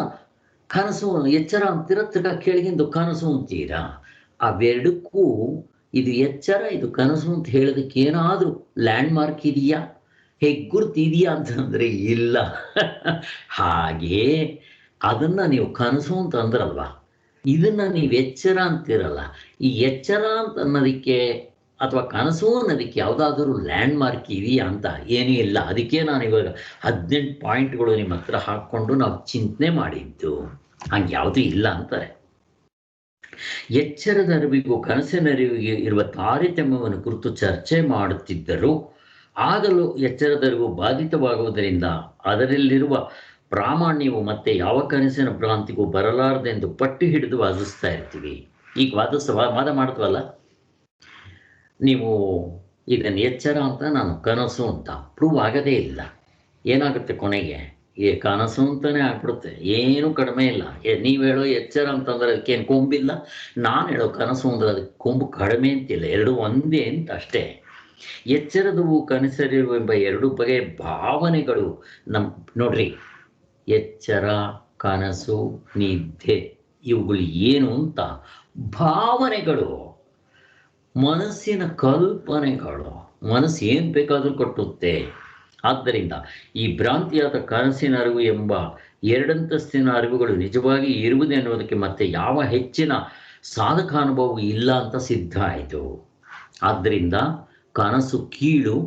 ಕನಸು ಎಚ್ಚರ ಅಂತೀರಾ, ತಿರ್ಗಾ ಕೆಳಗಿಂದು ಕನಸು ಅಂತೀರಾ. ಅವೆರಡಕ್ಕೂ ಇದು ಎಚ್ಚರ ಇದು ಕನಸು ಅಂತ ಹೇಳೋದಕ್ಕೆ ಏನಾದರೂ ಲ್ಯಾಂಡ್ ಮಾರ್ಕ್ ಇದೆಯಾ, ಹೆಗ್ಗುರ್ತು ಇದೆಯಾ ಅಂತಂದ್ರೆ ಇಲ್ಲ. ಹಾಗೆ ಅದನ್ನ ನೀವು ಕನಸು ಅಂತ ಅಂದ್ರಲ್ವಾ, ಇದನ್ನ ನೀವು ಎಚ್ಚರ ಅಂತೀರಲ್ಲ. ಈ ಎಚ್ಚರ ಅಂತ ಅನ್ನೋದಕ್ಕೆ ಅಥವಾ ಕನಸು ಅನ್ನೋದಕ್ಕೆ ಯಾವುದಾದ್ರೂ ಲ್ಯಾಂಡ್ ಮಾರ್ಕ್ ಇದೆಯಾ ಅಂತ ಏನೂ ಇಲ್ಲ. ಅದಕ್ಕೆ ನಾನು ಇವಾಗ 18 ಪಾಯಿಂಟ್ಗಳು ನಿಮ್ಮ ಹತ್ರ ಹಾಕ್ಕೊಂಡು ನಾವು ಚಿಂತನೆ ಮಾಡಿದ್ದು. ಹಂಗೆ ಯಾವುದೂ ಇಲ್ಲ ಅಂತಾರೆ. ಎಚ್ಚರದ ಅರಿವಿಗೂ ಕನಸಿನ ಅರಿವಿಗೆ ಇರುವ ತಾರತಮ್ಯವನ್ನು ಕುರಿತು ಚರ್ಚೆ ಮಾಡುತ್ತಿದ್ದರು. ಆಗಲೂ ಎಚ್ಚರದ ಅರಿವು ಬಾಧಿತವಾಗುವುದರಿಂದ ಅದರಲ್ಲಿರುವ ಪ್ರಾಮಾಣ್ಯವು ಮತ್ತೆ ಯಾವ ಕನಸಿನ ಭ್ರಾಂತಿಗೂ ಬರಲಾರದೆಂದು ಪಟ್ಟಿ ಹಿಡಿದು ವಾದಿಸ್ತಾ ಇರ್ತೀವಿ. ಈಗ ವಾದ ಮಾಡ್ತೀವಲ್ಲ, ನೀವು ಇದನ್ನು ಎಚ್ಚರ ಅಂತ, ನಾನು ಕನಸು ಅಂತ ಪ್ರೂವ್ ಆಗೋದೇ ಇಲ್ಲ. ಏನಾಗುತ್ತೆ ಕೊನೆಗೆ? ಕನಸು ಅಂತಾನೆ ಆಗ್ಬಿಡುತ್ತೆ, ಏನು ಕಡಿಮೆ ಇಲ್ಲ. ನೀವು ಹೇಳೋ ಎಚ್ಚರ ಅಂತಂದ್ರೆ ಅದಕ್ಕೇನು ಕೊಂಬಿಲ್ಲ, ನಾನು ಹೇಳೋ ಕನಸು ಅಂದ್ರೆ ಅದಕ್ಕೆ ಕೊಂಬು ಕಡಿಮೆ ಅಂತಿಲ್ಲ, ಎರಡು ಒಂದೇ ಅಂತ ಅಷ್ಟೇ. ಎಚ್ಚರದವು ಕನಸರಿವು ಎಂಬ ಎರಡು ಬಗೆಯ ಭಾವನೆಗಳು ನೋಡ್ರಿ, ಎಚ್ಚರ, ಕನಸು, ನಿದ್ದೆ ಇವುಗಳು ಏನು ಅಂತ ಭಾವನೆಗಳು, ಮನಸ್ಸಿನ ಕಲ್ಪನೆಗಳು. ಮನಸ್ಸು ಏನು ಬೇಕಾದರೂ ಕಟ್ಟುತ್ತೆ. ಆದ್ದರಿಂದ ಈ ಭ್ರಾಂತಿಯಾದ ಕನಸಿನ ಅರಿವು ಎಂಬ ಎರಡಂತಸ್ತಿನ ಅರಿವುಗಳು ನಿಜವಾಗಿ ಇರುವುದೇ ಅನ್ನೋದಕ್ಕೆ ಮತ್ತೆ ಯಾವ ಹೆಚ್ಚಿನ ಸಾಧಕಾನುಭವವೂ ಇಲ್ಲ ಅಂತ ಸಿದ್ಧ ಆಯಿತು. ಆದ್ದರಿಂದ ಕನಸು ಕೀಳು,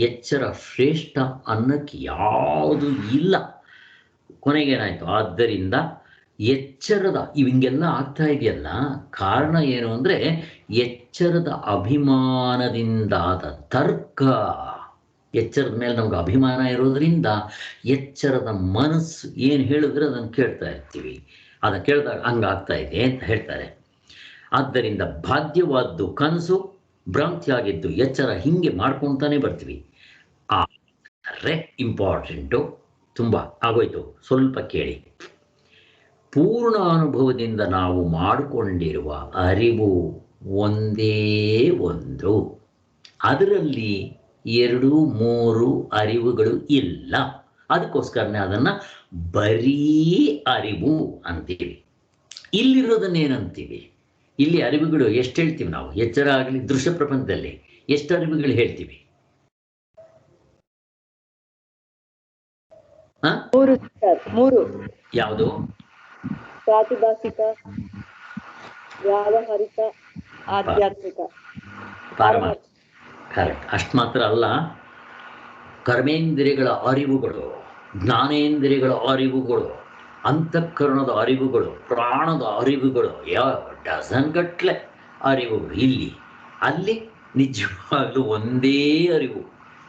ಎಚ್ಚರ ಶ್ರೇಷ್ಠ ಅನ್ನಕ್ಕೆ ಯಾವುದು ಇಲ್ಲ. ಕೊನೆಗೇನಾಯಿತು? ಆದ್ದರಿಂದ ಎಚ್ಚರದ ಹಿಂಗೆಲ್ಲ ಆಗ್ತಾ ಇದೆಯಲ್ಲ, ಕಾರಣ ಏನು ಅಂದರೆ ಎಚ್ಚರದ ಅಭಿಮಾನದಿಂದಾದ ತರ್ಕ. ಎಚ್ಚರದ ಮೇಲೆ ನಮ್ಗೆ ಅಭಿಮಾನ ಇರೋದ್ರಿಂದ ಎಚ್ಚರದ ಮನಸ್ಸು ಏನು ಹೇಳಿದ್ರೆ ಅದನ್ನು ಕೇಳ್ತಾ ಇರ್ತೀವಿ. ಅದನ್ನು ಕೇಳಿದಾಗ ಹಂಗಾಗ್ತಾ ಇದೆ ಅಂತ ಹೇಳ್ತಾರೆ. ಆದ್ದರಿಂದ ಬಾಧ್ಯವಾದ್ದು ಕನಸು, ಭ್ರಾಂತಿಯಾಗಿದ್ದು ಎಚ್ಚರ. ಹಿಂಗೆ ಮಾಡ್ಕೊತಾನೆ ಬರ್ತೀವಿ. ಇಂಪಾರ್ಟೆಂಟು, ತುಂಬ ಆಗೋಯ್ತು. ಸ್ವಲ್ಪ ಕೇಳಿ. ಪೂರ್ಣ ಅನುಭವದಿಂದ ನಾವು ಮಾಡಿಕೊಂಡಿರುವ ಅರಿವು ಒಂದೇ ಒಂದು. ಅದರಲ್ಲಿ 2, 3 ಅರಿವುಗಳು ಇಲ್ಲ. ಅದಕ್ಕೋಸ್ಕರನೇ ಅದನ್ನು ಬರೀ ಅರಿವು ಅಂತೀವಿ. ಇಲ್ಲಿರೋದನ್ನೇನಂತೀವಿ? ಇಲ್ಲಿ ಅರಿವುಗಳು ಎಷ್ಟು ಹೇಳ್ತೀವಿ ನಾವು? ಎಚ್ಚರ ಆಗಲಿ ದೃಶ್ಯ ಪ್ರಪಂಚದಲ್ಲಿ ಎಷ್ಟು ಅರಿವುಗಳು ಹೇಳ್ತೀವಿ? ಮೂರು. ಯಾವುದು? ಪ್ರಾತಿಭಾಸಿಕ, ವ್ಯಾವಹಾರಿಕ, ಆಧ್ಯಾತ್ಮಿಕ. ಕರೆಕ್ಟ್. ಅಷ್ಟು ಮಾತ್ರ ಅಲ್ಲ, ಕರ್ಮೇಂದ್ರಿಯಗಳ ಅರಿವುಗಳು, ಜ್ಞಾನೇಂದ್ರಿಯಗಳ ಅರಿವುಗಳು, ಅಂತಃಕರಣದ ಅರಿವುಗಳು, ಪ್ರಾಣದ ಅರಿವುಗಳು, ಡಜನ್ ಗಟ್ಲೆ ಅರಿವುಗಳು ಇಲ್ಲಿ. ಅಲ್ಲಿ ನಿಜವಾಗ್ಲೂ ಒಂದೇ ಅರಿವು.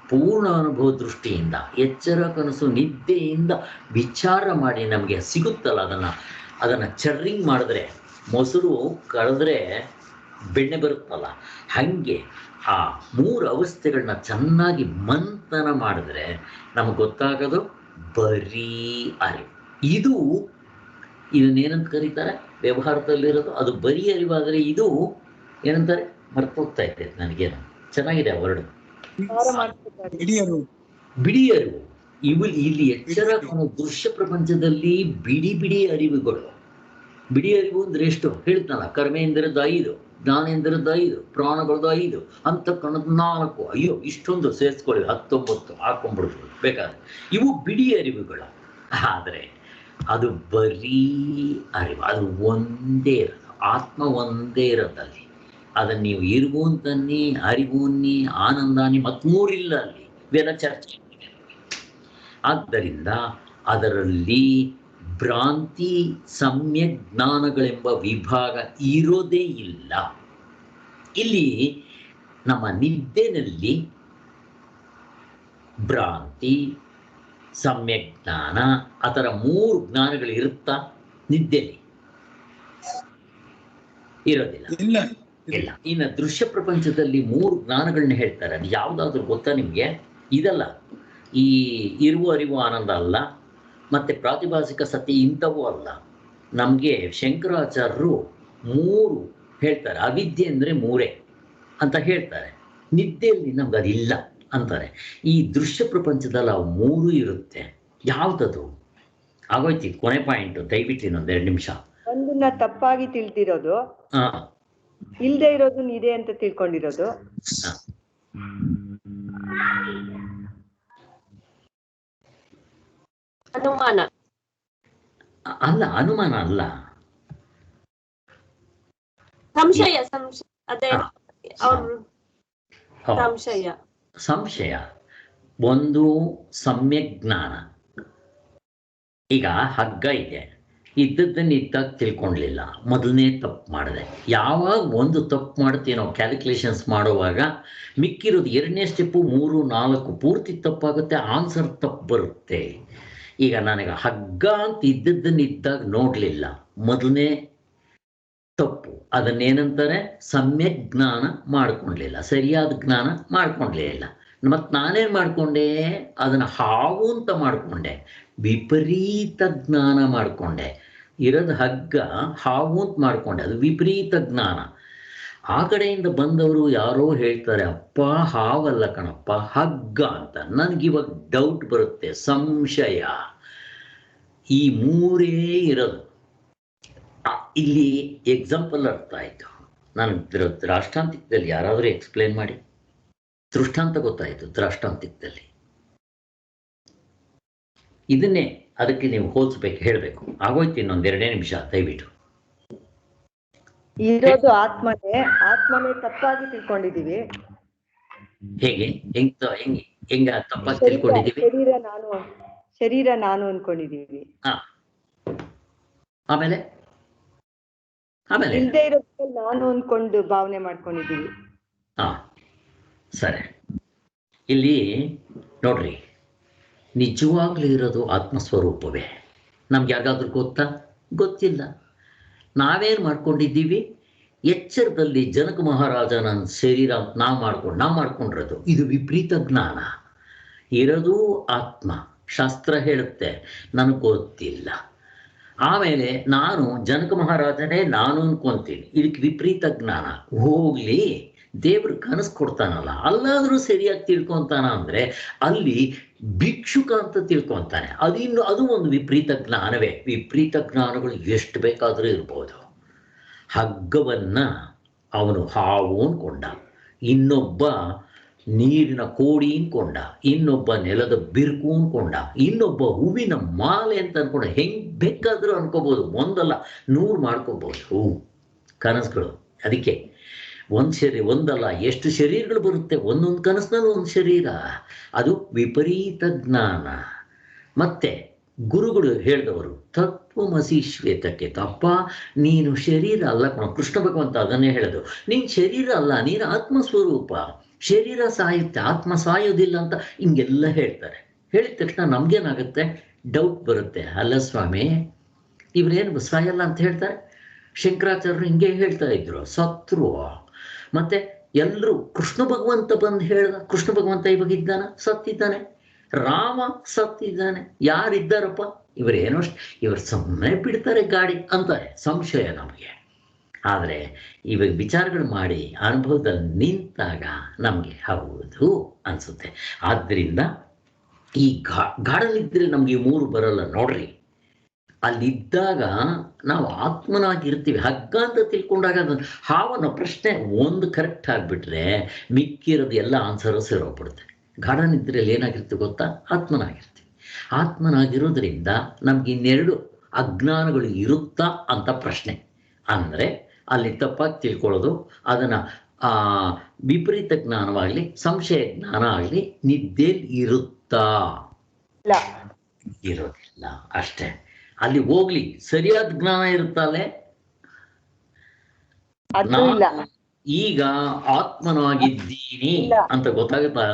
ಪೂರ್ಣ ಅನುಭವ ದೃಷ್ಟಿಯಿಂದ ಎಚ್ಚರ, ಕನಸು, ನಿದ್ದೆಯಿಂದ ವಿಚಾರ ಮಾಡಿ ನಮಗೆ ಸಿಗುತ್ತಲ್ಲ, ಅದನ್ನು ಚರ್ರಿಂಗ್ ಮಾಡಿದ್ರೆ, ಮೊಸರು ಕಳೆದ್ರೆ ಬೆಣ್ಣೆ ಬರುತ್ತಲ್ಲ, ಹಾಗೆ ಆ 3 ಅವಸ್ಥೆಗಳನ್ನ ಚೆನ್ನಾಗಿ ಮಂಥನ ಮಾಡಿದ್ರೆ ನಮಗೆ ಗೊತ್ತಾಗೋದು ಬರೀ ಅರಿವು. ಇದನ್ನೇನಂತ ಕರೀತಾರೆ ವ್ಯವಹಾರದಲ್ಲಿರೋದು? ಅದು ಬರೀ ಅರಿವಾದರೆ ಇದು ಏನಂತಾರೆ? ಮರ್ತೋಗ್ತಾ ಇದೆ ನನಗೇನು. ಚೆನ್ನಾಗಿದೆ ಆ ವರ್ಡ್, ಬಿಡಿ ಅರಿವು. ಇಲ್ಲಿ ಎಚ್ಚರ ದೃಶ್ಯ ಪ್ರಪಂಚದಲ್ಲಿ ಬಿಡಿ ಅರಿವುಗಳು. ಬಿಡಿ ಅರಿವು ಅಂದ್ರೆ ಎಷ್ಟು ಹೇಳ್ತಾನ? ಕರ್ಮೇಂದ್ರದ 5, ಜ್ಞಾನೇಂದ್ರದ 5, ಪ್ರಾಣಗಳದ್ದು 5, ಅಂತಃಕರಣದ 4. ಅಯ್ಯೋ, ಇಷ್ಟೊಂದು ಸೇರಿಸ್ಕೊಳ್ಳಿ, 19 ಹಾಕೊಂಡ್ಬಿಡ್ಬೋದು ಬೇಕಾದ್ರೆ. ಇವು ಬಿಡಿ ಅರಿವುಗಳು. ಆದರೆ ಅದು ಬರೀ ಅರಿವು. ಅದು ಒಂದೇ ಇರೋದು, ಆತ್ಮ ಒಂದೇ ಇರೋದಲ್ಲಿ. ಅದನ್ನು ನೀವು ಇರುವು ಅಂತನ್ನಿ, ಅರಿವು ಅನ್ನಿ, ಆನಂದ ಅನ್ನಿ, 3 ಇಲ್ಲ ಅಲ್ಲಿ. ಇವೆಲ್ಲ ಚರ್ಚೆ. ಆದ್ದರಿಂದ ಅದರಲ್ಲಿ ಭ್ರಾಂತಿ, ಸಮ್ಯಕ್ ಜ್ಞಾನಗಳೆಂಬ ವಿಭಾಗ ಇರೋದೇ ಇಲ್ಲ. ಇಲ್ಲಿ ನಮ್ಮ ನಿದ್ದೆನಲ್ಲಿ ಭ್ರಾಂತಿ, ಸಮ್ಯಕ್ ಜ್ಞಾನ, ಆ ಥರ 3 ಜ್ಞಾನಗಳು ಇರುತ್ತಾ? ನಿದ್ದೆಯಲ್ಲಿ ಇರೋದಿಲ್ಲ. ಇಲ್ಲ. ಇನ್ನು ದೃಶ್ಯ ಪ್ರಪಂಚದಲ್ಲಿ 3 ಜ್ಞಾನಗಳನ್ನ ಹೇಳ್ತಾರೆ. ಅದು ಯಾವುದಾದ್ರೂ ಗೊತ್ತಾ ನಿಮಗೆ? ಇದಲ್ಲ, ಈ ಇರುವ ಅರಿವು ಆನಂದ ಅಲ್ಲ, ಮತ್ತೆ ಪ್ರಾತಿಭಾಸಿಕ ಸತ್ಯ ಇಂಥವೂ ಅಲ್ಲ. ನಮಗೆ ಶಂಕರಾಚಾರ್ಯರು 3 ಹೇಳ್ತಾರೆ. ಅವಿದ್ಯೆ ಅಂದರೆ 3 ಅಂತ ಹೇಳ್ತಾರೆ. ನಿದ್ದೆಯಲ್ಲಿ ನಮ್ಗೆ ಅದಿಲ್ಲ ಅಂತಾರೆ. ಈ ದೃಶ್ಯ ಪ್ರಪಂಚದಲ್ಲಿ ಅವು 3 ಇರುತ್ತೆ. ಯಾವುದದು? ಆಗೋಯ್ತು. ಕೊನೆ ಪಾಯಿಂಟ್, ದಯವಿಟ್ಟು ಇನ್ನೊಂದು 2 ನಿಮಿಷ. ಒಂದನ್ನ ತಪ್ಪಾಗಿ ತಿಳಿದಿರೋದು, ಇಲ್ಲದೆ ಇರೋದು ಇದೆ ಅಂತ ತಿಳ್ಕೊಂಡಿರೋದು, ಅನುಮಾನ ಅಲ್ಲ, ಅನುಮಾನ ಅಲ್ಲ, ಸಂಶಯ. ಅದೇ ಅವ್ರು ಸಂಶಯ. ಸಂಶಯ ಒಂದು ಸಮ್ಯಕ್ ಜ್ಞಾನ. ಈಗ ಹಗ್ಗ ಇದೆ, ಇದ್ದದ್ದನ್ನು ಇದ್ದಾಗ ತಿಳ್ಕೊಂಡ್ಲಿಲ್ಲ, ಮೊದಲನೇ ತಪ್ಪು ಮಾಡಿದೆ. ಯಾವಾಗ ಒಂದು ತಪ್ಪು ಮಾಡ್ತೀನೋ ಕ್ಯಾಲ್ಕುಲೇಷನ್ಸ್ ಮಾಡುವಾಗ ಮಿಕ್ಕಿರೋದು ಎರಡನೇ ಸ್ಟೆಪ್ಪು 3, 4 ಪೂರ್ತಿ ತಪ್ಪಾಗುತ್ತೆ, ಆನ್ಸರ್ ತಪ್ಪು ಬರುತ್ತೆ. ಈಗ ನನಗೆ ಹಗ್ಗ ಅಂತ ಇದ್ದದ್ದನ್ನು ಇದ್ದಾಗ ನೋಡಲಿಲ್ಲ, ಮೊದಲನೇ ತಪ್ಪು. ಅದನ್ನೇನಂತಾರೆ ಸಮ್ಯಕ್ ಜ್ಞಾನ ಮಾಡ್ಕೊಳ್ಲಿಲ್ಲ, ಸರಿಯಾದ ಜ್ಞಾನ ಮಾಡ್ಕೊಂಡ್ಲೇ ಇಲ್ಲ. ಮತ್ತು ನಾನೇನು ಮಾಡಿಕೊಂಡೆ, ಅದನ್ನು ಹಾವು ಅಂತ ಮಾಡಿಕೊಂಡೆ, ವಿಪರೀತ ಜ್ಞಾನ ಮಾಡಿಕೊಂಡೆ. ಇರೋದು ಹಗ್ಗ, ಹಾವು ಅಂತ ಮಾಡಿಕೊಂಡೆ, ಅದು ವಿಪರೀತ ಜ್ಞಾನ. ಆ ಕಡೆಯಿಂದ ಬಂದವರು ಯಾರೋ ಹೇಳ್ತಾರೆ, ಅಪ್ಪ ಹಾವಲ್ಲ ಕಣಪ್ಪ ಹಗ್ಗ ಅಂತ. ನನಗಿವಾಗ ಡೌಟ್ ಬರುತ್ತೆ, ಸಂಶಯ. ಈ ಮೂರೇ ಇರೋದು. ಇಲ್ಲಿ ಎಕ್ಸಾಂಪಲ್ ಅರ್ಥ ಆಯಿತು. ನಾನು ದೃಷ್ಟಾಂತಿಕದಲ್ಲಿ ಯಾರಾದರೂ ಎಕ್ಸ್ಪ್ಲೇನ್ ಮಾಡಿ. ದೃಷ್ಟಾಂತ ಗೊತ್ತಾಯಿತು, ದೃಷ್ಟಾಂತಿಕದಲ್ಲಿ ಇದನ್ನೇ ಅದಕ್ಕೆ ನೀವು ಹೋಲಿಸ್ಬೇಕು, ಹೇಳಬೇಕು. ಆಗೋಯ್ತು, ಇನ್ನೊಂದು 2 ನಿಮಿಷ ದಯವಿಟ್ಟು. ಇರೋದು ಆತ್ಮನೇ ತಪ್ಪಾಗಿ ತಿಳ್ಕೊಂಡಿದೀವಿ. ಹೇಗೆ ಹೆಂಗ ತಪ್ಪಾಗಿ ತಿಳ್ಕೊಂಡಿದೀವಿ? ಶರೀರ ನಾನು ಅನ್ಕೊಂಡಿದೀವಿ. ಆಮೇಲೆ ಇಲ್ದೇ ಇರೋದು ನಾನು ಅನ್ಕೊಂಡು ಭಾವನೆ ಮಾಡ್ಕೊಂಡಿದೀವಿ. ಸರಿ, ಇಲ್ಲಿ ನೋಡ್ರಿ, ನಿಜವಾಗ್ಲೂ ಇರೋದು ಆತ್ಮಸ್ವರೂಪವೇ. ನಮ್ಗೆ ಯಾರಿಗಾದ್ರೂ ಗೊತ್ತಿಲ್ಲ. ನಾವೇನು ಮಾಡ್ಕೊಂಡಿದ್ದೀವಿ, ಎಚ್ಚರದಲ್ಲಿ ಜನಕ ಮಹಾರಾಜನ ಶರೀರ ನಾವು ಮಾಡ್ಕೊಂಡಿರೋದು. ಇದು ವಿಪರೀತ ಜ್ಞಾನ. ಇರೋದು ಆತ್ಮ, ಶಾಸ್ತ್ರ ಹೇಳುತ್ತೆ, ನನಗೆ ಗೊತ್ತಿಲ್ಲ. ಆಮೇಲೆ ನಾನು ಜನಕ ಮಹಾರಾಜನೇ ನಾನು ಅನ್ಕೊಂತೀನಿ, ಇದಕ್ಕೆ ವಿಪರೀತ ಜ್ಞಾನ. ಹೋಗ್ಲಿ, ದೇವ್ರು ಕನಸು ಕೊಡ್ತಾನಲ್ಲ, ಅಲ್ಲಾದರೂ ಸರಿಯಾಗಿ ತಿಳ್ಕೊತಾನ ಅಂದರೆ ಅಲ್ಲಿ ಭಿಕ್ಷುಕ ಅಂತ ತಿಳ್ಕೊತಾನೆ. ಅದು ಒಂದು ವಿಪರೀತ ಜ್ಞಾನವೇ. ವಿಪರೀತ ಜ್ಞಾನಗಳು ಎಷ್ಟು ಬೇಕಾದರೂ ಇರ್ಬೋದು. ಹಗ್ಗವನ್ನು ಅವನು ಹಾವು ಅನ್ಕೊಂಡ, ಇನ್ನೊಬ್ಬ ನೀರಿನ ಕೋಡಿ ಅನ್ಕೊಂಡ, ಇನ್ನೊಬ್ಬ ನೆಲದ ಬಿರುಕು ಅನ್ಕೊಂಡ, ಇನ್ನೊಬ್ಬ ಹೂವಿನ ಮಾಲೆ ಅಂತ ಅನ್ಕೊಂಡ. ಹೆಂಗೆ ಬೇಕಾದರೂ ಅನ್ಕೋಬೋದು, ಒಂದಲ್ಲ 100 ಮಾಡ್ಕೋಬೋದು ಕನಸುಗಳು. ಅದಕ್ಕೆ ಒಂದಲ್ಲ ಎಷ್ಟು ಶರೀರಗಳು ಬರುತ್ತೆ, ಒಂದೊಂದು ಕನಸಿನಲ್ಲಿ ಒಂದು ಶರೀರ. ಅದು ವಿಪರೀತ ಜ್ಞಾನ. ಮತ್ತೆ ಗುರುಗಳು ಹೇಳಿದವರು ತತ್ವಮಸಿ ಶ್ವೇತಕ್ಕೆ, ತಪ್ಪ ನೀನು ಶರೀರ ಅಲ್ಲ ಕಣ. ಕೃಷ್ಣ ಭಗವಂತ ಅದನ್ನೇ ಹೇಳೋದು, ನೀನು ಶರೀರ ಅಲ್ಲ, ನೀನು ಆತ್ಮಸ್ವರೂಪ. ಶರೀರ ಸಾಯುತ್ತೆ, ಆತ್ಮ ಸಾಯೋದಿಲ್ಲ ಅಂತ ಹಿಂಗೆಲ್ಲ ಹೇಳ್ತಾರೆ. ಹೇಳಿದ ತಕ್ಷಣ ನಮ್ಗೇನಾಗುತ್ತೆ, ಡೌಟ್ ಬರುತ್ತೆ. ಅಲ್ಲ ಸ್ವಾಮಿ, ಇವರೇನು ಸಾಯಲ್ಲ ಅಂತ ಹೇಳ್ತಾರೆ? ಶಂಕರಾಚಾರ್ಯರು ಹಿಂಗೆ ಹೇಳ್ತಾ ಇದ್ರು, ಸತ್ರು. ಮತ್ತೆ ಎಲ್ಲರೂ ಕೃಷ್ಣ ಭಗವಂತ ಬಂದು ಹೇಳ್ದ, ಕೃಷ್ಣ ಭಗವಂತ ಇವಾಗ ಇದ್ದಾನ, ಸತ್ತಿದ್ದಾನೆ. ರಾಮ ಸತ್ತಿದ್ದಾನೆ. ಯಾರಿದ್ದಾರಪ್ಪ ಇವರೇನೋ, ಇವರು ಸುಮ್ಮನೆ ಬಿಡ್ತಾರೆ ಗಾಡಿ ಅಂತಾರೆ. ಸಂಶಯ ನಮಗೆ. ಆದರೆ ಇವಾಗ ವಿಚಾರಗಳು ಮಾಡಿ ಅನುಭವದಲ್ಲಿ ನಿಂತಾಗ ನಮಗೆ ಹೌದು ಅನಿಸುತ್ತೆ. ಆದ್ದರಿಂದ ಈ ಗಾಢಲಿದ್ದರೆ ನಮಗೆ 3 ಬರಲ್ಲ ನೋಡ್ರಿ. ಅಲ್ಲಿದ್ದಾಗ ನಾವು ಆತ್ಮನಾಗಿರ್ತೀವಿ. ಹಗ್ಗ ಅಂತ ತಿಳ್ಕೊಂಡಾಗ ಅದನ್ನು ಹಾವನ್ನೋ ಪ್ರಶ್ನೆ ಒಂದು ಕರೆಕ್ಟ್ ಆಗಿಬಿಟ್ರೆ ಮಿಕ್ಕಿರೋದು ಎಲ್ಲ ಆನ್ಸರು ಸೇರೋಗ್ಬಿಡುತ್ತೆ. ಗಾಢ ನಿದ್ರೆಯಲ್ಲಿ ಏನಾಗಿರ್ತೀವಿ ಗೊತ್ತಾ, ಆತ್ಮನಾಗಿರ್ತೀವಿ. ಆತ್ಮನಾಗಿರೋದ್ರಿಂದ ನಮ್ಗೆ ಇನ್ನೆರಡು ಅಜ್ಞಾನಗಳು ಇರುತ್ತಾ ಅಂತ ಪ್ರಶ್ನೆ. ಅಂದರೆ ಅಲ್ಲಿ ತಪ್ಪಾಗಿ ತಿಳ್ಕೊಳ್ಳೋದು, ಅದನ್ನು ವಿಪರೀತ ಜ್ಞಾನವಾಗಲಿ ಸಂಶಯ ಜ್ಞಾನ ಆಗಲಿ ನಿದ್ದೆಯಲ್ಲಿ ಇರುತ್ತಾ? ಇರೋದಿಲ್ಲ ಅಷ್ಟೇ. ಅಲ್ಲಿ ಹೋಗ್ಲಿ ಸರಿಯಾದ ಜ್ಞಾನ ಇರುತ್ತಲ್ಲೇ. ಈಗ ಆತ್ಮನಾಗಿದ್ದೀನಿ ಅಂತ ಗೊತ್ತಾಗತ್ತಾ?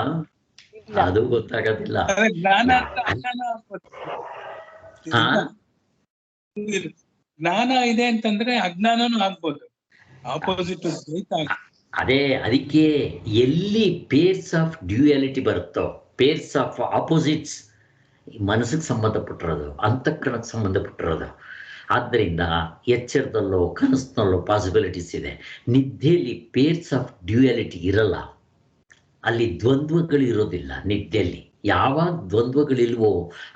ಅದು ಗೊತ್ತಾಗೋದಿಲ್ಲ. ಜ್ಞಾನ ಇದೆ ಅಂತಂದ್ರೆ ಅಜ್ಞಾನನೂ ಆಗ್ಬೋದು, ಆಪೋಸಿಟ್. ಅದೇ ಅದಕ್ಕೆ ಎಲ್ಲಿ ಪೇರ್ಸ್ ಆಫ್ ಡ್ಯೂಯಾಲಿಟಿ ಬರುತ್ತೋ, ಪೇರ್ಸ್ ಆಫ್ ಆಪೋಸಿಟ್ಸ್, ಮನಸ್ಸಿಗೆ ಸಂಬಂಧಪಟ್ಟಿರೋದು, ಅಂತಃಕರಣಕ್ಕೆ ಸಂಬಂಧಪಟ್ಟಿರೋದು. ಆದ್ದರಿಂದ ಎಚ್ಚರದಲ್ಲೋ ಕನಸಿನಲ್ಲೋ ಪಾಸಿಬಿಲಿಟೀಸ್ ಇದೆ. ನಿದ್ದೆಯಲ್ಲಿ ಪೇರ್ಸ್ ಆಫ್ ಡ್ಯೂಯಾಲಿಟಿ ಇರಲ್ಲ, ಅಲ್ಲಿ ದ್ವಂದ್ವಗಳು ಇರೋದಿಲ್ಲ. ನಿದ್ದೆಯಲ್ಲಿ ಯಾವಾಗ ದ್ವಂದ್ವಗಳಿಲ್ವೋ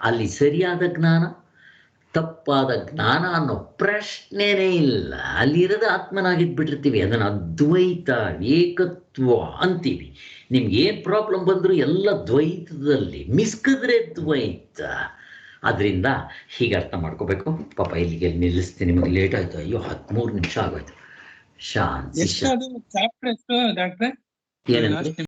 ಅಲ್ಲಿ ಸರಿಯಾದ ಜ್ಞಾನ ತಪ್ಪಾದ ಜ್ಞಾನ ಅನ್ನೋ ಪ್ರಶ್ನೆನೇ ಇಲ್ಲ. ಅಲ್ಲಿರೋದು ಆತ್ಮನಾಗಿದ್ಬಿಟ್ಟಿರ್ತೀವಿ. ಅದನ್ನು ಅದ್ವೈತ ಏಕತ್ವ ಅಂತೀವಿ. ನಿಮ್ಗೆ ಏನು ಪ್ರಾಬ್ಲಮ್ ಬಂದರೂ ಎಲ್ಲ ದ್ವೈತದಲ್ಲಿ, ಮಿಸ್ಕಿದ್ರೆ ದ್ವೈತ. ಅದರಿಂದ ಹೀಗೆ ಅರ್ಥ ಮಾಡ್ಕೋಬೇಕು. ಪಾಪ ಇಲ್ಲಿಗೆ ನಿಲ್ಲಿಸ್ತೀನಿ, ನಿಮಗೆ ಲೇಟ್ ಆಯ್ತು. ಅಯ್ಯೋ 13 ನಿಮಿಷ ಆಗೋಯ್ತು. ಶಾಂತಿ. ಡಾಕ್ಟ್ರೆ ಏನಂತ